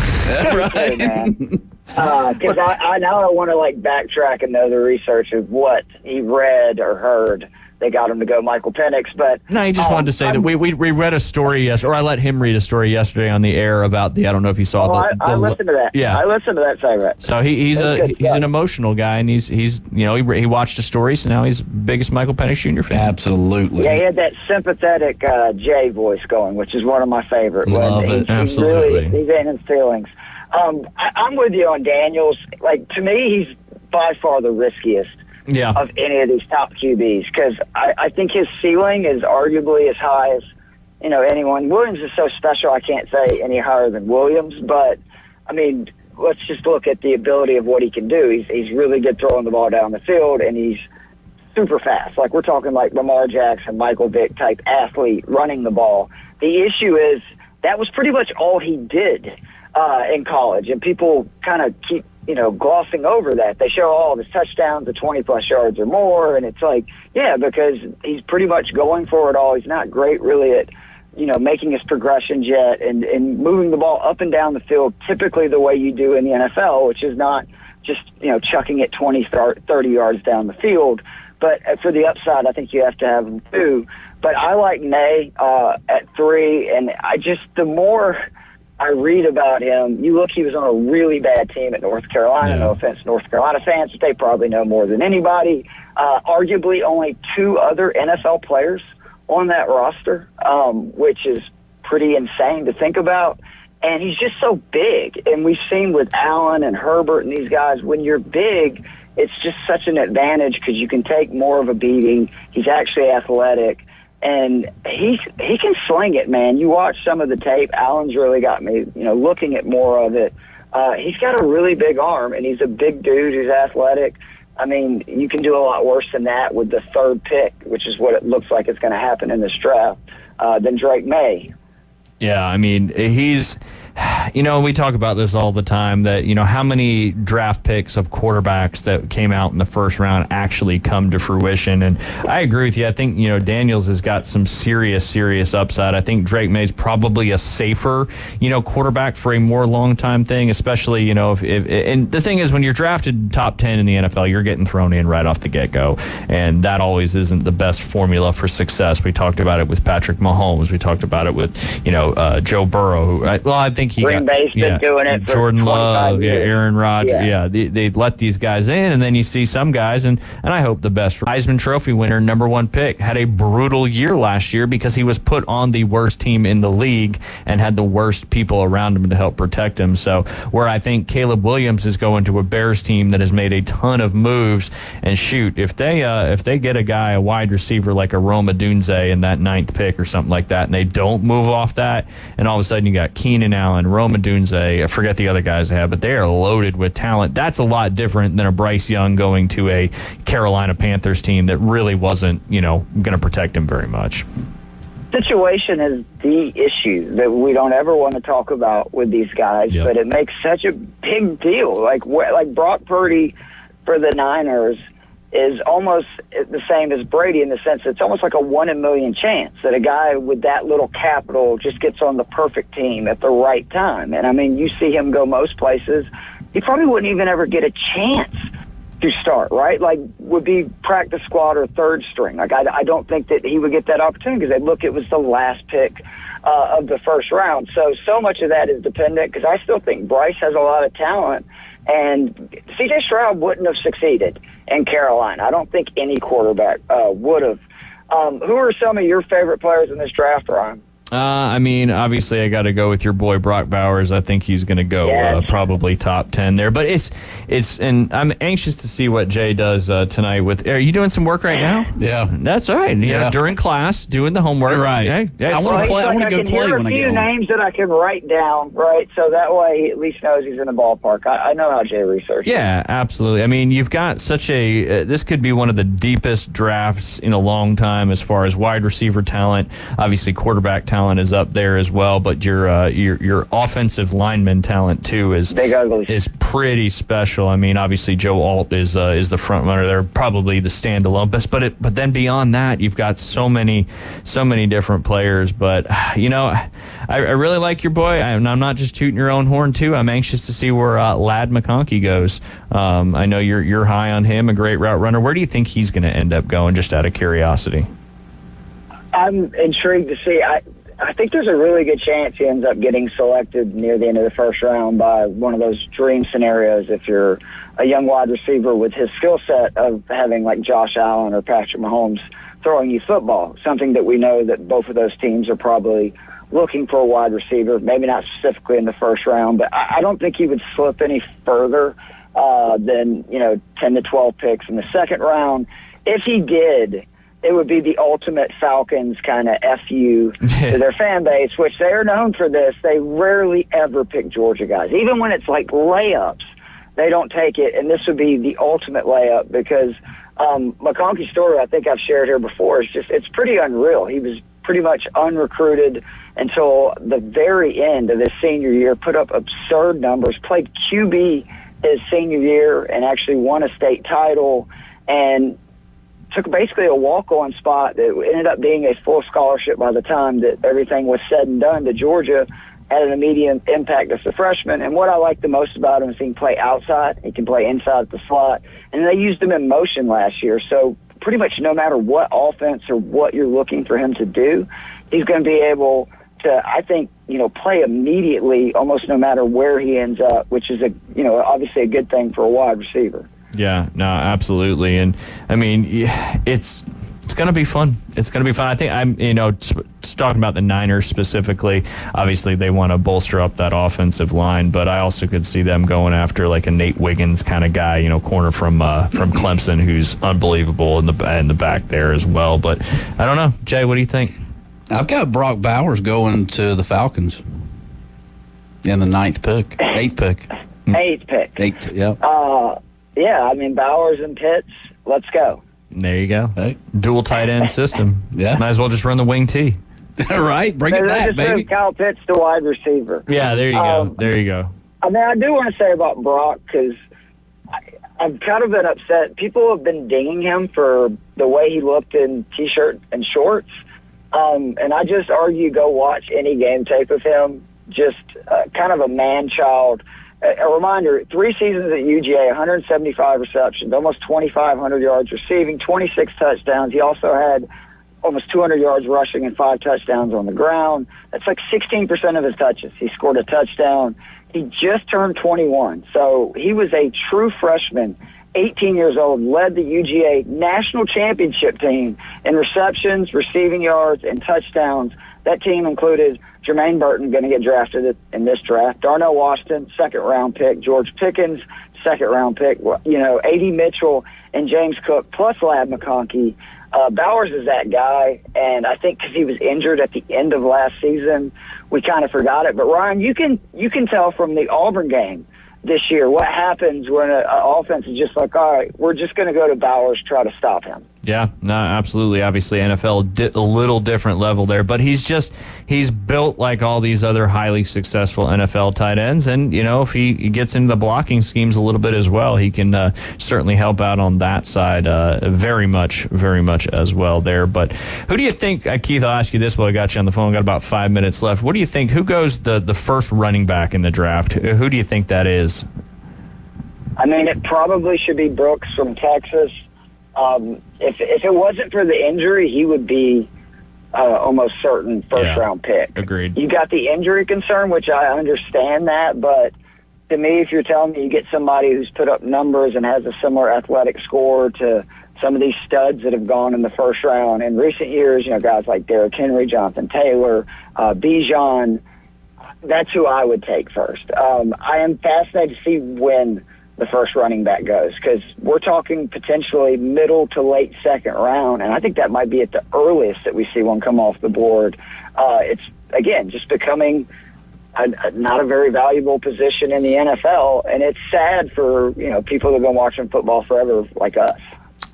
right. Because I now want to backtrack and know the research of what he read or heard. They got him to go Michael Penix, but no, he just wanted to say that we read a story yesterday, or I let him read a story yesterday on the air about I don't know if you saw I listened to that. Yeah, I listened to that segment. So he's an emotional guy, and he's he watched the story, so now he's the biggest Michael Penix Jr. fan. Absolutely. Yeah, he had that sympathetic Jay voice going, which is one of my favorite. Love it. Absolutely. He's in his feelings. I'm with you on Daniels. To me, he's by far the riskiest. Yeah. Of any of these top QBs, because I think his ceiling is arguably as high as anyone. Williams is so special, I can't say any higher than Williams, but I mean, let's just look at the ability of what he can do. He's really good throwing the ball down the field, and he's super fast. We're talking like Lamar Jackson, Michael Vick type athlete running the ball. The issue is that was pretty much all he did in college, and people kind of keep glossing over that. They show all his touchdowns at 20-plus yards or more, and it's because he's pretty much going for it all. He's not great really at, making his progressions yet and moving the ball up and down the field typically the way you do in the NFL, which is not just, chucking it 20, 30 yards down the field. But for the upside, I think you have to have him too. But I like Nay at 3, and the more I read about him, he was on a really bad team at North Carolina. Yeah. No offense to North Carolina fans, but they probably know more than anybody. Arguably only 2 other NFL players on that roster, which is pretty insane to think about. And he's just so big. And we've seen with Allen and Herbert and these guys, when you're big, it's just such an advantage because you can take more of a beating. He's actually athletic. And he can sling it, man. You watch some of the tape. Allen's really got me, looking at more of it. He's got a really big arm, and he's a big dude who's athletic. I mean, you can do a lot worse than that with the 3rd pick, which is what it looks like is going to happen in this draft, than Drake May. Yeah, I mean, he's... we talk about this all the time that, how many draft picks of quarterbacks that came out in the first round actually come to fruition. And I agree with you. I think, Daniels has got some serious upside. I think Drake May's probably a safer, quarterback for a more long-time thing, especially, if and the thing is, when you're drafted top 10 in the NFL, you're getting thrown in right off the get-go. And that always isn't the best formula for success. We talked about it with Patrick Mahomes. We talked about it with, Joe Burrow. I think he Green Bay's been doing it for Jordan 25 Love, years. Aaron Rodgers. Yeah. They let these guys in, and then you see some guys, and I hope the best for Heisman Trophy winner, number 1 pick, had a brutal year last year because he was put on the worst team in the league and had the worst people around him to help protect him. So where I think Caleb Williams is going to a Bears team that has made a ton of moves, and shoot, if they get a guy, a wide receiver like a Rome Odunze in that 9th pick or something like that, and they don't move off that, and all of a sudden you got Keenan Allen, Rome Odunze, I forget the other guys they have, but they are loaded with talent. That's a lot different than a Bryce Young going to a Carolina Panthers team that really wasn't, going to protect him very much. Situation is the issue that we don't ever want to talk about with these guys, but it makes such a big deal. Like Brock Purdy for the Niners is almost the same as Brady in the sense that it's almost like a 1 in a million chance that a guy with that little capital just gets on the perfect team at the right time. And I mean, you see him go most places, he probably wouldn't even ever get a chance to start, right? Like, would be practice squad or third string. Like, I don't think that he would get that opportunity because they'd look, it was the last pick of the first round. So much of that is dependent because I still think Bryce has a lot of talent, and C.J. Stroud wouldn't have succeeded in Carolina. I don't think any quarterback would have. Who are some of your favorite players in this draft, Ryan? Obviously, I got to go with your boy Brock Bowers. I think he's going to go probably top 10 there. But and I'm anxious to see what Jay does tonight. Are you doing some work right now? Yeah, that's right. During class, doing the homework. Right. Okay. I want to play. I want to go play when I get home. A few names that I can write down, right? So that way he at least knows he's in the ballpark. I know how Jay researches. Yeah, absolutely. I mean, you've got such a. This could be one of the deepest drafts in a long time as far as wide receiver talent. Obviously, quarterback talent is up there as well, but your offensive lineman talent too is pretty special. I mean, obviously Joe Alt is the front runner. They're probably the standalone best, but then beyond that, you've got so many different players. But I really like your boy. I'm not just tooting your own horn too. I'm anxious to see where Ladd McConkey goes. I know you're high on him, a great route runner. Where do you think he's going to end up going? Just out of curiosity. I'm intrigued to see. I think there's a really good chance he ends up getting selected near the end of the first round by one of those dream scenarios if you're a young wide receiver with his skill set of having like Josh Allen or Patrick Mahomes throwing you football, something that we know that both of those teams are probably looking for a wide receiver, maybe not specifically in the first round, but I don't think he would slip any further than 10 to 12 picks in the second round. If he did, it would be the ultimate Falcons kind of FU to their fan base, which they are known for this. They rarely ever pick Georgia guys. Even when it's like layups, they don't take it. And this would be the ultimate layup because McConkey's story, I think I've shared here before, it's pretty unreal. He was pretty much unrecruited until the very end of his senior year, put up absurd numbers, played QB his senior year and actually won a state title, and took basically a walk-on spot that ended up being a full scholarship by the time that everything was said and done to Georgia, had an immediate impact as a freshman. And what I like the most about him is he can play outside, he can play inside at the slot, and they used him in motion last year. So pretty much no matter what offense or what you're looking for him to do, he's going to be able to, I think, play immediately almost no matter where he ends up, which is obviously a good thing for a wide receiver. Yeah, no, absolutely. And I mean, it's going to be fun. It's going to be fun. I think talking about the Niners specifically, obviously they want to bolster up that offensive line, but I also could see them going after like a Nate Wiggins kind of guy, corner from Clemson, who's unbelievable in the back there as well. But I don't know. Jay, what do you think? I've got Brock Bowers going to the Falcons in the 8th pick. 8th pick. 8th, yeah. Yeah, I mean, Bowers and Pitts, let's go. There you go. Hey. Dual tight end system. Yeah. Might as well just run the wing T. Right, bring it back, baby. Kyle Pitts to wide receiver. Yeah, there you go. There you go. I mean, I do want to say about Brock because I've kind of been upset. People have been dinging him for the way he looked in T-shirt and shorts. And I just argue go watch any game tape of him. Just kind of a man-child. A reminder, 3 seasons at UGA, 175 receptions, almost 2,500 yards receiving, 26 touchdowns. He also had almost 200 yards rushing and 5 touchdowns on the ground. That's like 16% of his touches. He scored a touchdown. He just turned 21. So he was a true freshman, 18 years old, led the UGA national championship team in receptions, receiving yards, and touchdowns. That team included Jermaine Burton, going to get drafted in this draft, Darnell Washington, second-round pick, George Pickens, second-round pick, A.D. Mitchell and James Cook, plus Ladd McConkey. Bowers is that guy, and I think because he was injured at the end of last season, we kind of forgot it. But, Ryan, you can tell from the Auburn game this year what happens when an offense is just like, all right, we're just going to go to Bowers, try to stop him. Yeah, no, absolutely. Obviously, NFL a little different level there, but he's built like all these other highly successful NFL tight ends, and if he gets into the blocking schemes a little bit as well, he can certainly help out on that side very much as well there. But who do you think, Keith? I'll ask you this while I got you on the phone. Got about 5 minutes left. What do you think? Who goes the first running back in the draft? Who do you think that is? I mean, it probably should be Brooks from Texas. If it wasn't for the injury, he would be almost certain first-round pick. Agreed. You got the injury concern, which I understand that, but to me, if you're telling me you get somebody who's put up numbers and has a similar athletic score to some of these studs that have gone in the first round in recent years, guys like Derrick Henry, Jonathan Taylor, Bijan, that's who I would take first. I am fascinated to see when the first running back goes, because we're talking potentially middle to late second round, and I think that might be at the earliest that we see one come off the board. It's, again, just becoming not a very valuable position in the NFL, and it's sad for people that have been watching football forever like us.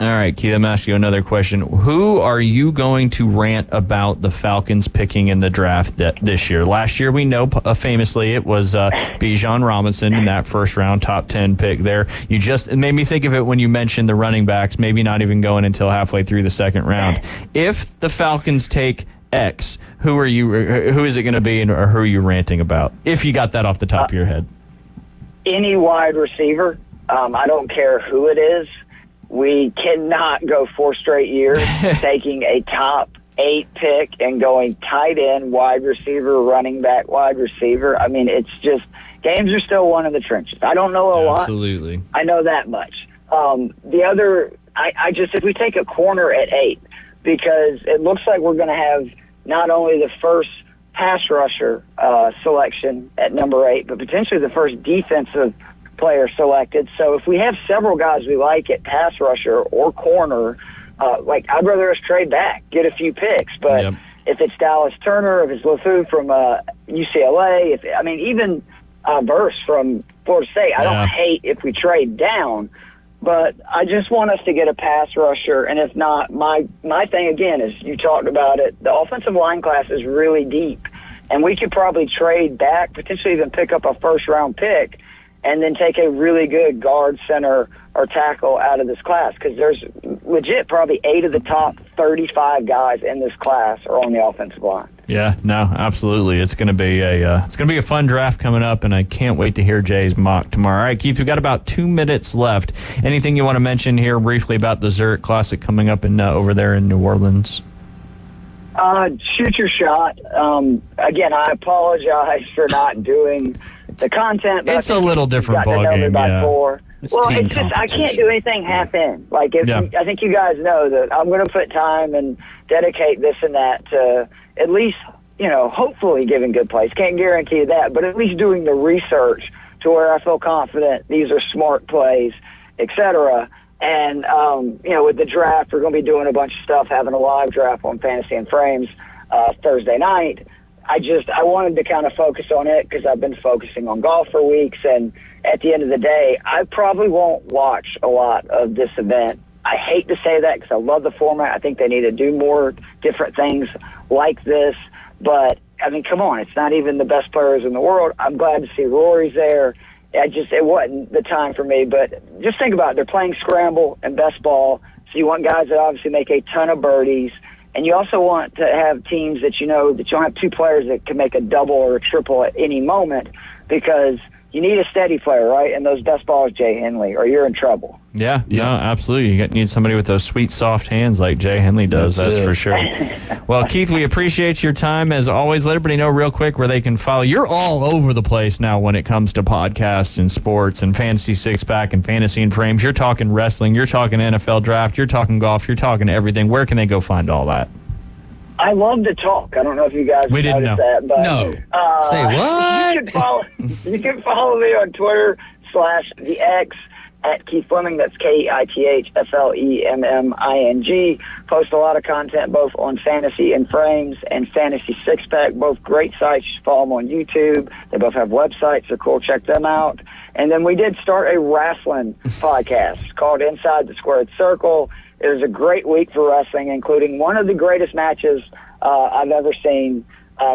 All right, Keith, I'm asking you another question. Who are you going to rant about the Falcons picking in the draft this year? Last year, we know famously it was Bijan Robinson in that first round, top 10 pick there. You just made me think of it when you mentioned the running backs, maybe not even going until halfway through the second round. If the Falcons take X, who is it going to be, or who are you ranting about, if you got that off the top of your head? Any wide receiver. I don't care who it is. We cannot go 4 straight years taking a top 8 pick and going tight end, wide receiver, running back, wide receiver. I mean, it's just, games are still won in the trenches. I don't know a lot. Absolutely. I know that much. The other, if we take a corner at 8, because it looks like we're going to have not only the first pass rusher selection at number 8, but potentially the first defensive player selected. So if we have several guys we like at pass rusher or corner, I'd rather us trade back, get a few picks. But if it's Dallas Turner, if it's LeFou from UCLA, even Burst from Florida State, I don't hate if we trade down, but I just want us to get a pass rusher. And if not, my thing again is, you talked about it, the offensive line class is really deep, and we could probably trade back, potentially even pick up a first-round pick, and then take a really good guard, center, or tackle out of this class, because there's legit probably 8 of the top 35 guys in this class are on the offensive line. Yeah, no, absolutely. It's going to be a fun draft coming up, and I can't wait to hear Jay's mock tomorrow. All right, Keith, we've got about 2 minutes left. Anything you want to mention here briefly about the Zurich Classic coming up over there in New Orleans? Shoot your shot. Again, I apologize for not doing the content. It's a little different ballgame, yeah. It's just, I can't do anything half in. I think you guys know that I'm going to put time and dedicate this and that to at least, hopefully giving good plays. Can't guarantee that, but at least doing the research to where I feel confident these are smart plays, etc. And, with the draft, we're going to be doing a bunch of stuff, having a live draft on Fantasy and Frames Thursday night. I wanted to kind of focus on it because I've been focusing on golf for weeks, and at the end of the day, I probably won't watch a lot of this event. I hate to say that because I love the format. I think they need to do more different things like this, but, come on, it's not even the best players in the world. I'm glad to see Rory's there. It wasn't the time for me, but just think about it. They're playing scramble and best ball, so you want guys that obviously make a ton of birdies. And you also want to have teams that that you don't have 2 players that can make a double or a triple at any moment, because you need a steady player, right? And those best balls, Jay Henley, or you're in trouble. Yeah, no, absolutely. You need somebody with those sweet, soft hands like Jay Henley does. That's for sure. Well, Keith, we appreciate your time as always. Let everybody know real quick where they can follow. You're all over the place now when it comes to podcasts and sports and Fantasy Six Pack and Fantasy and Frames. You're talking wrestling. You're talking NFL draft. You're talking golf. You're talking everything. Where can they go find all that? I love to talk. I don't know if you guys We didn't noticed know. that, but No. Say what? You can follow me on Twitter /the X at Keith Fleming. That's KEITHFLEMMING. Post a lot of content both on Fantasy and Frames and Fantasy Six Pack. Both great sites. You should follow them on YouTube. They both have websites. They're cool. Check them out. And then we did start a wrestling podcast called Inside the Squared Circle. It was a great week for wrestling, including one of the greatest matches I've ever seen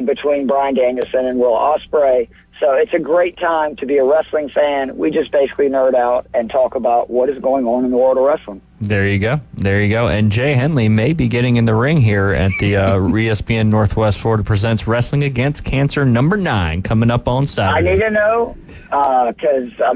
between Bryan Danielson and Will Ospreay. So it's a great time to be a wrestling fan. We just basically nerd out and talk about what is going on in the world of wrestling. There you go. There you go. And Jay Henley may be getting in the ring here at the ESPN Northwest Florida Presents Wrestling Against Cancer #9 coming up on Saturday. I need to know because, I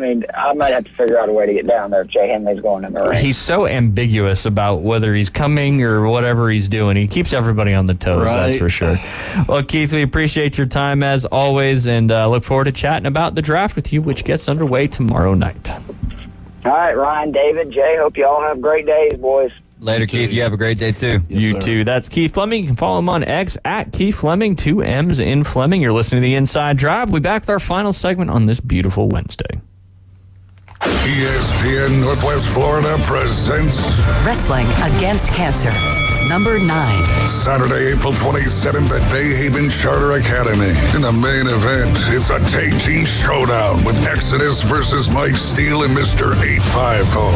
might have to figure out a way to get down there if Jay Henley's going in the ring. He's so ambiguous about whether he's coming or whatever he's doing. He keeps everybody on the toes, that's for sure. Well, Keith, we appreciate your time as always and look forward to chatting about the draft with you, which gets underway tomorrow night. All right, Ryan, David, Jay, hope you all have great days, boys. Later, Keith. You have a great day, too. You too. That's Keith Fleming. You can follow him on X at Keith Fleming, 2 M's in Fleming. You're listening to The Inside Drive. We'll be back with our final segment on this beautiful Wednesday. ESPN Northwest Florida presents Wrestling Against Cancer, #9. Saturday, April 27th at Bay Haven Charter Academy. In the main event, it's a tag team showdown with Exodus versus Mike Steele and Mr. 850.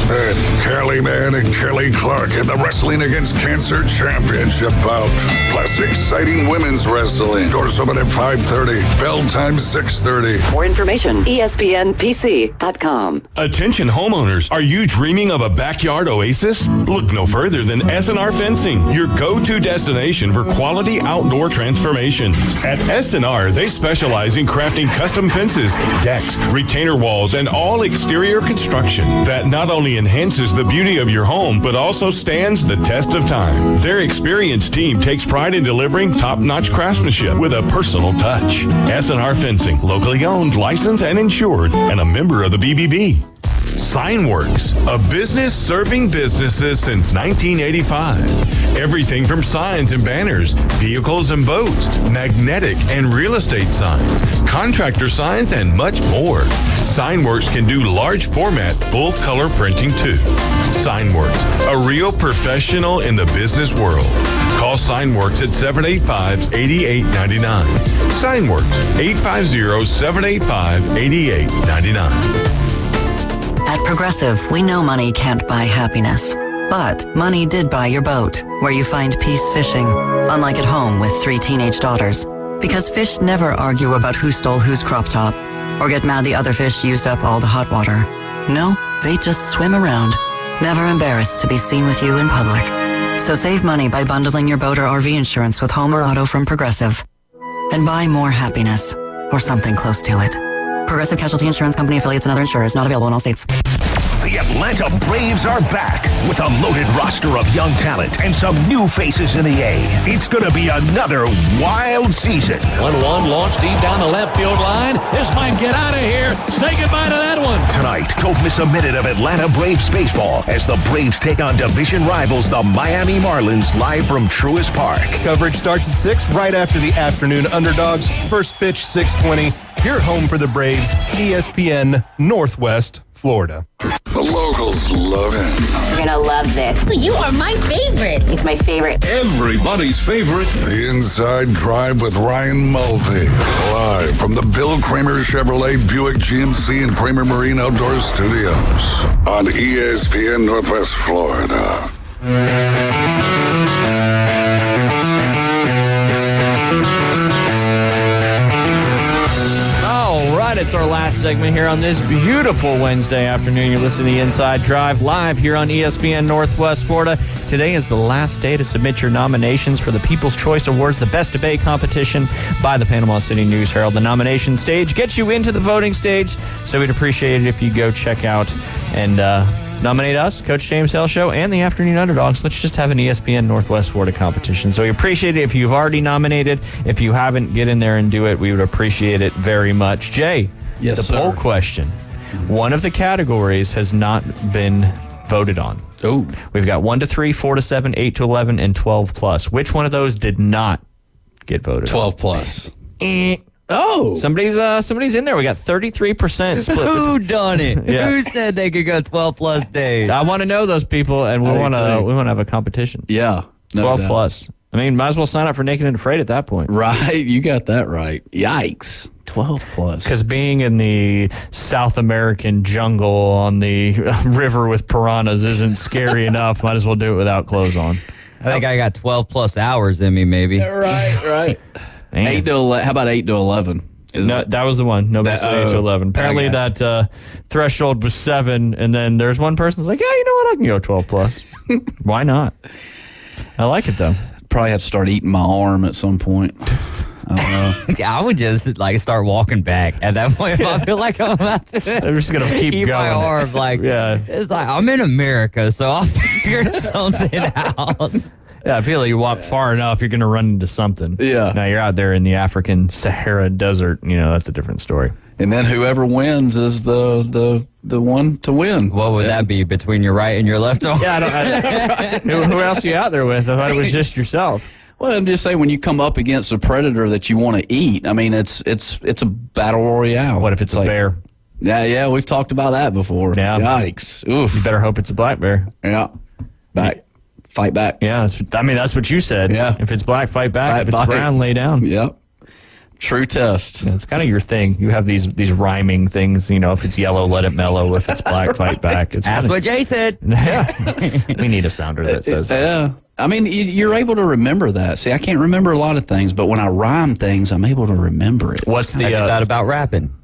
Then, Kelly Mann and Kelly Clark in the Wrestling Against Cancer Championship bout. Plus, exciting women's wrestling. Doors open at 5:30. Bell time 6:30. More information, ESPNPC.com. Attention homeowners, are you dreaming of a backyard oasis? Look no further than S&R Fencing, your go-to destination for quality outdoor transformations. At S&R, they specialize in crafting custom fences, decks, retainer walls, and all exterior construction that not only enhances the beauty of your home, but also stands the test of time. Their experienced team takes pride in delivering top-notch craftsmanship with a personal touch. S&R Fencing, locally owned, licensed, and insured, and a member of the BBB. Signworks, a business serving businesses since 1985. Everything from signs and banners, vehicles and boats, magnetic and real estate signs, contractor signs, and much more. Signworks can do large format, full color printing too. Signworks, a real professional in the business world. Call Signworks at 785-8899. Signworks, 850-785-8899. At Progressive, we know money can't buy happiness. But money did buy your boat, where you find peace fishing, unlike at home with 3 teenage daughters. Because fish never argue about who stole whose crop top, or get mad the other fish used up all the hot water. No, they just swim around, never embarrassed to be seen with you in public. So save money by bundling your boat or RV insurance with home or auto from Progressive. And buy more happiness, or something close to it. Progressive Casualty Insurance Company, affiliates, and other insurers. Not available in all states. The Atlanta Braves are back with a loaded roster of young talent and some new faces in the A. It's going to be another wild season. 1-1 launched deep down the left field line. This might get out of here. Say goodbye to that one. Tonight, don't miss a minute of Atlanta Braves baseball as the Braves take on division rivals, the Miami Marlins, live from Truist Park. Coverage starts at 6 right after the afternoon underdogs. First pitch, 6:20. You're home for the Braves, ESPN Northwest Florida. The locals love it. You're gonna love this. You are my favorite. It's my favorite. Everybody's favorite. The Inside Drive with Ryan Mulvey. Live from the Bill Kramer Chevrolet Buick GMC and Kramer Marine Outdoor Studios on ESPN Northwest Florida. At It's our last segment here on this beautiful Wednesday afternoon. You're listening to the Inside Drive live here on ESPN Northwest Florida. Today is the last day to submit your nominations for the People's Choice Awards, the Best Debate competition by the Panama City News-Herald. The nomination stage gets you into the voting stage, so we'd appreciate it if you go check out and nominate us, Coach James Hill Show, and the Afternoon Underdogs. Let's just have an ESPN Northwest Florida competition. So we appreciate it if you've already nominated. If you haven't, get in there and do it. We would appreciate it very much. Jay, yes, the sir. poll question. One of the categories has not been voted on. Oh. We've got 1 to 3, 4 to 7, 8 to 11, and 12 plus. Which one of those did not get voted 12 on? plus. Oh, somebody's in there. We got 33% split. Who done it? Yeah. Who said they could go 12 plus days? I want to know those people, and we want to have a competition. Yeah, no 12 doubt. plus. I mean, might as well sign up for Naked and Afraid at that point. Right, you got that right. Yikes. 12 plus. Because being in the South American jungle on the river with piranhas isn't scary enough. Might as well do it without clothes on. I think I got 12 plus hours in me, maybe. Right. 8 to 11. How about 8 to 11? No, that was the one. Nobody said 8 to 11. Apparently that threshold was 7, and then there's one person that's like, yeah, you know what? I can go 12 plus. Why not? I like it, though. Probably have to start eating my arm at some point. I don't know. I would just start walking back at that point. If I feel like I'm about to I'm just gonna keep eat my going. arm. It's like I'm in America, so I'll figure something out. Yeah, I feel like you walk far enough, you're going to run into something. Yeah. Now you're out there in the African Sahara Desert. That's a different story. And then whoever wins is the one to win. What would that be, between your right and your left arm? Yeah, who else are you out there with? I thought it was just yourself. Well, I'm just saying, when you come up against a predator that you want to eat, I mean, it's a battle royale. What if it's a bear? Yeah, we've talked about that before. Yeah. Yikes. Oof. You better hope it's a black bear. Yeah. Fight back. Yeah, that's what you said. Yeah. If it's black, fight back. Fight if it's back. brown, lay down. Yep. True test. Yeah, it's kind of your thing. You have these rhyming things. If it's yellow, let it mellow. If it's black, fight back. That's what Jay said. Yeah. We need a sounder that says that. Yeah. I mean, you're able to remember that. See, I can't remember a lot of things, but when I rhyme things, I'm able to remember it. What's the I did that about rapping.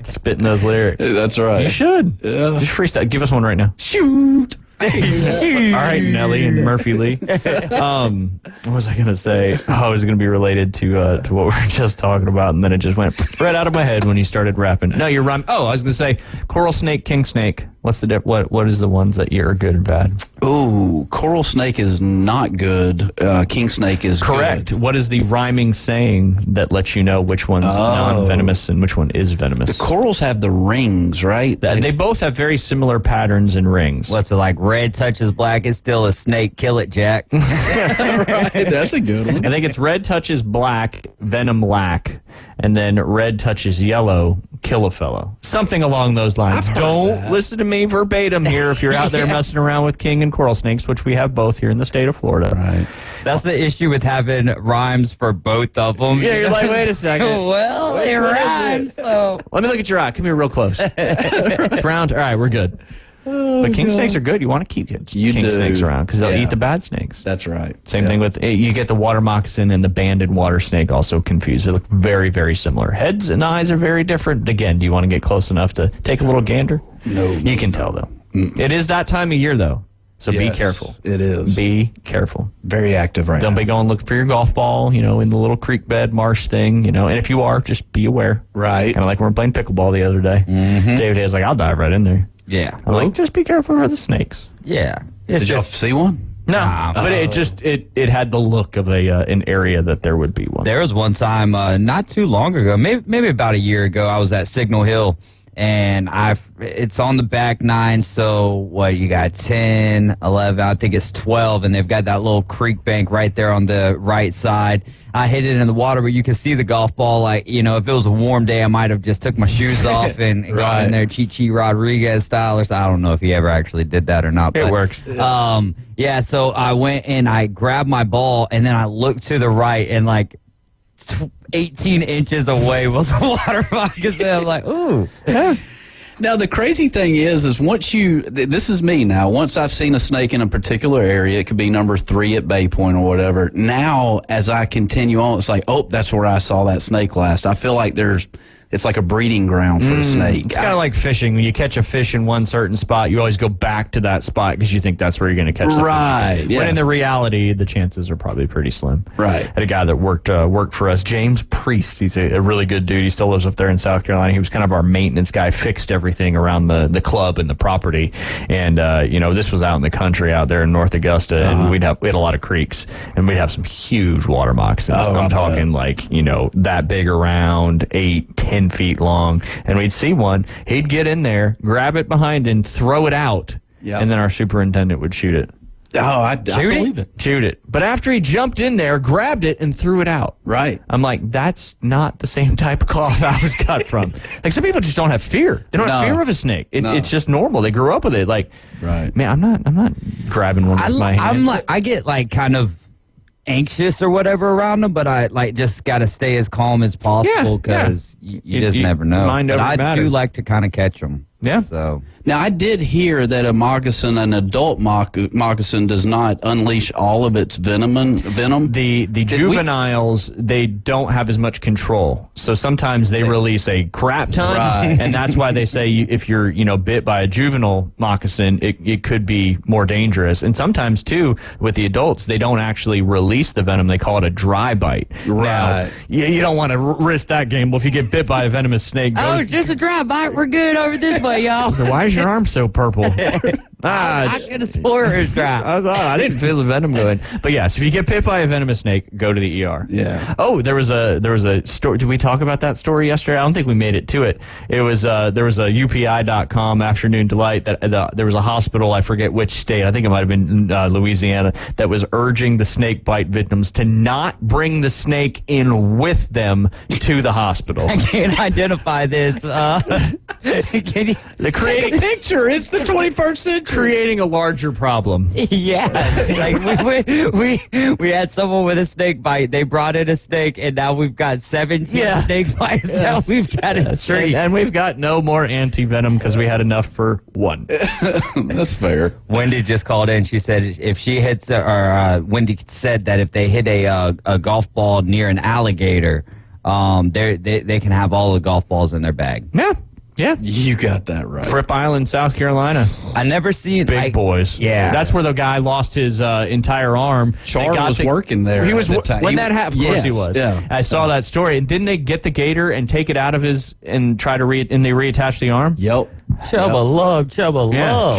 Spitting those lyrics? That's right. You should. Yeah. Just freestyle. Give us one right now. Shoot. All right, Nelly and Murphy Lee. What was I going to say? Oh, it was going to be related to what we were just talking about, and then it just went right out of my head when you started rapping. No, you're rhyming. Oh, I was going to say coral snake, king snake. What's the what is the ones that are good and bad? Ooh, coral snake is not good. King snake is correct. Good. What is the rhyming saying that lets you know which one's non-venomous and which one is venomous? The corals have the rings, right? They both have very similar patterns and rings. What's it like? Red touches black, it's still a snake. Kill it, Jack. Right, that's a good one. I think it's red touches black, venom lack, and then red touches yellow, kill a fellow. Something along those lines. Don't listen to me verbatim here if you're out there messing around with king and coral snakes, which we have both here in the state of Florida. Right. That's the issue with having rhymes for both of them. Yeah, you're like, wait a second. Well, they rhyme, so. Let me look at your eye. Come here real close. It's round. All right, we're good. But king snakes are good. You want to keep king snakes around because they'll eat the bad snakes. That's right. Same thing with, you get the water moccasin and the banded water snake also confused. They look very, very similar. Heads and eyes are very different. Again, do you want to get close enough to take a little gander? No. You can tell, though. It is that time of year, though. So be careful. It is. Be careful. Very active right now. Don't be going looking for your golf ball, in the little creek bed marsh thing, And if you are, just be aware. Right. Kind of like when we were playing pickleball the other day. Mm-hmm. David was like, I'll dive right in there. Yeah. I'm like, just be careful for the snakes. Yeah. Did y'all see one? No, but it had the look of an area that there would be one. There was one time not too long ago, maybe about a year ago, I was at Signal Hill, and it's on the back nine, so what, you got 10, 11, I think it's 12, and they've got that little creek bank right there on the right side. I hit it in the water, but you can see the golf ball, like, if it was a warm day, I might have just took my shoes off and gone in there Chi Rodriguez style, or I don't know if he ever actually did that or not. It works. Yeah, so I went and I grabbed my ball, and then I looked to the right, and 18 inches away was a water moccasin. I'm like, ooh. Now, the crazy thing is once this is me now, once I've seen a snake in a particular area, it could be number 3 at Bay Point or whatever. Now, as I continue on, it's like, oh, that's where I saw that snake last. I feel like it's like a breeding ground for the snake. It's kind of like fishing. When you catch a fish in one certain spot, you always go back to that spot because you think that's where you're going to catch the right, fish. Yeah. When in the reality, the chances are probably pretty slim. Right. I had a guy that worked for us, James Priest. He's a really good dude. He still lives up there in South Carolina. He was kind of our maintenance guy, fixed everything around the club and the property. And, this was out in the country out there in North Augusta, and we had a lot of creeks, and we'd have some huge water moccasins. I'm talking that big around, 8-10 feet long, and we'd see one. He'd get in there, grab it behind, and throw it out, and then our superintendent would shoot it. Oh, I believe it. Shoot it. But after he jumped in there, grabbed it, and threw it out. Right. I'm like, that's not the same type of cloth I was cut from. Like, some people just don't have fear. They don't have fear of a snake. It's just normal. They grew up with it. Like, right. Man, I'm not grabbing one with my hand. I get like kind of anxious or whatever around them, but I just got to stay as calm as possible because you just never know. But I do like to kind of catch them. Yeah. So now I did hear that an adult moccasin does not unleash all of its venom. The juveniles, they don't have as much control. So sometimes they release a crap ton, right. And that's why they say if you're bit by a juvenile moccasin, it could be more dangerous. And sometimes too, with the adults, they don't actually release the venom. They call it a dry bite. Right. Now, you don't want to risk that game. Well, if you get bit by a venomous snake, just a dry bite. We're good over this way, y'all. So why is your arm so purple? I could have swore it was dry. I didn't feel the venom going. But yes, if you get bit by a venomous snake, go to the ER. Yeah. Oh, there was a story. Did we talk about that story yesterday? I don't think we made it to it. It was there was a UPI.com afternoon delight that there was a hospital, I forget which state, I think it might have been Louisiana, that was urging the snake bite victims to not bring the snake in with them to the hospital. I can't identify this. Can you take a picture? It's the 21st century. Creating a larger problem. Yeah, like we had someone with a snake bite. They brought in a snake, and now we've got 17 snake bites. Yes. Now we've got a treat, and we've got no more anti-venom because we had enough for one. That's fair. Wendy just called in. She said if she hits, Wendy said that if they hit a golf ball near an alligator, they can have all the golf balls in their bag. Yeah. Yeah. You got that right. Fripp Island, South Carolina. I never seen big boys. Yeah. That's where the guy lost his entire arm. Char was working there. He was at the time. When that happened. Of course he was. Yeah. I saw that story. And didn't they get the gator and take it out of his and try to and they reattach the arm? Yep. Chubba love.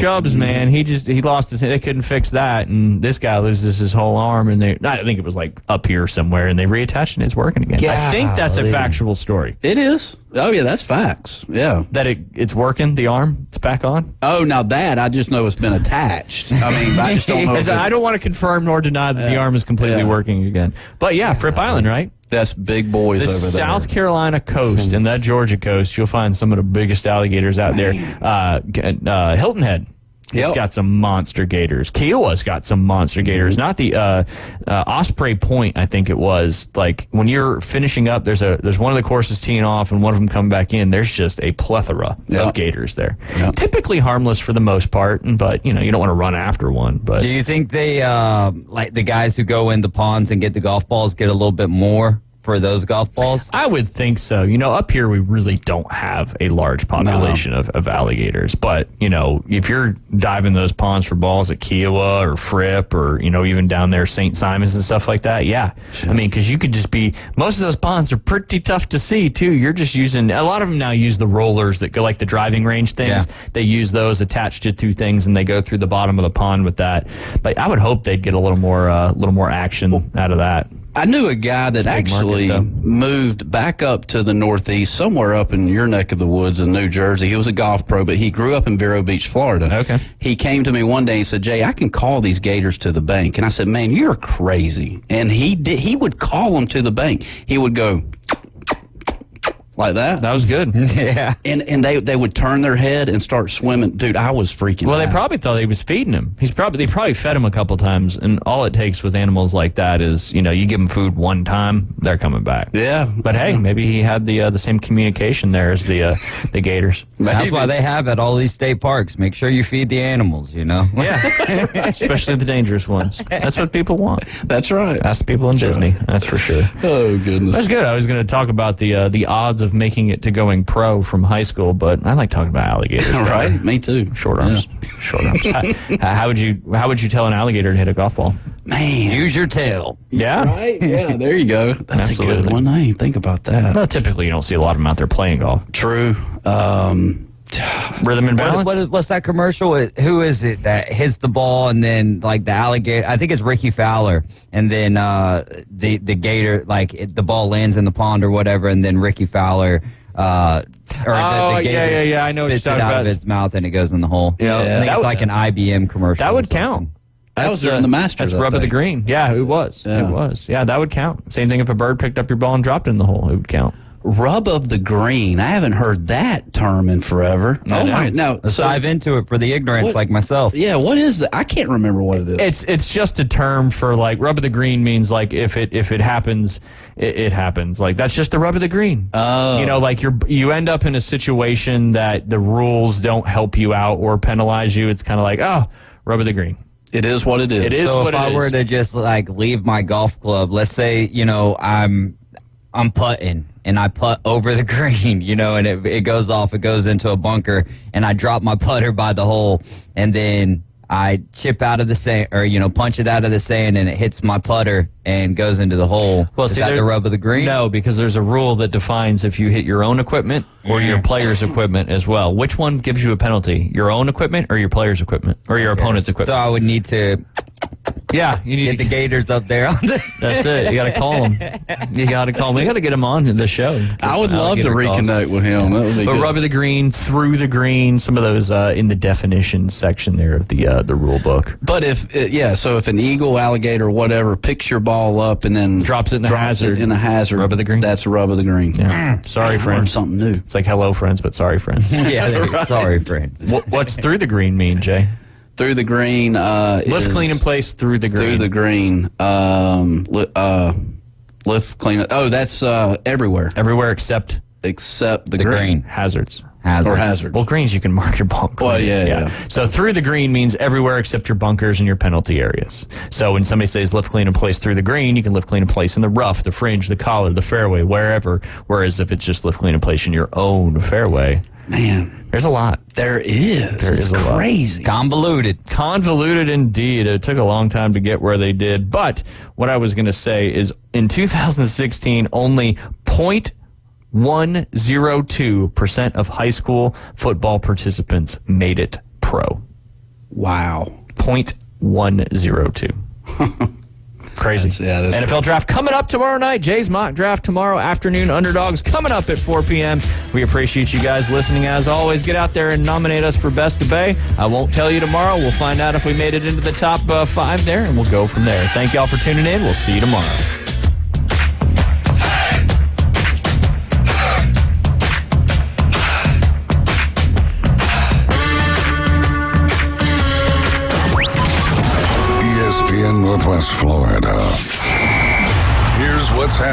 Chubbs, man. He lost his. They couldn't fix that, and this guy loses his whole arm. And I think it was like up here somewhere, and they reattached it and it's working again. I think that's a factual story. It is. Oh yeah, that's facts. Yeah, that it's working. The arm, it's back on. Oh, now that I just know it's been attached. I mean, I just don't know. I don't want to confirm nor deny that the arm is completely working again. But yeah, Fripp Island, right? That's big boys over there. The South Carolina coast and that Georgia coast, you'll find some of the biggest alligators out there. Hilton Head. It's got some monster gators. Kiowa's got some monster gators. Not the Osprey Point, I think it was. Like when you're finishing up, there's one of the courses teeing off and one of them coming back in. There's just a plethora of gators there. Typically harmless for the most part, but you don't want to run after one. But do you think they like the guys who go in the ponds and get the golf balls get a little bit more for those golf balls? I would think so. Up here we really don't have a large population of alligators. But, if you're diving those ponds for balls at Kiowa or Fripp or, even down there St. Simons and stuff like that, yeah. I mean, because you could just most of those ponds are pretty tough to see, too. You're just using, a lot of them now use the rollers that go like the driving range things. Yeah. They use those attached to two things and they go through the bottom of the pond with that. But I would hope they'd get a little more action out of that. I knew a guy that actually moved back up to the Northeast, somewhere up in your neck of the woods in New Jersey. He was a golf pro, but he grew up in Vero Beach, Florida. Okay. He came to me one day and said, Jay, I can call these gators to the bank. And I said, man, you're crazy. And he would call them to the bank. He would go, Like that? That was good. Yeah. And they would turn their head and start swimming. Dude, I was freaking Well, out. they probably thought he was feeding him. They probably fed him a couple times, and all it takes with animals like that is, you give them food one time, they're coming back. Yeah. But hey, maybe he had the same communication there as the gators. That's why they have at all these state parks. Make sure you feed the animals, Yeah, especially the dangerous ones. That's what people want. That's right. That's the people in Disney. That's for sure. Oh, goodness. That's good. I was going to talk about the odds of making it to going pro from high school, but I like talking about alligators. Right, me too. Short arms. Yeah. Short arms. How would you tell an alligator to hit a golf ball? Man, use your tail. Yeah. Right? Yeah, there you go. That's Absolutely. a good one. I didn't think about that. Well, typically you don't see a lot of them out there playing golf. True. Rhythm and balance. What's that commercial? Who is it that hits the ball and then like the alligator? I think it's Ricky Fowler, and then the gator, the ball lands in the pond or whatever, and then Ricky Fowler. The gator yeah. I know what you're spits talking it out about. of his mouth and it goes in the hole. Yeah. I think it's like an IBM commercial. That would count. That was during the Masters. That's rub of the green. Yeah, it was. Yeah. It was. Yeah, that would count. Same thing if a bird picked up your ball and dropped it in the hole. It would count. Rub of the green. I haven't heard that term in forever. Let's dive into it for the ignorance like myself. Yeah, what is that? I can't remember what it is. It's just a term for rub of the green means if it happens, it happens. That's just the rub of the green. Oh. You end up in a situation that the rules don't help you out or penalize you. It's kind of rub of the green. It is what it is. It is so what it is. if I were to just leave my golf club, let's say, I'm putting and I putt over the green, and it goes off, it goes into a bunker, and I drop my putter by the hole, and then I chip out of the sand, or punch it out of the sand, and it hits my putter and goes into the hole. Well, is that the rub of the green? No, because there's a rule that defines if you hit your own equipment or your player's equipment as well. Which one gives you a penalty? Your own equipment or your player's equipment or your opponent's equipment? So I would need to. Yeah, you need get the Gators up there. That's it. You got to call them. You got to call them. We got to get them on the show. I would love to reconnect with him. That would be good. Rub of the green, through the green, some of those in the definitions section there of the rule book. But if an eagle, alligator, whatever picks your ball up and then drops it in the hazard, rub of the green. That's a rub of the green. Yeah. Sorry, friends. Something new. It's like hello, friends, but sorry, friends. Yeah, sorry, friends. What's through the green mean, Jay? Through the green. Lift, clean, and place through the green. Through the green. Lift, clean. Oh, that's everywhere. Everywhere except the green. Hazards. Or hazards. Well, greens you can mark your ball clean. Well, yeah. So through the green means everywhere except your bunkers and your penalty areas. So when somebody says lift, clean, and place through the green, you can lift, clean, and place in the rough, the fringe, the collar, the fairway, wherever. Whereas if it's just lift, clean, and place in your own fairway, man, there's a lot. There is. It's crazy. Convoluted indeed. It took a long time to get where they did. But what I was going to say is in 2016, only 0.102% of high school football participants made it pro. Wow. 0.102. Crazy. NFL draft coming up tomorrow night. Jay's mock draft tomorrow afternoon. Underdogs coming up at 4 p.m. We appreciate you guys listening. As always, get out there and nominate us for Best of Bay. I won't tell you tomorrow. We'll find out if we made it into the top 5 there, and we'll go from there. Thank y'all for tuning in. We'll see you tomorrow. ESPN Northwest Florida. Here's what's happening.